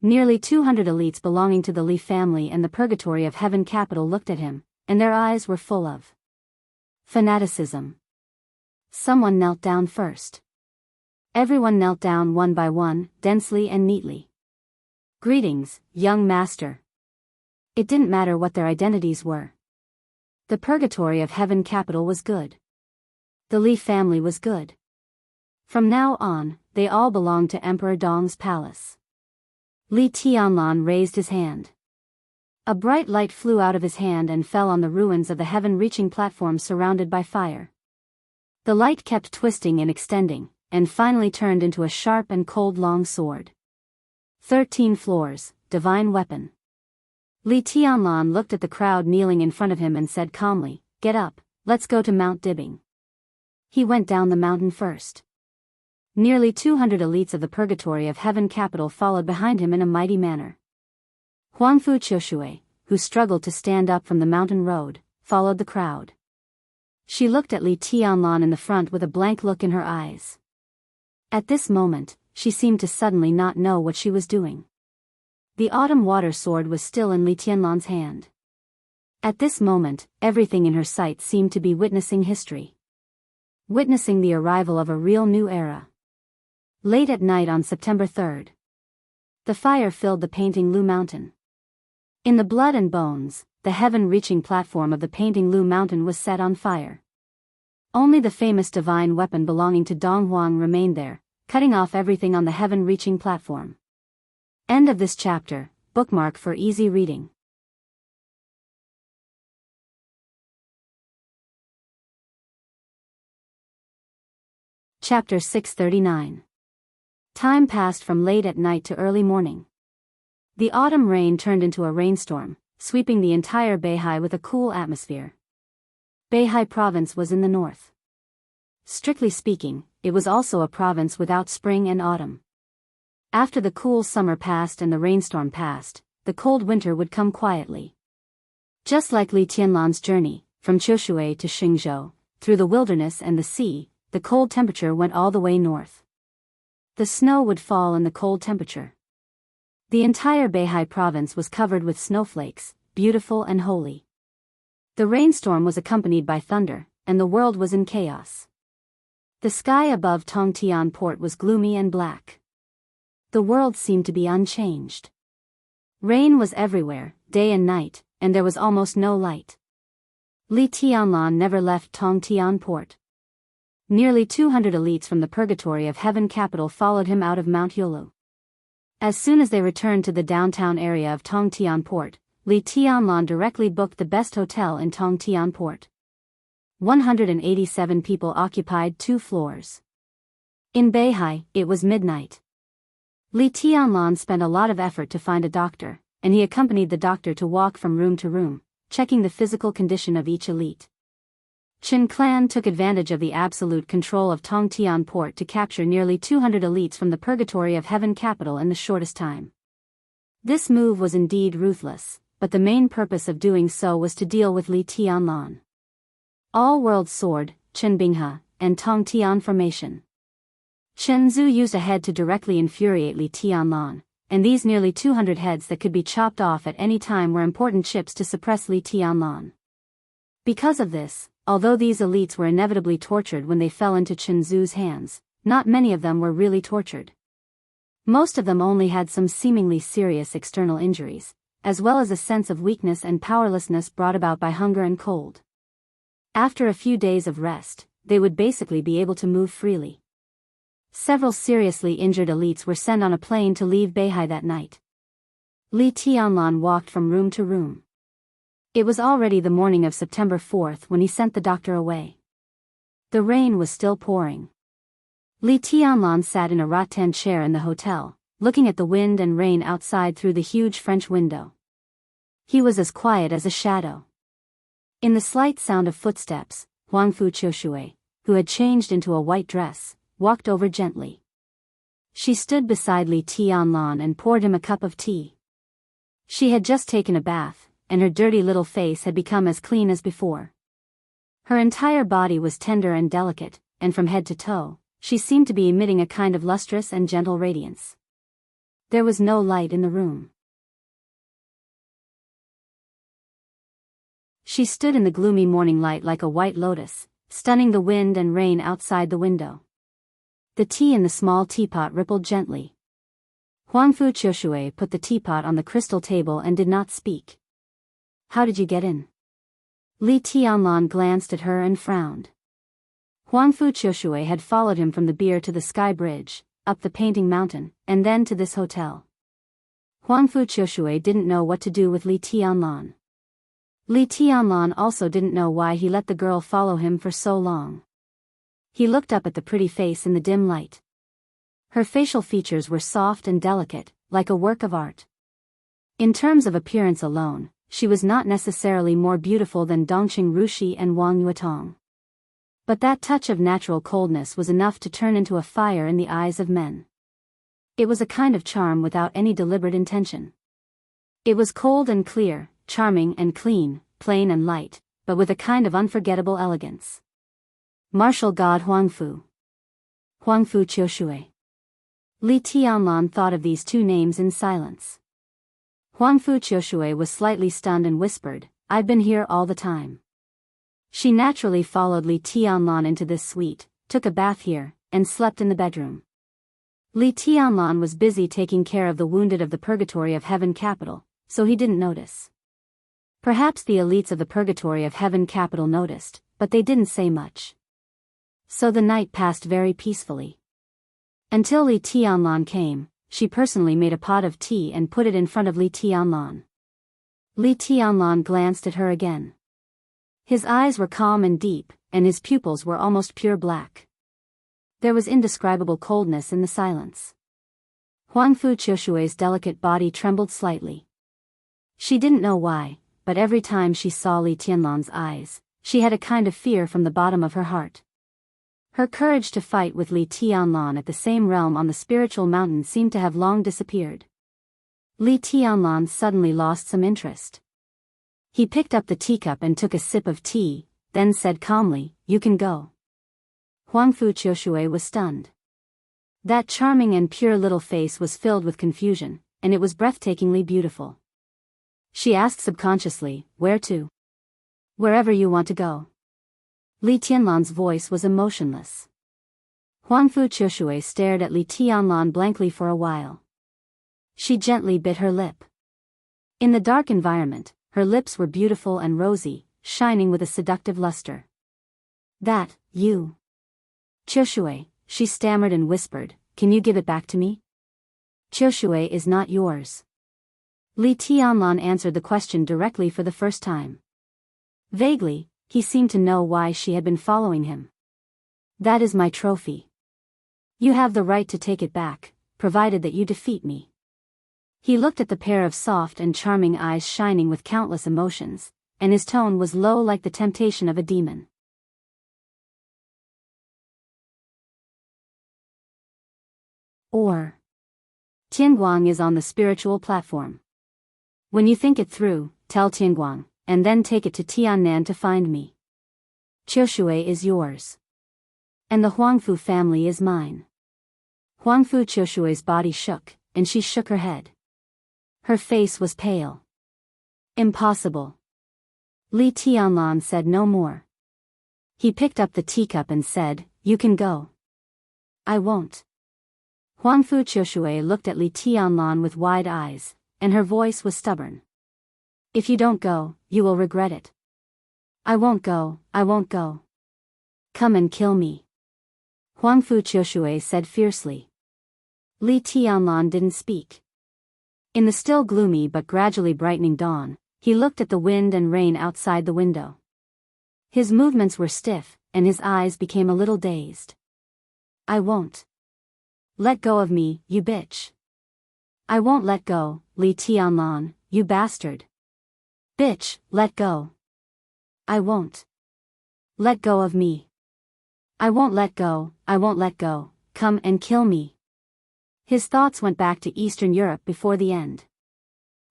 Nearly 200 elites belonging to the Li family and the Purgatory of Heaven capital looked at him, and their eyes were full of fanaticism. Someone knelt down first. Everyone knelt down one by one, densely and neatly. "Greetings, young master." It didn't matter what their identities were. The Purgatory of Heaven capital was good. The Li family was good. From now on, they all belonged to Emperor Dong's palace. Li Tianlan raised his hand. A bright light flew out of his hand and fell on the ruins of the heaven-reaching platform surrounded by fire. The light kept twisting and extending, and finally turned into a sharp and cold long sword. 13 floors, divine weapon. Li Tianlan looked at the crowd kneeling in front of him and said calmly, "Get up, let's go to Mount Dibbing." He went down the mountain first. Nearly 200 elites of the Purgatory of Heaven capital followed behind him in a mighty manner. Huangfu Qiushui, who struggled to stand up from the mountain road, followed the crowd. She looked at Li Tianlan in the front with a blank look in her eyes. At this moment, she seemed to suddenly not know what she was doing. The autumn water sword was still in Li Tianlan's hand. At this moment, everything in her sight seemed to be witnessing history. Witnessing the arrival of a real new era. Late at night on September 3rd. The fire filled the Painting Lu mountain. In the blood and bones, the heaven-reaching platform of the Painting Lu mountain was set on fire. Only the famous divine weapon belonging to Dong Huang remained there, cutting off everything on the heaven-reaching platform. End of this chapter, bookmark for easy reading. Chapter 639. Time passed from late at night to early morning. The autumn rain turned into a rainstorm, sweeping the entire Beihai with a cool atmosphere. Beihai province was in the north. Strictly speaking, it was also a province without spring and autumn. After the cool summer passed and the rainstorm passed, the cold winter would come quietly. Just like Li Tianlan's journey, from Qiushui to Xingzhou, through the wilderness and the sea, the cold temperature went all the way north. The snow would fall in the cold temperature. The entire Beihai province was covered with snowflakes, beautiful and holy. The rainstorm was accompanied by thunder, and the world was in chaos. The sky above Tongtian port was gloomy and black. The world seemed to be unchanged. Rain was everywhere, day and night, and there was almost no light. Li Tianlan never left Tongtian port. Nearly 200 elites from the Purgatory of Heaven capital followed him out of Mount Yulu. As soon as they returned to the downtown area of Tongtian port, Li Tianlan directly booked the best hotel in Tongtian port. 187 people occupied 2 floors. In Beihai, it was midnight. Li Tianlan spent a lot of effort to find a doctor, and he accompanied the doctor to walk from room to room, checking the physical condition of each elite. Qin clan took advantage of the absolute control of Tongtian port to capture nearly 200 elites from the Purgatory of Heaven capital in the shortest time. This move was indeed ruthless, but the main purpose of doing so was to deal with Li Tianlan. All-World Sword, Qin Binghe, and Tongtian Formation. Chen Zhu used a head to directly infuriate Li Tianlan, and these nearly 200 heads that could be chopped off at any time were important chips to suppress Li Tianlan. Because of this, although these elites were inevitably tortured when they fell into Chen Zhu's hands, not many of them were really tortured. Most of them only had some seemingly serious external injuries, as well as a sense of weakness and powerlessness brought about by hunger and cold. After a few days of rest, they would basically be able to move freely. Several seriously injured elites were sent on a plane to leave Beihai that night. Li Tianlan walked from room to room. It was already the morning of September 4th when he sent the doctor away. The rain was still pouring. Li Tianlan sat in a rattan chair in the hotel, looking at the wind and rain outside through the huge French window. He was as quiet as a shadow. In the slight sound of footsteps, Huangfu Qiushui, who had changed into a white dress, walked over gently. She stood beside Li Tianlan and poured him a cup of tea. She had just taken a bath, and her dirty little face had become as clean as before. Her entire body was tender and delicate, and from head to toe, she seemed to be emitting a kind of lustrous and gentle radiance. There was no light in the room. She stood in the gloomy morning light like a white lotus, stunning the wind and rain outside the window. The tea in the small teapot rippled gently. Huangfu Qiushui put the teapot on the crystal table and did not speak. How did you get in? Li Tianlan glanced at her and frowned. Huangfu Qiushui had followed him from the beer to the sky bridge, up the painting mountain, and then to this hotel. Huangfu Qiushui didn't know what to do with Li Tianlan. Li Tianlan also didn't know why he let the girl follow him for so long. He looked up at the pretty face in the dim light. Her facial features were soft and delicate, like a work of art. In terms of appearance alone, she was not necessarily more beautiful than Dongqing Rushi and Wang Yuetong. But that touch of natural coldness was enough to turn into a fire in the eyes of men. It was a kind of charm without any deliberate intention. It was cold and clear, charming and clean, plain and light, but with a kind of unforgettable elegance. Martial god Huangfu. Huangfu Qiushui. Li Tianlan thought of these two names in silence. Huangfu Qiushui was slightly stunned and whispered, "I've been here all the time." She naturally followed Li Tianlan into this suite, took a bath here, and slept in the bedroom. Li Tianlan was busy taking care of the wounded of the Purgatory of Heaven Capital, so he didn't notice. Perhaps the elites of the Purgatory of Heaven Capital noticed, but they didn't say much. So the night passed very peacefully. Until Li Tianlan came, she personally made a pot of tea and put it in front of Li Tianlan. Li Tianlan glanced at her again. His eyes were calm and deep, and his pupils were almost pure black. There was indescribable coldness in the silence. Huangfu Qiushui's delicate body trembled slightly. She didn't know why, but every time she saw Li Tianlan's eyes, she had a kind of fear from the bottom of her heart. Her courage to fight with Li Tianlan at the same realm on the spiritual mountain seemed to have long disappeared. Li Tianlan suddenly lost some interest. He picked up the teacup and took a sip of tea, then said calmly, "You can go." Huangfu Qiushui was stunned. That charming and pure little face was filled with confusion, and it was breathtakingly beautiful. She asked subconsciously, "Where to?" "Wherever you want to go." Li Tianlan's voice was emotionless. Huangfu Qiushui stared at Li Tianlan blankly for a while. She gently bit her lip. In the dark environment, her lips were beautiful and rosy, shining with a seductive luster. "That, you." "Qiushui," she stammered and whispered, "can you give it back to me?" "Qiushui is not yours." Li Tianlan answered the question directly for the first time. Vaguely, he seemed to know why she had been following him. "That is my trophy. You have the right to take it back, provided that you defeat me." He looked at the pair of soft and charming eyes shining with countless emotions, and his tone was low like the temptation of a demon. Or, Tianguang is on the spiritual platform. When you think it through, tell Tianguang, and then take it to Tiannan to find me. Qiushui is yours. And the Huangfu family is mine. Huangfu Qiushui's body shook, and she shook her head. Her face was pale. Impossible. Li Tianlan said no more. He picked up the teacup and said, "You can go." "I won't." Huangfu Qiushui looked at Li Tianlan with wide eyes, and her voice was stubborn. "If you don't go, you will regret it." "I won't go, I won't go." "Come and kill me," Huangfu Qiushui said fiercely. Li Tianlan didn't speak. In the still gloomy but gradually brightening dawn, he looked at the wind and rain outside the window. His movements were stiff, and his eyes became a little dazed. "I won't. Let go of me, you bitch." "I won't let go, Li Tianlan, you bastard." "Bitch, let go." "I won't. Let go of me." "I won't let go, I won't let go, come and kill me. His thoughts went back to Eastern Europe before the end.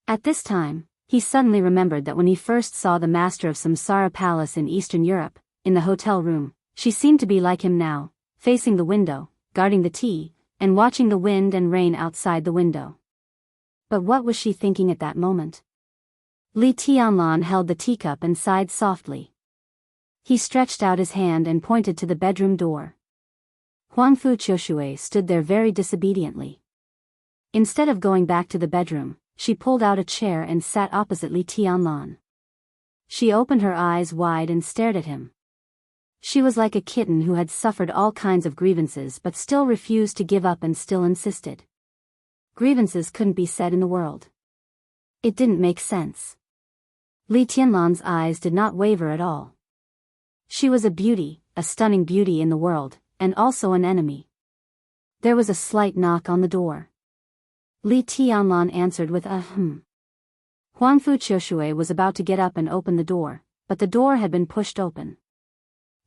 At this time, he suddenly remembered that when he first saw the master of Samsara Palace in Eastern Europe, in the hotel room, she seemed to be like him now, facing the window, guarding the tea, and watching the wind and rain outside the window. But what was she thinking at that moment? Li Tianlan held the teacup and sighed softly. He stretched out his hand and pointed to the bedroom door. Huangfu Qiushui stood there very disobediently. Instead of going back to the bedroom, she pulled out a chair and sat opposite Li Tianlan. She opened her eyes wide and stared at him. She was like a kitten who had suffered all kinds of grievances but still refused to give up and still insisted. Grievances couldn't be said in the world. It didn't make sense. Li Tianlan's eyes did not waver at all. She was a beauty, a stunning beauty in the world, and also an enemy. There was a slight knock on the door. Li Tianlan answered with a Huangfu Qiushui was about to get up and open the door, but the door had been pushed open.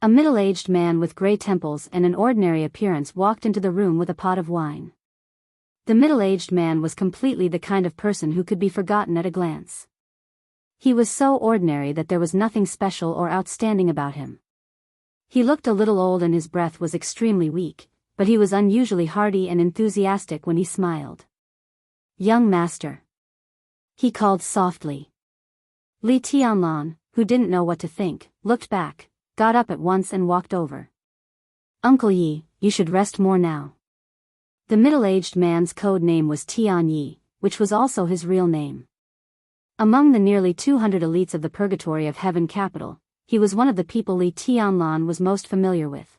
A middle-aged man with gray temples and an ordinary appearance walked into the room with a pot of wine. The middle-aged man was completely the kind of person who could be forgotten at a glance. He was so ordinary that there was nothing special or outstanding about him. He looked a little old and his breath was extremely weak, but he was unusually hearty and enthusiastic when he smiled. "Young master," he called softly. Li Tianlan, who didn't know what to think, looked back, got up at once and walked over. "Uncle Yi, you should rest more now." The middle-aged man's code name was Tian Yi, which was also his real name. Among the nearly 200 elites of the Purgatory of Heaven capital, he was one of the people Li Tianlan was most familiar with.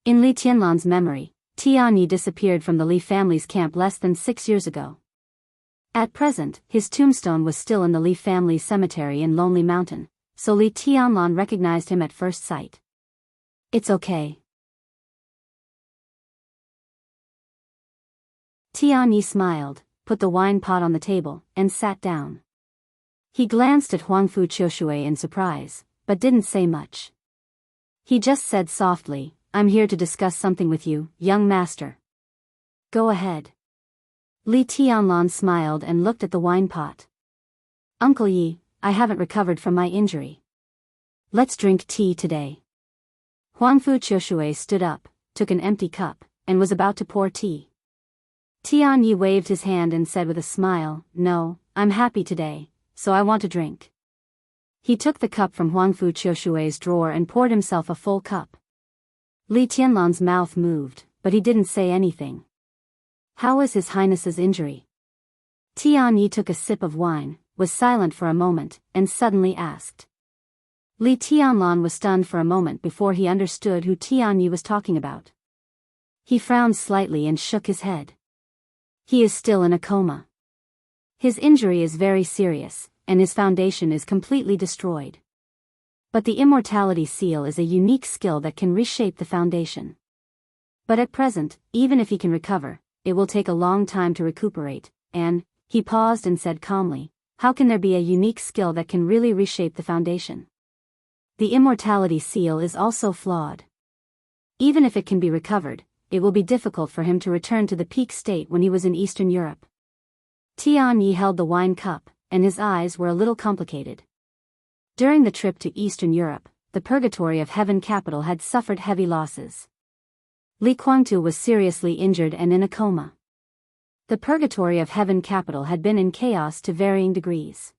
In Li Tianlan's memory, Tian Yi disappeared from the Li family's camp less than 6 years ago. At present, his tombstone was still in the Li family cemetery in Lonely Mountain, so Li Tianlan recognized him at first sight. "It's okay." Tian Yi smiled, put the wine pot on the table, and sat down. He glanced at Huangfu Qiushui in surprise, but didn't say much. He just said softly, "I'm here to discuss something with you, young master." "Go ahead." Li Tianlan smiled and looked at the wine pot. "Uncle Yi, I haven't recovered from my injury. Let's drink tea today." Huangfu Qiushui stood up, took an empty cup, and was about to pour tea. Tian Yi waved his hand and said with a smile, "No, I'm happy today, so I want to drink." He took the cup from Huangfu Qiushui's drawer and poured himself a full cup. Li Tianlan's mouth moved, but he didn't say anything. "How is His Highness's injury?" Tian Yi took a sip of wine, was silent for a moment, and suddenly asked. Li Tianlan was stunned for a moment before he understood who Tian Yi was talking about. He frowned slightly and shook his head. "He is still in a coma. His injury is very serious, and his foundation is completely destroyed. But the immortality seal is a unique skill that can reshape the foundation. But at present, even if he can recover, it will take a long time to recuperate, and," he paused and said calmly, "how can there be a unique skill that can really reshape the foundation? The immortality seal is also flawed. Even if it can be recovered, it will be difficult for him to return to the peak state when he was in Eastern Europe." Tian Yi held the wine cup, and his eyes were a little complicated. During the trip to Eastern Europe, the Purgatory of Heaven capital had suffered heavy losses. Li Guangtu was seriously injured and in a coma. The Purgatory of Heaven capital had been in chaos to varying degrees.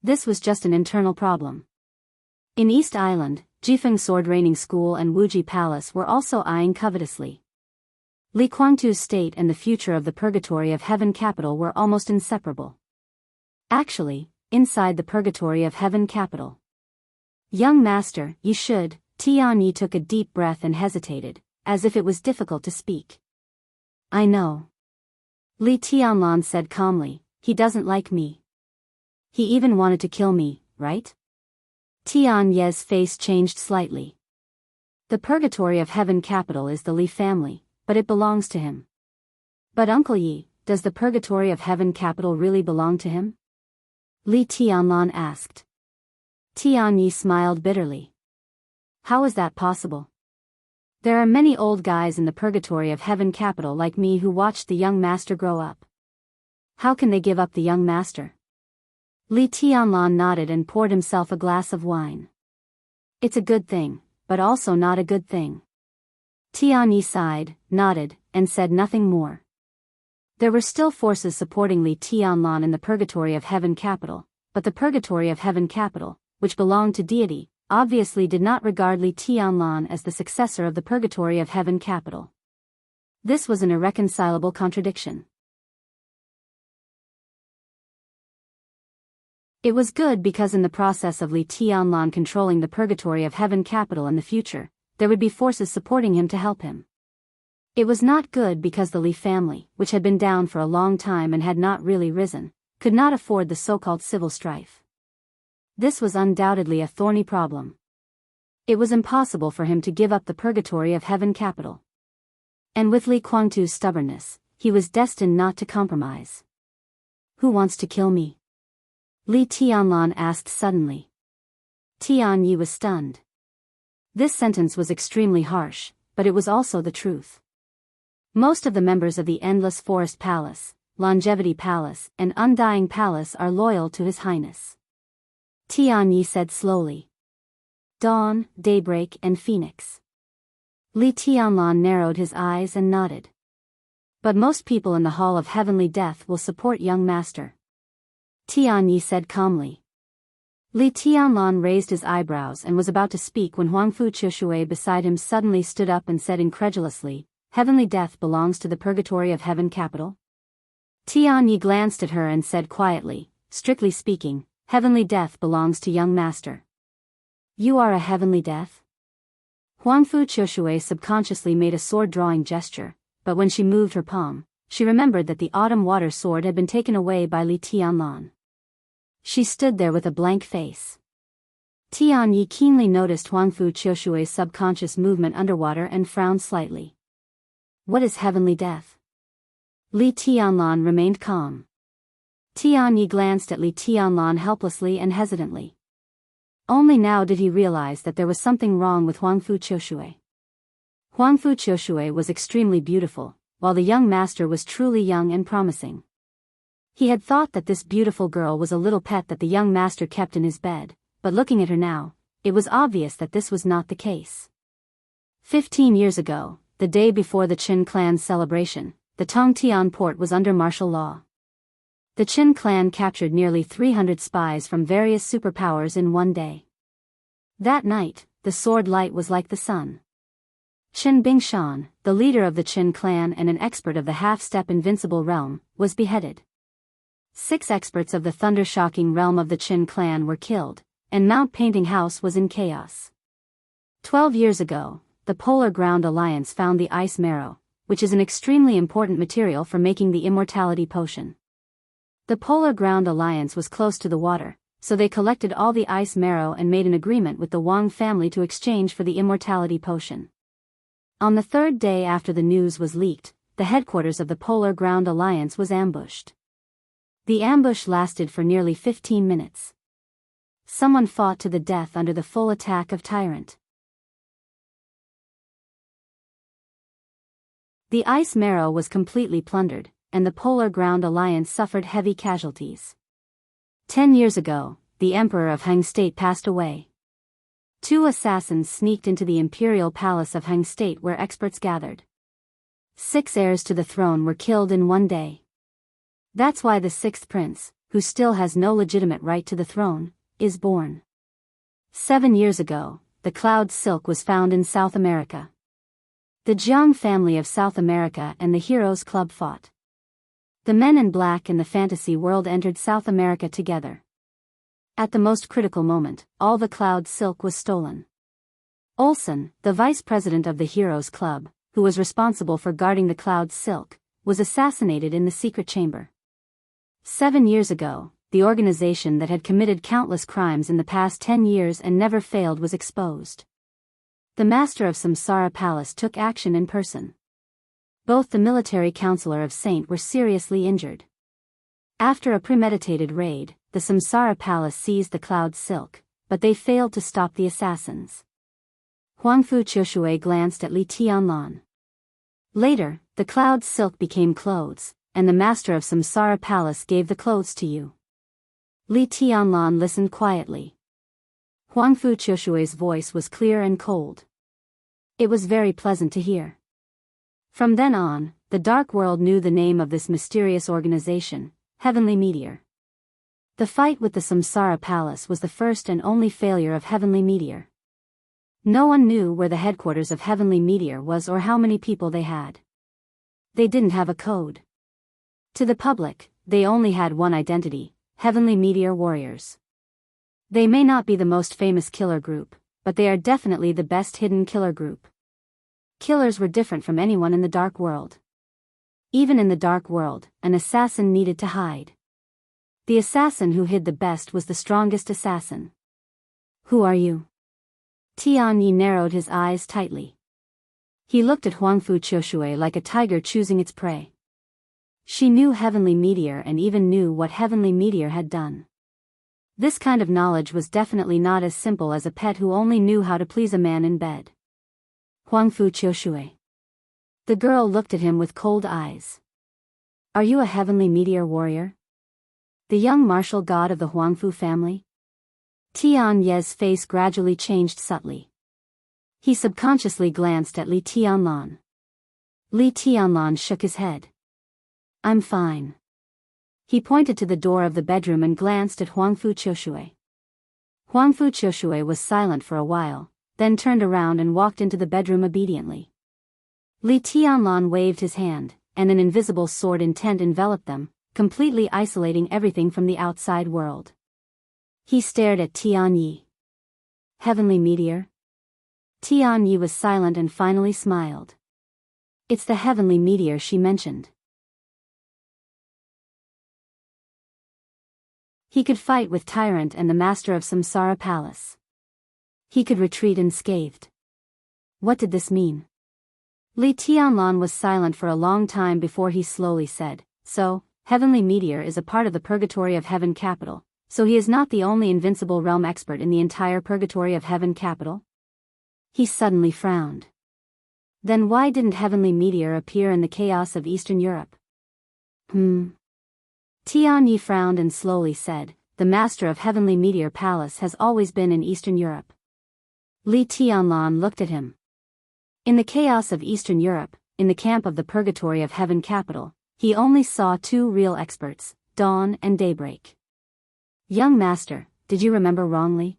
This was just an internal problem. In East Island, Jifeng Sword Raining School and Wuji Palace were also eyeing covetously. Li Guangtu's state and the future of the Purgatory of Heaven capital were almost inseparable. Actually, inside the Purgatory of Heaven capital. "Young master, you should," Tian Yi took a deep breath and hesitated, as if it was difficult to speak. "I know." Li Tianlan said calmly, "He doesn't like me. He even wanted to kill me, right?" Tian Yi's face changed slightly. "The Purgatory of Heaven capital is the Li family, but it belongs to him." "But Uncle Yi, does the Purgatory of Heaven capital really belong to him?" Li Tianlan asked. Tian Yi smiled bitterly. "How is that possible? There are many old guys in the purgatory of heaven capital like me who watched the young master grow up. How can they give up the young master? Li Tianlan nodded and poured himself a glass of wine. It's a good thing, but also not a good thing. Tianyi sighed, nodded, and said nothing more. There were still forces supporting Li Tianlan in the purgatory of heaven capital, but the purgatory of heaven capital, which belonged to deity, obviously did not regard Li Tianlan as the successor of the purgatory of heaven capital. This was an irreconcilable contradiction. It was good because in the process of Li Tianlan controlling the purgatory of heaven capital in the future, there would be forces supporting him to help him. It was not good because the Li family, which had been down for a long time and had not really risen, could not afford the so-called civil strife. This was undoubtedly a thorny problem. It was impossible for him to give up the purgatory of heaven capital. And with Li Guangtu's stubbornness, he was destined not to compromise. Who wants to kill me? Li Tianlan asked suddenly. Tianyi was stunned. This sentence was extremely harsh, but it was also the truth. Most of the members of the Endless Forest Palace, Longevity Palace, and Undying Palace are loyal to His Highness. Tianyi said slowly. Dawn, Daybreak, and Phoenix. Li Tianlan narrowed his eyes and nodded. But most people in the Hall of Heavenly Death will support young master. Tianyi said calmly. Li Tianlan raised his eyebrows and was about to speak when Huangfu Qiushui beside him suddenly stood up and said incredulously, Heavenly Death belongs to the purgatory of heaven capital? Tianyi glanced at her and said quietly, strictly speaking, Heavenly Death belongs to young master. You are a heavenly death? Huangfu Qiushui subconsciously made a sword-drawing gesture, but when she moved her palm, she remembered that the autumn water sword had been taken away by Li Tianlan. She stood there with a blank face. Tianyi keenly noticed Huangfu Qiushui's subconscious movement underwater and frowned slightly. What is heavenly death? Li Tianlan remained calm. Tianyi glanced at Li Tianlan helplessly and hesitantly. Only now did he realize that there was something wrong with Huangfu Qiushui. Huangfu Qiushui was extremely beautiful, while the young master was truly young and promising. He had thought that this beautiful girl was a little pet that the young master kept in his bed, but looking at her now, it was obvious that this was not the case. 15 years ago, the day before the Qin clan's celebration, the Tongtian port was under martial law. The Qin clan captured nearly 300 spies from various superpowers in one day. That night, the sword light was like the sun. Qin Bingshan, the leader of the Qin clan and an expert of the half-step invincible realm, was beheaded. 6 experts of the thunder-shocking realm of the Qin clan were killed, and Mount Painting House was in chaos. 12 years ago, the Polar Ground Alliance found the ice marrow, which is an extremely important material for making the immortality potion. The Polar Ground Alliance was close to the water, so they collected all the ice marrow and made an agreement with the Wang family to exchange for the immortality potion. On the 3rd day after the news was leaked, the headquarters of the Polar Ground Alliance was ambushed. The ambush lasted for nearly 15 minutes. Someone fought to the death under the full attack of Tyrant. The ice marrow was completely plundered, and the Polar Ground Alliance suffered heavy casualties. 10 years ago, the Emperor of Heng State passed away. 2 assassins sneaked into the imperial palace of Heng State where experts gathered. 6 heirs to the throne were killed in one day. That's why the 6th prince, who still has no legitimate right to the throne, is born. 7 years ago, the cloud silk was found in South America. The Jiang family of South America and the Heroes Club fought. The men in black in the fantasy world entered South America together. At the most critical moment, all the cloud silk was stolen. Olsen, the vice president of the Heroes Club, who was responsible for guarding the cloud silk, was assassinated in the secret chamber. 7 years ago, the organization that had committed countless crimes in the past 10 years and never failed was exposed. The master of Samsara Palace took action in person. Both the military counselor of Saint were seriously injured. After a premeditated raid, the Samsara Palace seized the cloud silk, but they failed to stop the assassins. Huangfu Qiushui glanced at Li Tianlan. Later, the cloud's silk became clothes, and the master of Samsara Palace gave the clothes to you. Li Tianlan listened quietly. Huangfu Qiushui's voice was clear and cold. It was very pleasant to hear. From then on, the dark world knew the name of this mysterious organization, Heavenly Meteor. The fight with the Samsara Palace was the first and only failure of Heavenly Meteor. No one knew where the headquarters of Heavenly Meteor was or how many people they had. They didn't have a code. To the public, they only had one identity: Heavenly Meteor Warriors. They may not be the most famous killer group, but they are definitely the best hidden killer group. Killers were different from anyone in the dark world. Even in the dark world, an assassin needed to hide. The assassin who hid the best was the strongest assassin. Who are you? Tian Yi narrowed his eyes tightly. He looked at Huangfu Qiushui like a tiger choosing its prey. She knew Heavenly Meteor and even knew what Heavenly Meteor had done. This kind of knowledge was definitely not as simple as a pet who only knew how to please a man in bed. Huangfu Qiushui. The girl looked at him with cold eyes. Are you a Heavenly Meteor warrior? The young martial god of the Huangfu family? Tian Ye's face gradually changed subtly. He subconsciously glanced at Li Tianlan. Li Tianlan shook his head. I'm fine. He pointed to the door of the bedroom and glanced at Huangfu Qiushui. Huangfu Qiushui was silent for a while, then turned around and walked into the bedroom obediently. Li Tianlan waved his hand, and an invisible sword intent enveloped them, completely isolating everything from the outside world. He stared at Tian Yi. Heavenly Meteor? Tian Yi was silent and finally smiled. It's the Heavenly Meteor she mentioned. He could fight with Tyrant and the master of Samsara Palace. He could retreat unscathed. What did this mean? Li Tianlan was silent for a long time before he slowly said, So, Heavenly Meteor is a part of the Purgatory of Heaven Capital, so he is not the only invincible realm expert in the entire Purgatory of Heaven Capital? He suddenly frowned. Then why didn't Heavenly Meteor appear in the chaos of Eastern Europe? Tian Yi frowned and slowly said, The master of Heavenly Meteor Palace has always been in Eastern Europe. Li Tianlan looked at him. In the chaos of Eastern Europe, in the camp of the Purgatory of Heaven Capital, he only saw two real experts, Dawn and Daybreak. Young master, did you remember wrongly?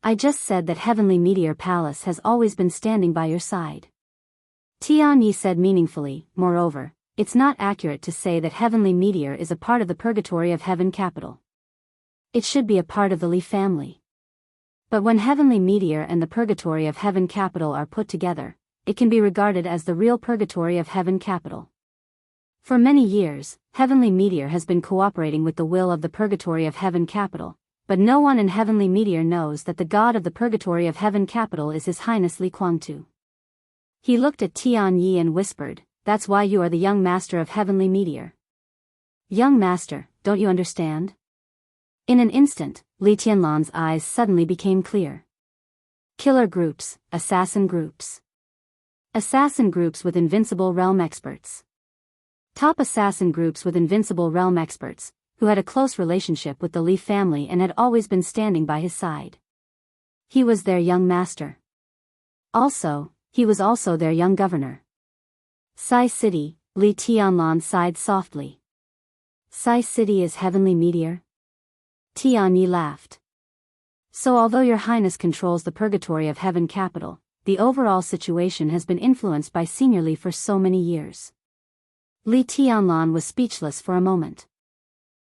I just said that Heavenly Meteor Palace has always been standing by your side. Tian Yi said meaningfully, moreover, it's not accurate to say that Heavenly Meteor is a part of the Purgatory of Heaven Capital. It should be a part of the Li family. But when Heavenly Meteor and the Purgatory of Heaven Capital are put together, it can be regarded as the real Purgatory of Heaven Capital. For many years, Heavenly Meteor has been cooperating with the will of the Purgatory of Heaven Capital, but no one in Heavenly Meteor knows that the god of the Purgatory of Heaven Capital is His Highness Li Kuangtu. He looked at Tian Yi and whispered, That's why you are the young master of Heavenly Meteor. Young master, don't you understand? In an instant, Li Tianlan's eyes suddenly became clear. Killer groups, assassin groups. Assassin groups with invincible realm experts. Top assassin groups with invincible realm experts, who had a close relationship with the Li family and had always been standing by his side. He was their young master. He was also their young governor. Sai City, Li Tianlan sighed softly. Sai City is Heavenly Meteor? Tian Yi laughed. So although your highness controls the Purgatory of Heaven Capital, the overall situation has been influenced by Senior Li for so many years. Li Tianlan was speechless for a moment.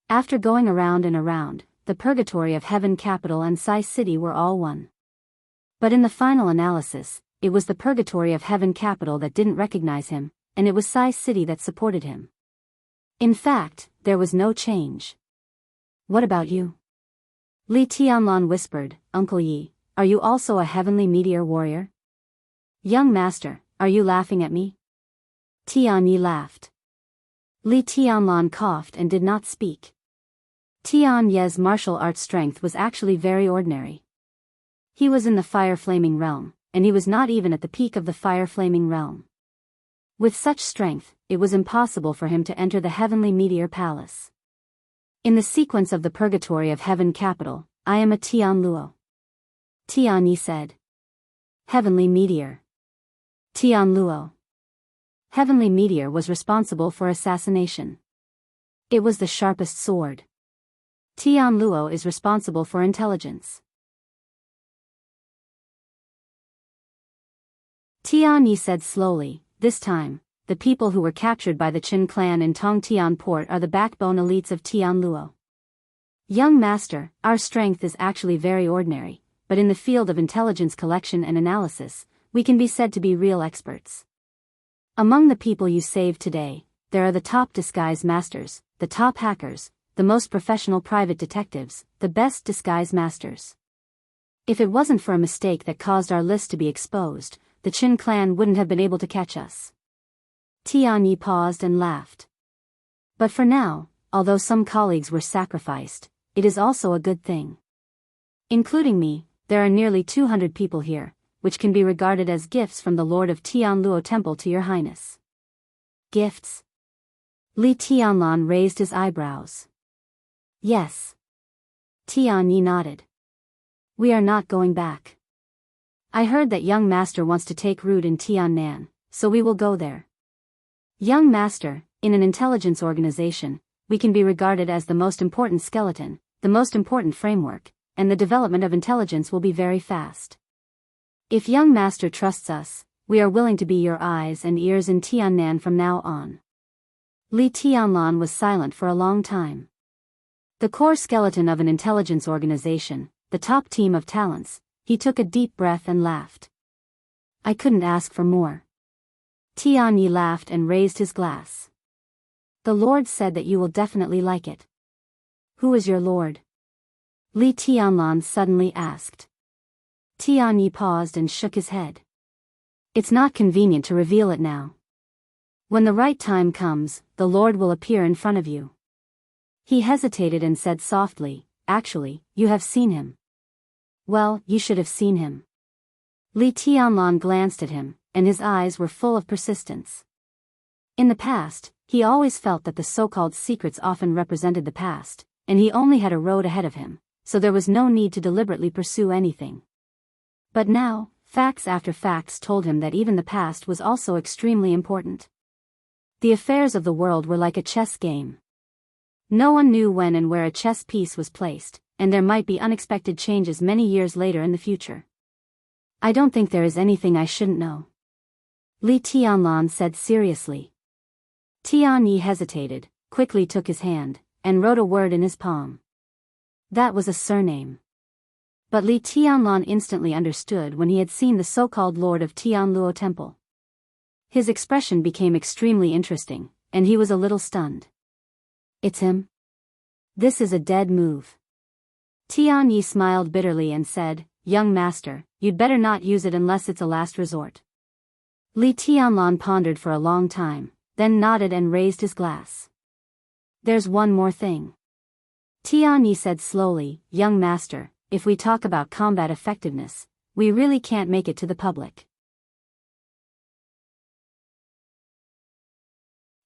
After going around and around, the Purgatory of Heaven Capital and Sai City were all one. But in the final analysis, it was the Purgatory of Heaven Capital that didn't recognize him, and it was Sai City that supported him. In fact, there was no change. What about you? Li Tianlan whispered, Uncle Yi, are you also a Heavenly Meteor warrior? Young master, are you laughing at me? Tian Yi laughed. Li Tianlan coughed and did not speak. Tian Ye's martial arts strength was actually very ordinary. He was in the fire-flaming realm, and he was not even at the peak of the fire-flaming realm. With such strength, it was impossible for him to enter the heavenly meteor palace. In the sequence of the purgatory of heaven capital, I am a Tian Luo. Tian Yi said. Heavenly meteor. Tian Luo. Heavenly meteor was responsible for assassination. It was the sharpest sword. Tian Luo is responsible for intelligence. Tian Yi said slowly, this time, the people who were captured by the Qin clan in Tongtian port are the backbone elites of Tian Luo. Young master, our strength is actually very ordinary, but in the field of intelligence collection and analysis, we can be said to be real experts. Among the people you saved today, there are the top disguise masters, the top hackers, the most professional private detectives, the best disguise masters. If it wasn't for a mistake that caused our list to be exposed, the Qin clan wouldn't have been able to catch us. Tian Yi paused and laughed. But for now, although some colleagues were sacrificed, it is also a good thing. Including me, there are nearly 200 people here, which can be regarded as gifts from the Lord of Tian Luo Temple to your highness. Gifts? Li Tianlan raised his eyebrows. Yes. Tian Yi nodded. We are not going back. I heard that young master wants to take root in Tiannan, so we will go there. Young master, in an intelligence organization, we can be regarded as the most important skeleton, the most important framework, and the development of intelligence will be very fast. If young master trusts us, we are willing to be your eyes and ears in Tiannan from now on. Li Tianlan was silent for a long time. The core skeleton of an intelligence organization, the top team of talents, he took a deep breath and laughed. I couldn't ask for more. Tian Yi laughed and raised his glass. The Lord said that you will definitely like it. Who is your Lord? Li Tianlan suddenly asked. Tian Yi paused and shook his head. It's not convenient to reveal it now. When the right time comes, the Lord will appear in front of you. He hesitated and said softly, actually, you have seen him. Well, you should have seen him. Li Tianlan glanced at him, and his eyes were full of persistence. In the past, he always felt that the so-called secrets often represented the past, and he only had a road ahead of him, so there was no need to deliberately pursue anything. But now, facts after facts told him that even the past was also extremely important. The affairs of the world were like a chess game. No one knew when and where a chess piece was placed, and there might be unexpected changes many years later in the future. I don't think there is anything I shouldn't know. Li Tianlan said seriously. Tian Yi hesitated, quickly took his hand, and wrote a word in his palm. That was a surname. But Li Tianlan instantly understood when he had seen the so-called Lord of Tian Luo Temple. His expression became extremely interesting, and he was a little stunned. It's him? This is a dead move. Tian Yi smiled bitterly and said, Young master, you'd better not use it unless it's a last resort. Li Tianlan pondered for a long time, then nodded and raised his glass. There's one more thing. Tian Yi said slowly, Young master, if we talk about combat effectiveness, we really can't make it to the public.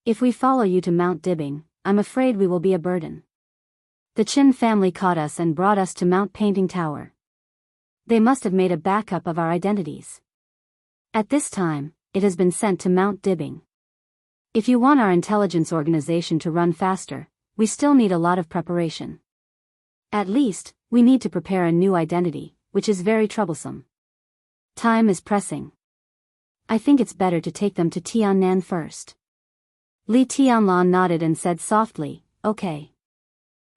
If we follow you to Mount Dibbing, I'm afraid we will be a burden. The Qin family caught us and brought us to Mount Painting Tower. They must have made a backup of our identities. At this time, it has been sent to Mount Dibbing. If you want our intelligence organization to run faster, we still need a lot of preparation. At least, we need to prepare a new identity, which is very troublesome. Time is pressing. I think it's better to take them to Tiannan first. Li Tianlan nodded and said softly, okay.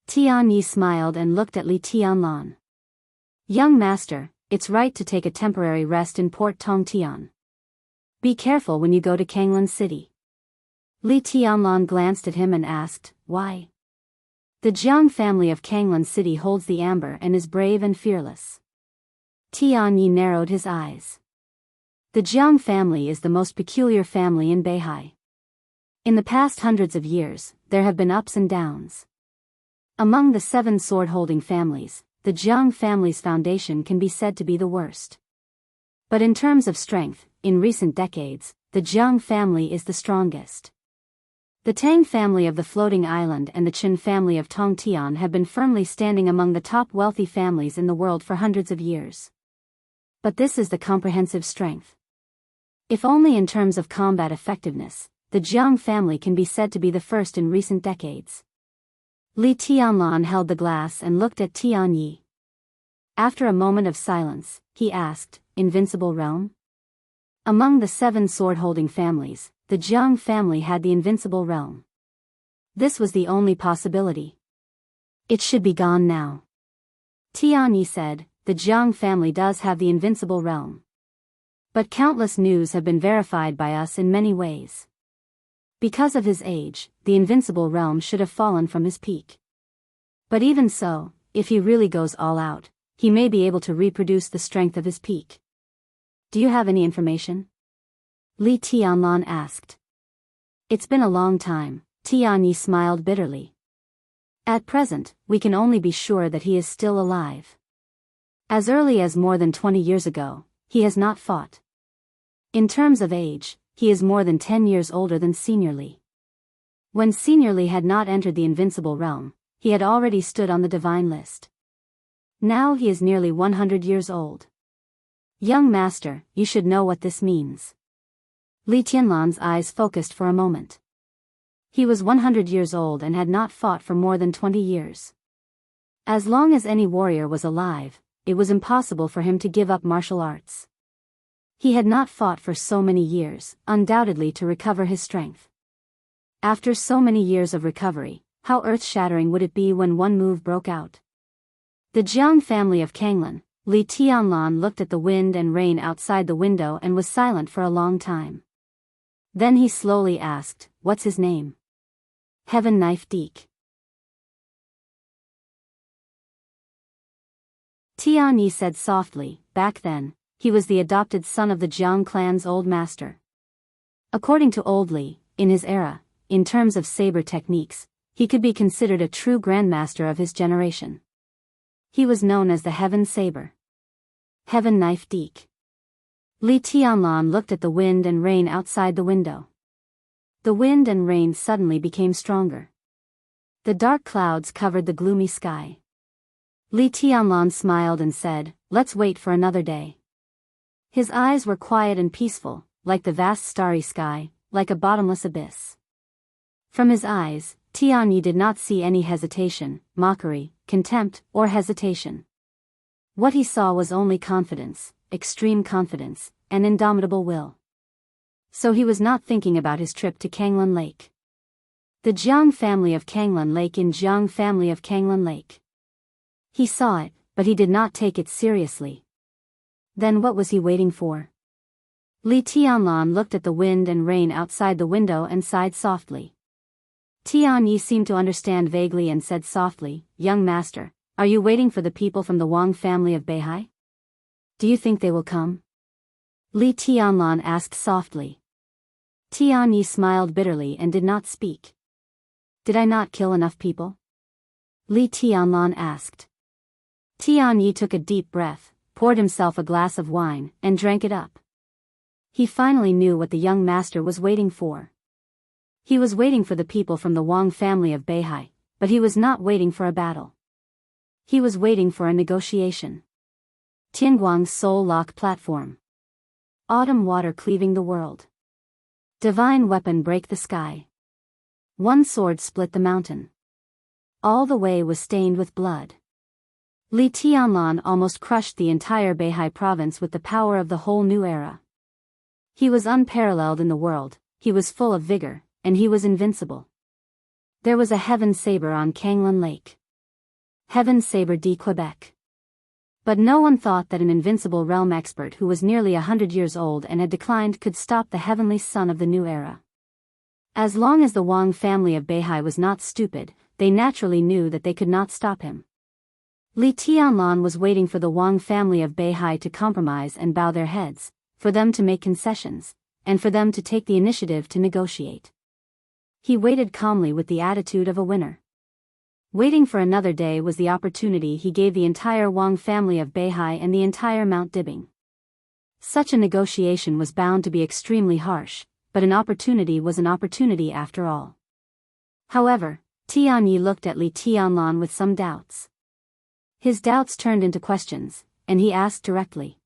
Tian Yi smiled and looked at Li Tianlan. Young master, it's right to take a temporary rest in Port Tongtian. Be careful when you go to Kanglan City. Li Tianlan glanced at him and asked, why? The Jiang family of Kanglan City holds the amber and is brave and fearless. Tian Yi narrowed his eyes. The Jiang family is the most peculiar family in Beihai. In the past hundreds of years, there have been ups and downs. Among the 7 sword-holding families, the Jiang family's foundation can be said to be the worst. But in terms of strength, in recent decades, the Jiang family is the strongest. The Tang family of the floating island and the Qin family of Tongtian have been firmly standing among the top wealthy families in the world for hundreds of years. But this is the comprehensive strength. If only in terms of combat effectiveness, the Jiang family can be said to be the first in recent decades. Li Tianlan held the glass and looked at Tian Yi. After a moment of silence, he asked, "Invincible realm?" Among the 7 sword-holding families, the Jiang family had the invincible realm. This was the only possibility. It should be gone now. Tian Yi said, "The Jiang family does have the invincible realm. But countless news have been verified by us in many ways. Because of his age, the invincible realm should have fallen from his peak. But even so, if he really goes all out, he may be able to reproduce the strength of his peak. Do you have any information?" Li Tianlan asked. "It's been a long time," Tian Yi smiled bitterly. "At present, we can only be sure that he is still alive. As early as more than 20 years ago, he has not fought. In terms of age, he is more than 10 years older than Senior Li. When Senior Li had not entered the invincible realm, he had already stood on the divine list. Now he is nearly 100 years old. Young master, you should know what this means." Li Tianlan's eyes focused for a moment. He was 100 years old and had not fought for more than 20 years. As long as any warrior was alive, it was impossible for him to give up martial arts. He had not fought for so many years, undoubtedly to recover his strength. After so many years of recovery, how earth-shattering would it be when one move broke out? The Jiang family of Kanglan, Li Tianlan looked at the wind and rain outside the window and was silent for a long time. Then he slowly asked, "What's his name?" "Heaven Knife Deek." Tian Yi said softly, "Back then, he was the adopted son of the Jiang clan's old master. According to Old Li, in his era, in terms of saber techniques, he could be considered a true grandmaster of his generation. He was known as the Heaven Saber. Heaven Knife Deek." Li Tianlan looked at the wind and rain outside the window. The wind and rain suddenly became stronger. The dark clouds covered the gloomy sky. Li Tianlan smiled and said, "Let's wait for another day." His eyes were quiet and peaceful, like the vast starry sky, like a bottomless abyss. From his eyes, Tian Yi did not see any hesitation, mockery, contempt, or hesitation. What he saw was only confidence, extreme confidence, and indomitable will. So he was not thinking about his trip to Kanglan Lake. The Jiang family of Kanglan Lake in Jiang family of Kanglan Lake. He saw it, but he did not take it seriously. Then what was he waiting for? Li Tianlan looked at the wind and rain outside the window and sighed softly. Tian Yi seemed to understand vaguely and said softly, "Young master, are you waiting for the people from the Wang family of Beihai? Do you think they will come?" Li Tianlan asked softly. Tian Yi smiled bitterly and did not speak. "Did I not kill enough people?" Li Tianlan asked. Tian Yi took a deep breath, poured himself a glass of wine, and drank it up. He finally knew what the young master was waiting for. He was waiting for the people from the Wang family of Beihai, but he was not waiting for a battle. He was waiting for a negotiation. Tianguang's soul lock platform. Autumn water cleaving the world. Divine weapon break the sky. One sword split the mountain. All the way was stained with blood. Li Tianlan almost crushed the entire Beihai province with the power of the whole new era. He was unparalleled in the world, he was full of vigor, and he was invincible. There was a Heaven Saber on Kanglan Lake. Heaven Saber de Quebec. But no one thought that an invincible realm expert who was nearly 100 years old and had declined could stop the heavenly son of the new era. As long as the Wang family of Beihai was not stupid, they naturally knew that they could not stop him. Li Tianlan was waiting for the Wang family of Beihai to compromise and bow their heads, for them to make concessions, and for them to take the initiative to negotiate. He waited calmly with the attitude of a winner. Waiting for another day was the opportunity he gave the entire Wang family of Beihai and the entire Mount Dibing. Such a negotiation was bound to be extremely harsh, but an opportunity was an opportunity after all. However, Tianyi looked at Li Tianlan with some doubts. His doubts turned into questions, and he asked directly.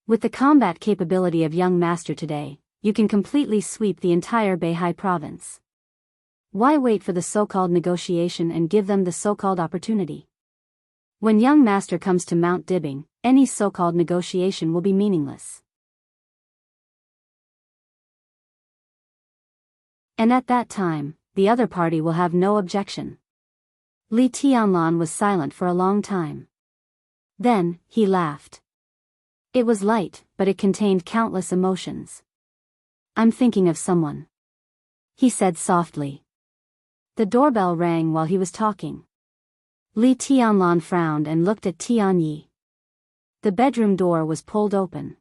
With the combat capability of young master today, you can completely sweep the entire Beihai province. Why wait for the so-called negotiation and give them the so-called opportunity? When young master comes to Mount Dibbing, any so-called negotiation will be meaningless. And at that time, the other party will have no objection. Li Tianlan was silent for a long time. Then, he laughed. It was light, but it contained countless emotions. I'm thinking of someone, he said softly. The doorbell rang while he was talking. Li Tianlan frowned and looked at Tianyi. The bedroom door was pulled open.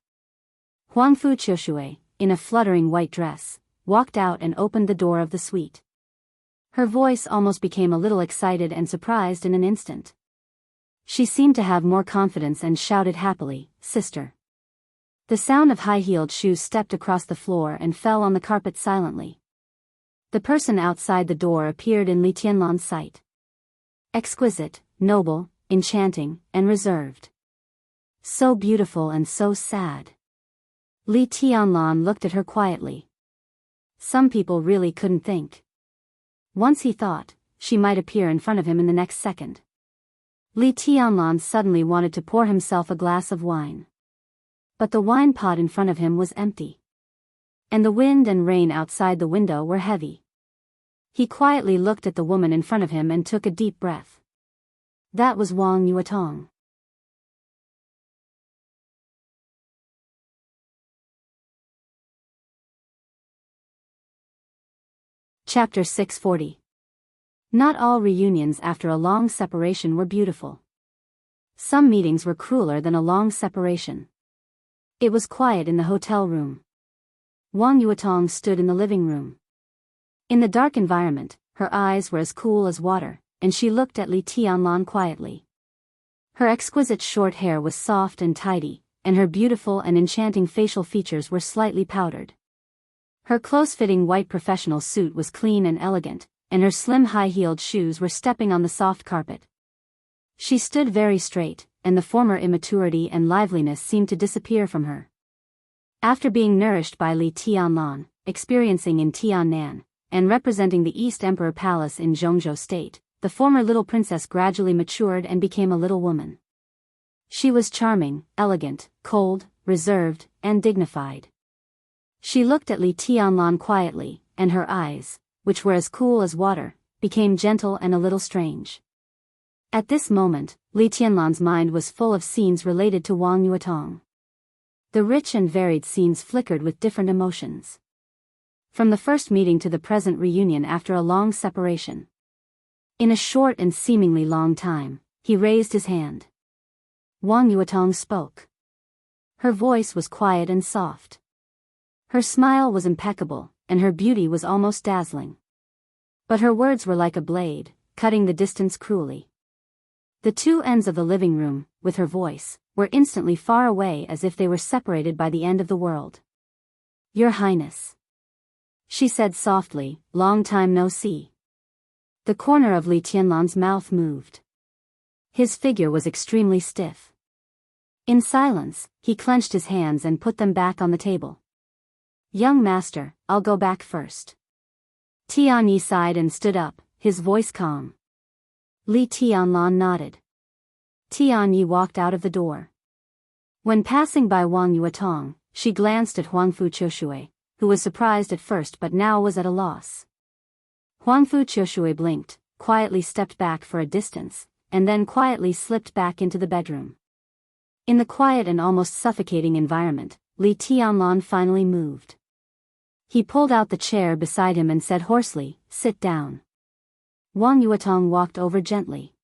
Huangfu Qiushui, in a fluttering white dress, walked out and opened the door of the suite. Her voice almost became a little excited and surprised in an instant. She seemed to have more confidence and shouted happily, "Sister." The sound of high-heeled shoes stepped across the floor and fell on the carpet silently. The person outside the door appeared in Li Tianlan's sight. Exquisite, noble, enchanting, and reserved. So beautiful and so sad. Li Tianlan looked at her quietly. Some people really couldn't think. Once he thought, she might appear in front of him in the next second. Li Tianlan suddenly wanted to pour himself a glass of wine. But the wine pot in front of him was empty. And the wind and rain outside the window were heavy. He quietly looked at the woman in front of him and took a deep breath. That was Wang Yuetong. Chapter 640. Not all reunions after a long separation were beautiful. Some meetings were crueler than a long separation. It was quiet in the hotel room. Wang Yuetong stood in the living room. In the dark environment, her eyes were as cool as water, and she looked at Li Tianlan quietly. Her exquisite short hair was soft and tidy, and her beautiful and enchanting facial features were slightly powdered. Her close-fitting white professional suit was clean and elegant, and her slim high-heeled shoes were stepping on the soft carpet. She stood very straight, and the former immaturity and liveliness seemed to disappear from her. After being nourished by Li Tianlan, experiencing in Tiannan, and representing the East Emperor Palace in Zhongzhou State, the former little princess gradually matured and became a little woman. She was charming, elegant, cold, reserved, and dignified. She looked at Li Tianlan quietly, and her eyes, which were as cool as water, became gentle and a little strange. At this moment, Li Tianlan's mind was full of scenes related to Wang Yuetong. The rich and varied scenes flickered with different emotions. From the first meeting to the present reunion after a long separation. In a short and seemingly long time, he raised his hand. Wang Yuetong spoke. Her voice was quiet and soft. Her smile was impeccable, and her beauty was almost dazzling. But her words were like a blade, cutting the distance cruelly. The two ends of the living room, with her voice, were instantly far away as if they were separated by the end of the world. "Your Highness," she said softly, "long time no see." The corner of Li Tianlan's mouth moved. His figure was extremely stiff. In silence, he clenched his hands and put them back on the table. "Young master, I'll go back first." Tianyi sighed and stood up, his voice calm. Li Tianlan nodded. Tianyi walked out of the door. When passing by Wang Yuetong, she glanced at Huangfu Qiushui, who was surprised at first but now was at a loss. Huangfu Qiushui blinked, quietly stepped back for a distance, and then quietly slipped back into the bedroom. In the quiet and almost suffocating environment, Li Tianlan finally moved. He pulled out the chair beside him and said hoarsely, "Sit down." Wang Yuetong walked over gently.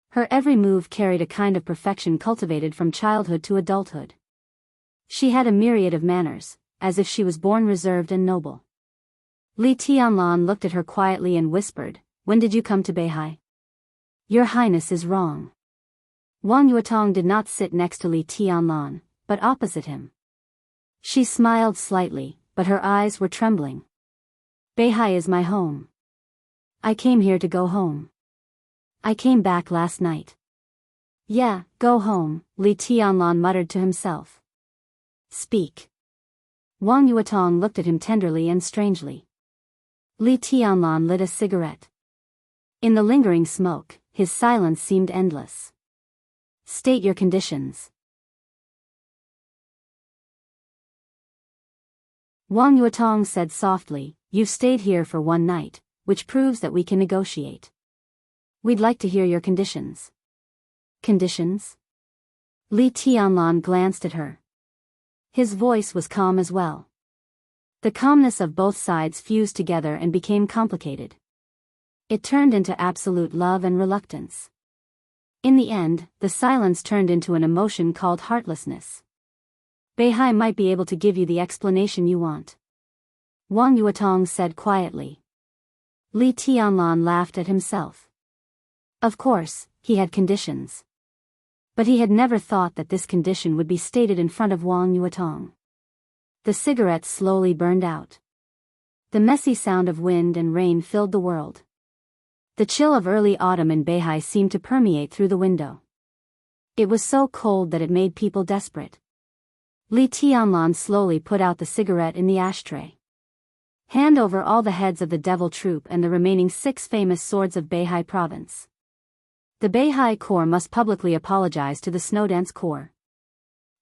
Her every move carried a kind of perfection cultivated from childhood to adulthood. She had a myriad of manners, as if she was born reserved and noble. Li Tianlan looked at her quietly and whispered, "When did you come to Beihai?" "Your Highness is wrong." Wang Yuetong did not sit next to Li Tianlan, but opposite him. She smiled slightly, but her eyes were trembling. Beihai is my home. I came here to go home. I came back last night. Yeah, go home, Li Tianlan muttered to himself. Speak. Wang Yuetong looked at him tenderly and strangely. Li Tianlan lit a cigarette. In the lingering smoke, his silence seemed endless. State your conditions. Wang Yuetong said softly, you've stayed here for one night, which proves that we can negotiate. We'd like to hear your conditions. Conditions? Li Tianlan glanced at her. His voice was calm as well. The calmness of both sides fused together and became complicated. It turned into absolute love and reluctance. In the end, the silence turned into an emotion called heartlessness. Beihai might be able to give you the explanation you want. Wang Yuetong said quietly. Li Tianlan laughed at himself. Of course, he had conditions. But he had never thought that this condition would be stated in front of Wang Yuetong. The cigarette slowly burned out. The messy sound of wind and rain filled the world. The chill of early autumn in Beihai seemed to permeate through the window. It was so cold that it made people desperate. Li Tianlan slowly put out the cigarette in the ashtray. Hand over all the heads of the devil troop and the remaining 6 famous swords of Beihai province. The Beihai Corps must publicly apologize to the Snowdance Corps.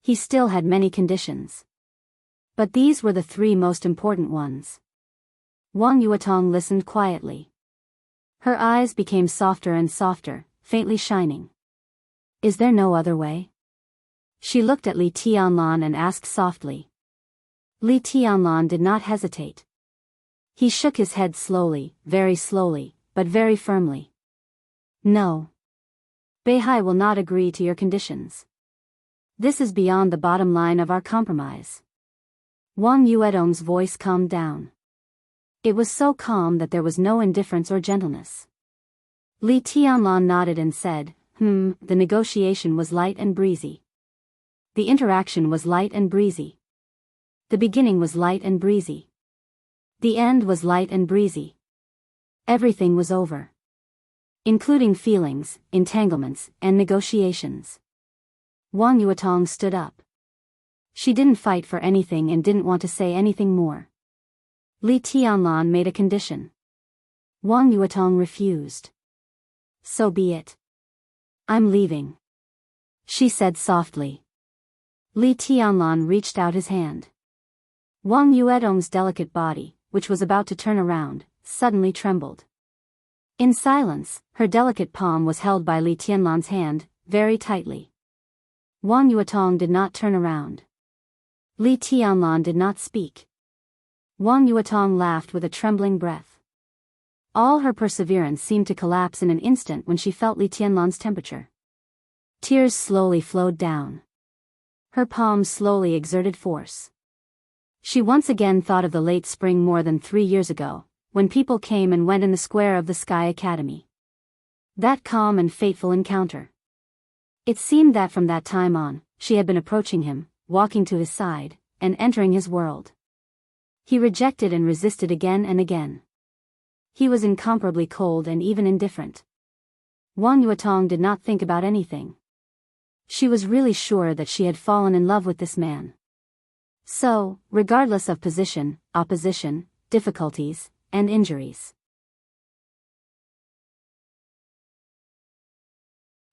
He still had many conditions. But these were the 3 most important ones. Wang Yuetong listened quietly. Her eyes became softer and softer, faintly shining. Is there no other way? She looked at Li Tianlan and asked softly. Li Tianlan did not hesitate. He shook his head slowly, but very firmly. No. Beihai will not agree to your conditions. This is beyond the bottom line of our compromise. Wang Yuetong's voice calmed down. It was so calm that there was no indifference or gentleness. Li Tianlan nodded and said, the negotiation was light and breezy. The interaction was light and breezy. The beginning was light and breezy. The end was light and breezy. Everything was over. Including feelings, entanglements, and negotiations. Wang Yuetong stood up. She didn't fight for anything and didn't want to say anything more. Li Tianlan made a condition. Wang Yuetong refused. So be it. I'm leaving. She said softly. Li Tianlan reached out his hand. Wang Yuetong's delicate body, which was about to turn around, suddenly trembled. In silence, her delicate palm was held by Li Tianlan's hand, very tightly. Wang Yuetong did not turn around. Li Tianlan did not speak. Wang Yuetong laughed with a trembling breath. All her perseverance seemed to collapse in an instant when she felt Li Tianlan's temperature. Tears slowly flowed down. Her palms slowly exerted force. She once again thought of the late spring more than 3 years ago, when people came and went in the square of the Sky Academy. That calm and fateful encounter. It seemed that from that time on, she had been approaching him, walking to his side, and entering his world. He rejected and resisted again and again. He was incomparably cold and even indifferent. Wang Yuetong did not think about anything. She was really sure that she had fallen in love with this man. So, regardless of position, opposition, difficulties, and injuries.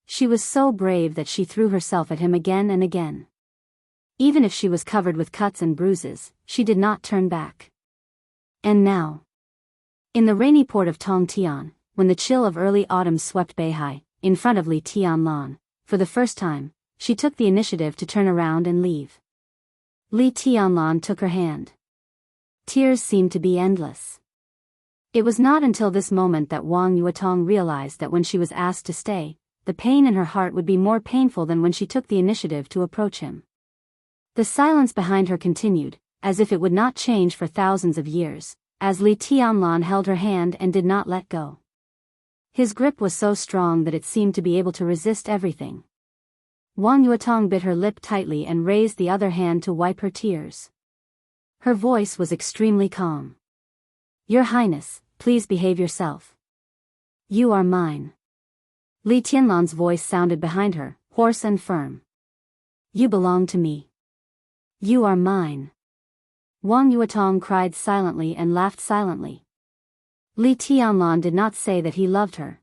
She was so brave that she threw herself at him again and again. Even if she was covered with cuts and bruises, she did not turn back. And now, in the rainy port of Tongtian, when the chill of early autumn swept Beihai, in front of Li Tianlan, for the first time, she took the initiative to turn around and leave. Li Tianlan took her hand. Tears seemed to be endless. It was not until this moment that Wang Yuetong realized that when she was asked to stay, the pain in her heart would be more painful than when she took the initiative to approach him. The silence behind her continued, as if it would not change for thousands of years, as Li Tianlan held her hand and did not let go. His grip was so strong that it seemed to be able to resist everything. Wang Yuetong bit her lip tightly and raised the other hand to wipe her tears. Her voice was extremely calm. Your Highness, please behave yourself. You are mine. Li Tianlan's voice sounded behind her, hoarse and firm. You belong to me. You are mine. Wang Yuetong cried silently and laughed silently. Li Tianlan did not say that he loved her.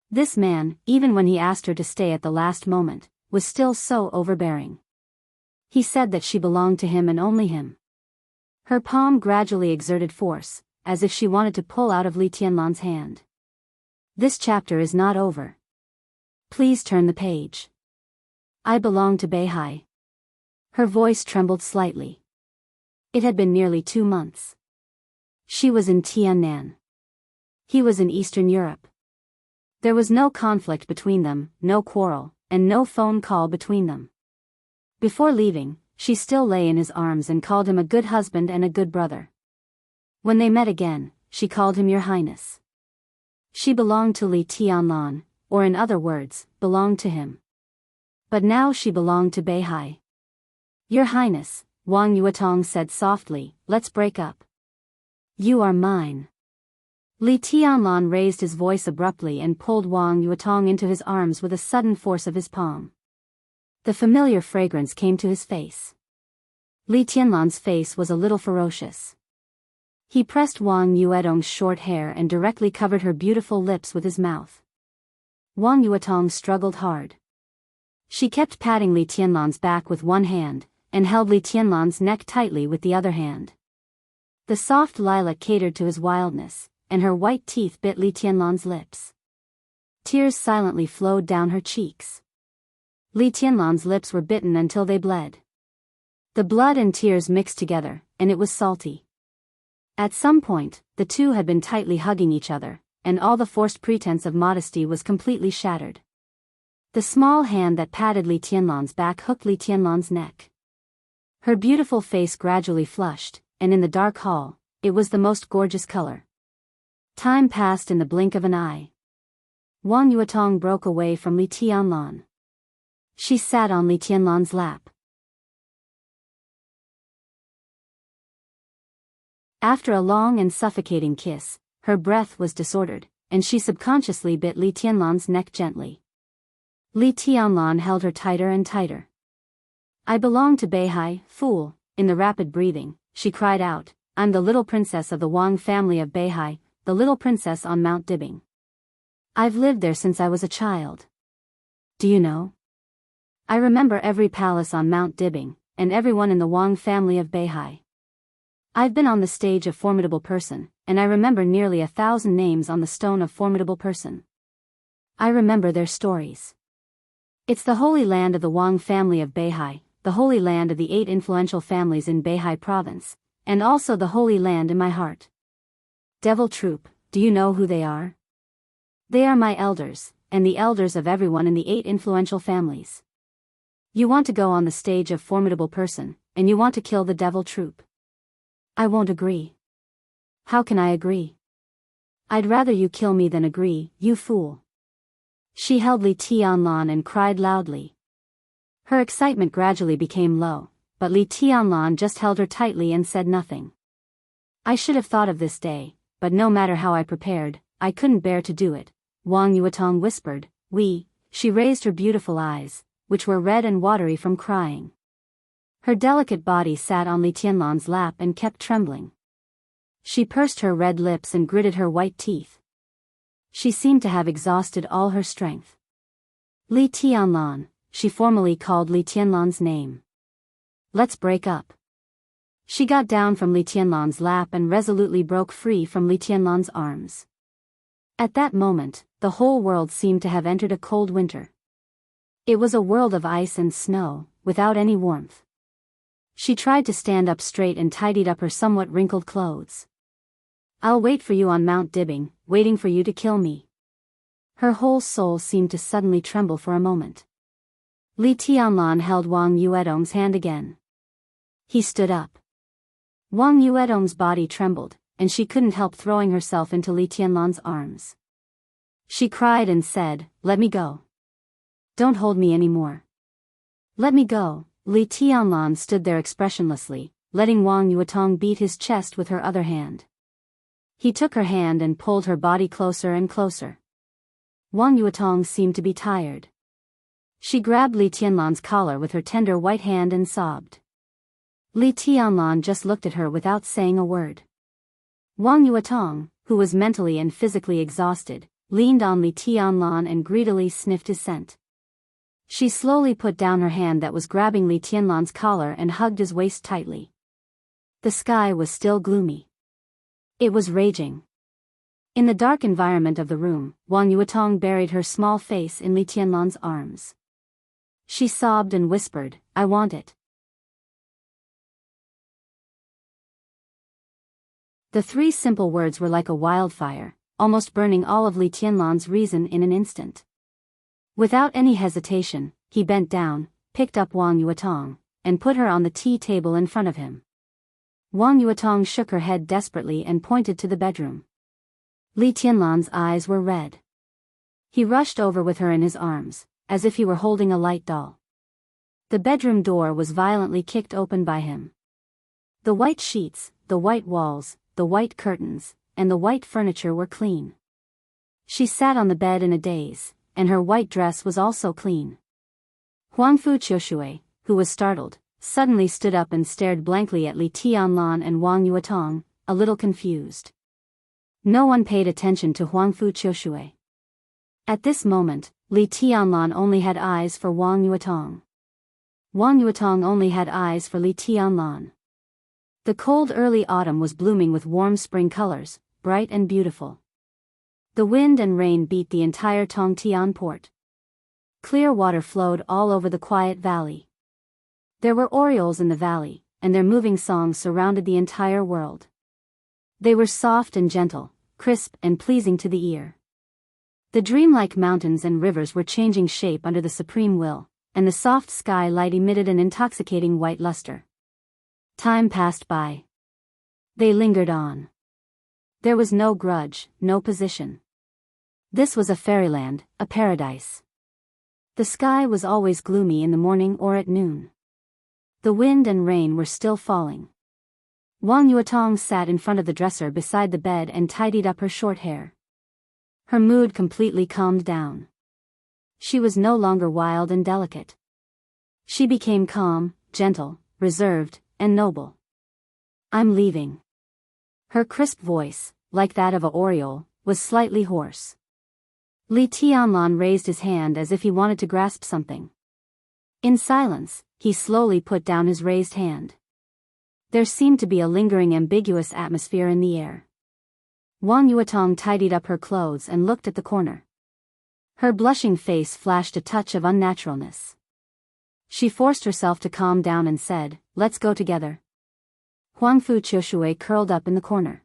This man, even when he asked her to stay at the last moment, was still so overbearing. He said that she belonged to him and only him. Her palm gradually exerted force, as if she wanted to pull out of Li Tianlan's hand. This chapter is not over. Please turn the page. I belong to Beihai. Her voice trembled slightly. It had been nearly 2 months. She was in Tiannan. He was in Eastern Europe. There was no conflict between them, no quarrel, and no phone call between them. Before leaving, she still lay in his arms and called him a good husband and a good brother. When they met again, she called him Your Highness. She belonged to Li Tianlan, or in other words, belonged to him. But now she belonged to Beihai. Your Highness, Wang Yuetong said softly, let's break up. You are mine. Li Tianlan raised his voice abruptly and pulled Wang Yuetong into his arms with a sudden force of his palm. The familiar fragrance came to his face. Li Tianlan's face was a little ferocious. He pressed Wang Yuetong's short hair and directly covered her beautiful lips with his mouth. Wang Yuetong struggled hard. She kept patting Li Tianlan's back with one hand, and held Li Tianlan's neck tightly with the other hand. The soft lilac catered to his wildness, and her white teeth bit Li Tianlan's lips. Tears silently flowed down her cheeks. Li Tianlan's lips were bitten until they bled. The blood and tears mixed together, and it was salty. At some point, the two had been tightly hugging each other, and all the forced pretense of modesty was completely shattered. The small hand that patted Li Tianlan's back hooked Li Tianlan's neck. Her beautiful face gradually flushed, and in the dark hall, it was the most gorgeous color. Time passed in the blink of an eye. Wang Yuetong broke away from Li Tianlan. She sat on Li Tianlan's lap. After a long and suffocating kiss, her breath was disordered, and she subconsciously bit Li Tianlan's neck gently. Li Tianlan held her tighter and tighter. I belong to Beihai, fool. In the rapid breathing, she cried out, I'm the little princess of the Wang family of Beihai, the little princess on Mount Dibing. I've lived there since I was a child. Do you know? I remember every palace on Mount Dibing, and everyone in the Wang family of Beihai. I've been on the stage of Formidable Person, and I remember nearly 1,000 names on the stone of Formidable Person. I remember their stories. It's the holy land of the Wang family of Beihai, the holy land of the 8 influential families in Beihai province, and also the holy land in my heart. Devil Troop, do you know who they are? They are my elders, and the elders of everyone in the 8 influential families. You want to go on the stage of Formidable Person, and you want to kill the Devil Troop. I won't agree. How can I agree? I'd rather you kill me than agree, you fool. She held Li Tianlan and cried loudly. Her excitement gradually became low, but Li Tianlan just held her tightly and said nothing. I should have thought of this day, but no matter how I prepared, I couldn't bear to do it, Wang Yuetong whispered. She raised her beautiful eyes, which were red and watery from crying. Her delicate body sat on Li Tianlan's lap and kept trembling. She pursed her red lips and gritted her white teeth. She seemed to have exhausted all her strength. Li Tianlan, she formally called Li Tianlan's name. Let's break up. She got down from Li Tianlan's lap and resolutely broke free from Li Tianlan's arms. At that moment, the whole world seemed to have entered a cold winter. It was a world of ice and snow, without any warmth. She tried to stand up straight and tidied up her somewhat wrinkled clothes. I'll wait for you on Mount Dibing, waiting for you to kill me. Her whole soul seemed to suddenly tremble for a moment. Li Tianlan held Wang Yuetong's hand again. He stood up. Wang Yuetong's body trembled, and she couldn't help throwing herself into Li Tianlan's arms. She cried and said, "Let me go. Don't hold me anymore. Let me go. Li Tianlan stood there expressionlessly, letting Wang Yuetong beat his chest with her other hand. He took her hand and pulled her body closer and closer. Wang Yuetong seemed to be tired. She grabbed Li Tianlan's collar with her tender white hand and sobbed. Li Tianlan just looked at her without saying a word. Wang Yuetong, who was mentally and physically exhausted, leaned on Li Tianlan and greedily sniffed his scent. She slowly put down her hand that was grabbing Li Tianlan's collar and hugged his waist tightly. The sky was still gloomy. It was raging. In the dark environment of the room, Wang Yuetong buried her small face in Li Tianlan's arms. She sobbed and whispered, "I want it." The three simple words were like a wildfire, almost burning all of Li Tianlan's reason in an instant. Without any hesitation, he bent down, picked up Wang Yuetong, and put her on the tea table in front of him. Wang Yuetong shook her head desperately and pointed to the bedroom. Li Tianlan's eyes were red. He rushed over with her in his arms, as if he were holding a light doll. The bedroom door was violently kicked open by him. The white sheets, the white walls, the white curtains, and the white furniture were clean. She sat on the bed in a daze, and her white dress was also clean. Huangfu Qiushui, who was startled, suddenly stood up and stared blankly at Li Tianlan and Wang Yuetong, a little confused. No one paid attention to Huangfu Qiushui. At this moment, Li Tianlan only had eyes for Wang Yuetong. Wang Yuetong only had eyes for Li Tianlan. The cold early autumn was blooming with warm spring colors, bright and beautiful. The wind and rain beat the entire Tongtian port. Clear water flowed all over the quiet valley. There were orioles in the valley, and their moving songs surrounded the entire world. They were soft and gentle, crisp and pleasing to the ear. The dreamlike mountains and rivers were changing shape under the supreme will, and the soft sky light emitted an intoxicating white luster. Time passed by. They lingered on. There was no grudge, no position. This was a fairyland, a paradise. The sky was always gloomy in the morning or at noon. The wind and rain were still falling. Wang Yuetong sat in front of the dresser beside the bed and tidied up her short hair. Her mood completely calmed down. She was no longer wild and delicate. She became calm, gentle, reserved, and noble. "I'm leaving." Her crisp voice, like that of a oriole, was slightly hoarse. Li Tianlan raised his hand as if he wanted to grasp something. In silence, he slowly put down his raised hand. There seemed to be a lingering ambiguous atmosphere in the air. Wang Yuetong tidied up her clothes and looked at the corner. Her blushing face flashed a touch of unnaturalness. She forced herself to calm down and said, "Let's go together." Huangfu Qiushui curled up in the corner.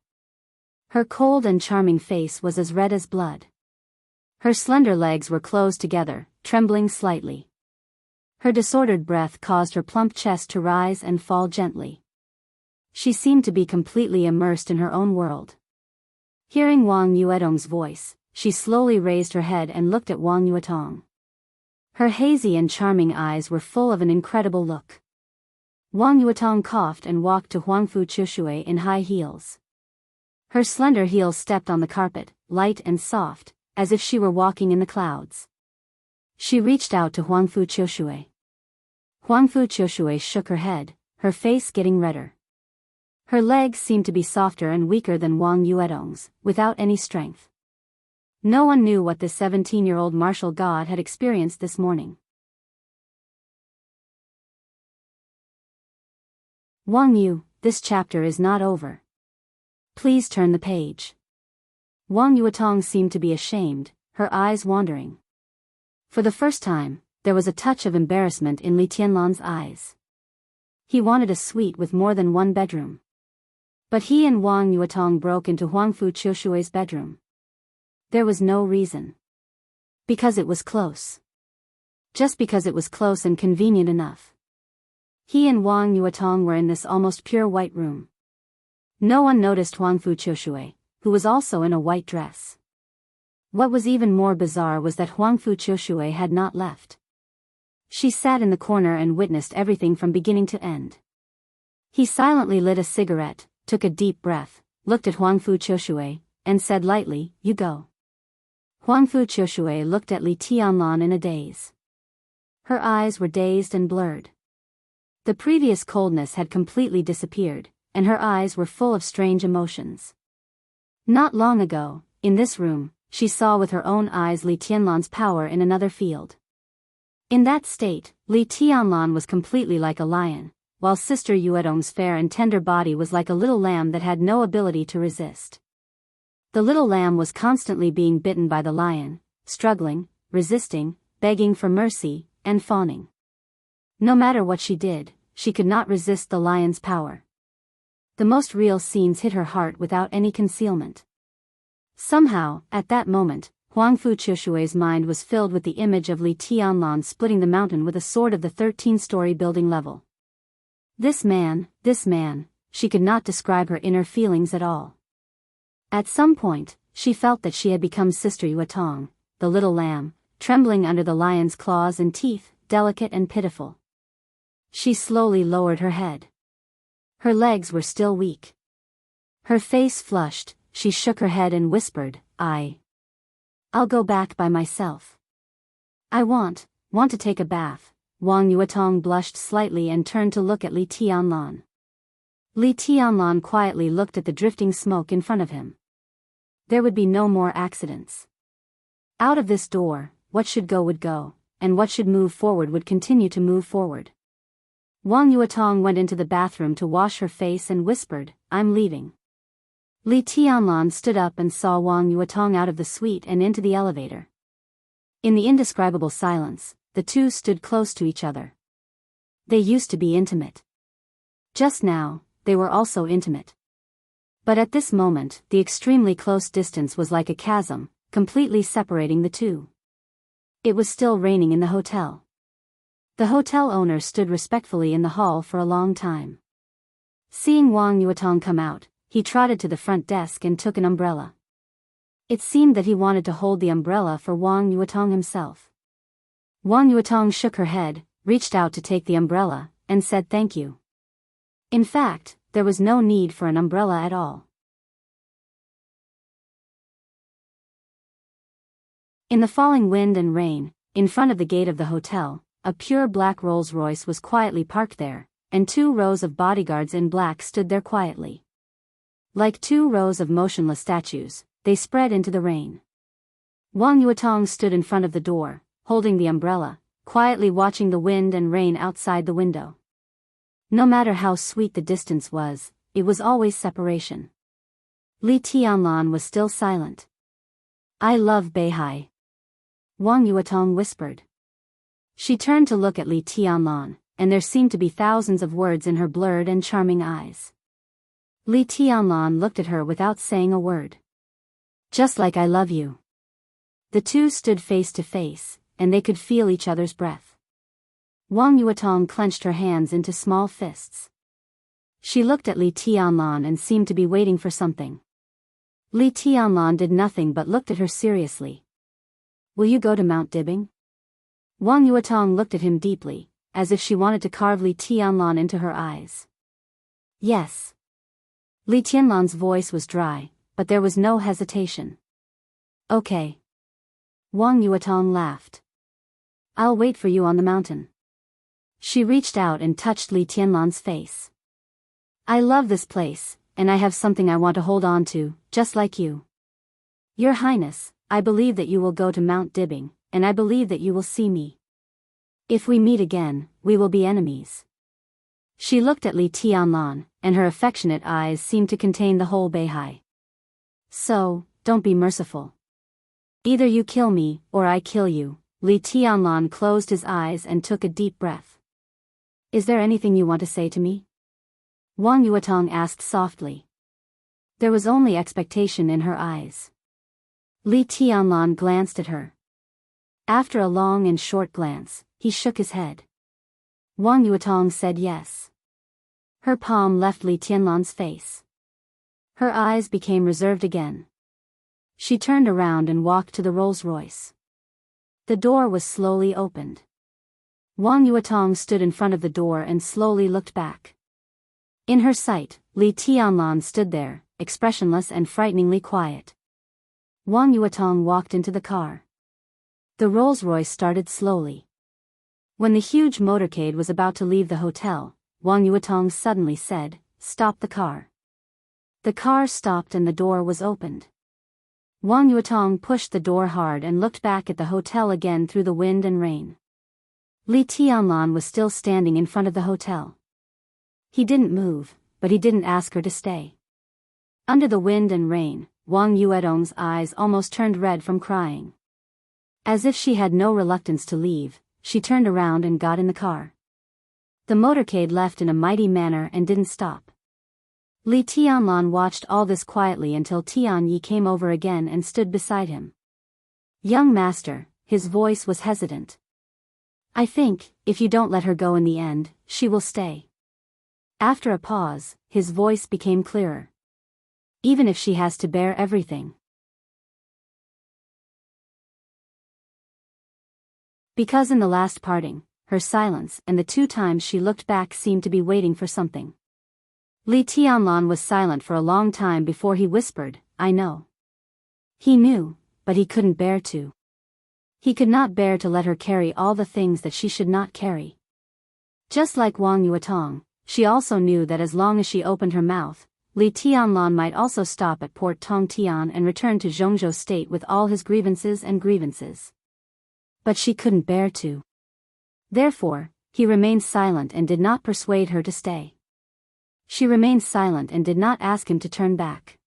Her cold and charming face was as red as blood. Her slender legs were closed together, trembling slightly. Her disordered breath caused her plump chest to rise and fall gently. She seemed to be completely immersed in her own world. Hearing Wang Yuetong's voice, she slowly raised her head and looked at Wang Yuetong. Her hazy and charming eyes were full of an incredible look. Wang Yuetong coughed and walked to Huangfu Qiushui in high heels. Her slender heels stepped on the carpet, light and soft, as if she were walking in the clouds. She reached out to Huangfu Qiushui. Huangfu Qiushui shook her head, her face getting redder. Her legs seemed to be softer and weaker than Wang Yuetong's, without any strength. No one knew what this 17-year-old martial god had experienced this morning. Wang Yu, this chapter is not over. Please turn the page. Wang Yuetong seemed to be ashamed, her eyes wandering. For the first time, there was a touch of embarrassment in Li Tianlan's eyes. He wanted a suite with more than one bedroom. But he and Wang Yuetong broke into Huangfu Qiushui's bedroom. There was no reason. Because it was close. Just because it was close and convenient enough. He and Wang Yuetong were in this almost pure white room. No one noticed Huangfu Qiushui, who was also in a white dress. What was even more bizarre was that Huangfu Qiushui had not left. She sat in the corner and witnessed everything from beginning to end. He silently lit a cigarette, took a deep breath, looked at Huangfu Qiushui, and said lightly, "You go." Huangfu Qiushui looked at Li Tianlan in a daze. Her eyes were dazed and blurred. The previous coldness had completely disappeared, and her eyes were full of strange emotions. Not long ago, in this room, she saw with her own eyes Li Tianlan's power in another field. In that state, Li Tianlan was completely like a lion, while Sister Yuedong's fair and tender body was like a little lamb that had no ability to resist. The little lamb was constantly being bitten by the lion, struggling, resisting, begging for mercy, and fawning. No matter what she did, she could not resist the lion's power. The most real scenes hit her heart without any concealment. Somehow, at that moment, Huangfu Qiushui's mind was filled with the image of Li Tianlan splitting the mountain with a sword of the 13-story building level. This man, she could not describe her inner feelings at all. At some point, she felt that she had become Sister Yuetong, the little lamb, trembling under the lion's claws and teeth, delicate and pitiful. She slowly lowered her head. Her legs were still weak. Her face flushed, she shook her head and whispered, I'll go back by myself. I want to take a bath." Wang Yuetong blushed slightly and turned to look at Li Tianlan. Li Tianlan quietly looked at the drifting smoke in front of him. There would be no more accidents. Out of this door, what should go would go, and what should move forward would continue to move forward. Wang Yuetong went into the bathroom to wash her face and whispered, "I'm leaving." Li Tianlan stood up and saw Wang Yuetong out of the suite and into the elevator. In the indescribable silence, the two stood close to each other. They used to be intimate. Just now, they were also intimate. But at this moment, the extremely close distance was like a chasm, completely separating the two. It was still raining in the hotel. The hotel owner stood respectfully in the hall for a long time. Seeing Wang Yuetong come out, he trotted to the front desk and took an umbrella. It seemed that he wanted to hold the umbrella for Wang Yuetong himself. Wang Yuetong shook her head, reached out to take the umbrella, and said thank you. In fact, there was no need for an umbrella at all. In the falling wind and rain, in front of the gate of the hotel, a pure black Rolls-Royce was quietly parked there, and 2 rows of bodyguards in black stood there quietly. Like 2 rows of motionless statues, they spread into the rain. Wang Yuetong stood in front of the door, holding the umbrella, quietly watching the wind and rain outside the window. No matter how sweet the distance was, it was always separation. Li Tianlan was still silent. "I love Beihai," Wang Yuetong whispered. She turned to look at Li Tianlan, and there seemed to be thousands of words in her blurred and charming eyes. Li Tianlan looked at her without saying a word. "Just like I love you." The two stood face to face, and they could feel each other's breath. Wang Yuetong clenched her hands into small fists. She looked at Li Tianlan and seemed to be waiting for something. Li Tianlan did nothing but looked at her seriously. "Will you go to Mount Dibbing?" Wang Yuetong looked at him deeply, as if she wanted to carve Li Tianlan into her eyes. "Yes." Li Tianlan's voice was dry, but there was no hesitation. "Okay." Wang Yuetong laughed. "I'll wait for you on the mountain." She reached out and touched Li Tianlan's face. "I love this place, and I have something I want to hold on to, just like you. Your Highness, I believe that you will go to Mount Dibbing, and I believe that you will see me. If we meet again, we will be enemies." She looked at Li Tianlan, and her affectionate eyes seemed to contain the whole Beihai. "So, don't be merciful. Either you kill me, or I kill you." Li Tianlan closed his eyes and took a deep breath. "Is there anything you want to say to me?" Wang Yuetong asked softly. There was only expectation in her eyes. Li Tianlan glanced at her. After a long and short glance, he shook his head. Wang Yuetong said yes. Her palm left Li Tianlan's face. Her eyes became reserved again. She turned around and walked to the Rolls-Royce. The door was slowly opened. Wang Yuetong stood in front of the door and slowly looked back. In her sight, Li Tianlan stood there, expressionless and frighteningly quiet. Wang Yuetong walked into the car. The Rolls-Royce started slowly. When the huge motorcade was about to leave the hotel, Wang Yuetong suddenly said, "Stop the car." The car stopped and the door was opened. Wang Yuetong pushed the door hard and looked back at the hotel again through the wind and rain. Li Tianlan was still standing in front of the hotel. He didn't move, but he didn't ask her to stay. Under the wind and rain, Wang Yuetong's eyes almost turned red from crying. As if she had no reluctance to leave, she turned around and got in the car. The motorcade left in a mighty manner and didn't stop. Li Tianlan watched all this quietly until Tian Yi came over again and stood beside him. "Young master," his voice was hesitant. "I think, if you don't let her go in the end, she will stay." After a pause, his voice became clearer. "Even if she has to bear everything." Because in the last parting, her silence and the 2 times she looked back seemed to be waiting for something. Li Tianlan was silent for a long time before he whispered, "I know." He knew, but he couldn't bear to. He could not bear to let her carry all the things that she should not carry. Just like Wang Yuetong, she also knew that as long as she opened her mouth, Li Tianlan might also stop at Port Tong Tian and return to Zhongzhou State with all his grievances. But she couldn't bear to. Therefore, he remained silent and did not persuade her to stay. She remained silent and did not ask him to turn back.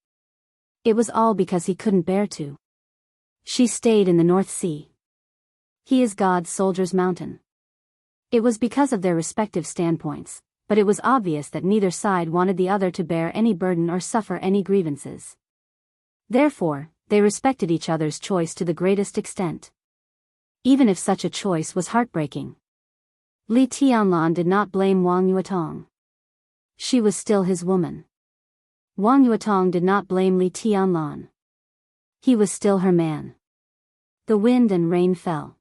It was all because he couldn't bear to. She stayed in the North Sea. He is God's soldier's mountain. It was because of their respective standpoints, but it was obvious that neither side wanted the other to bear any burden or suffer any grievances. Therefore, they respected each other's choice to the greatest extent. Even if such a choice was heartbreaking. Li Tianlan did not blame Wang Yuetong. She was still his woman. Wang Yuetong did not blame Li Tianlan. He was still her man. The wind and rain fell.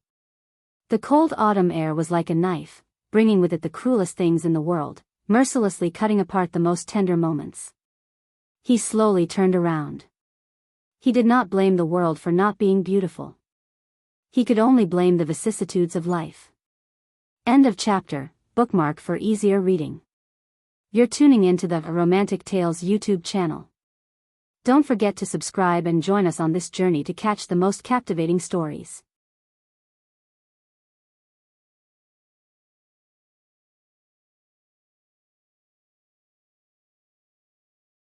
The cold autumn air was like a knife, bringing with it the cruelest things in the world, mercilessly cutting apart the most tender moments. He slowly turned around. He did not blame the world for not being beautiful. He could only blame the vicissitudes of life. End of chapter. Bookmark for easier reading. You're tuning into the Romantic Tales YouTube channel. Don't forget to subscribe and join us on this journey to catch the most captivating stories.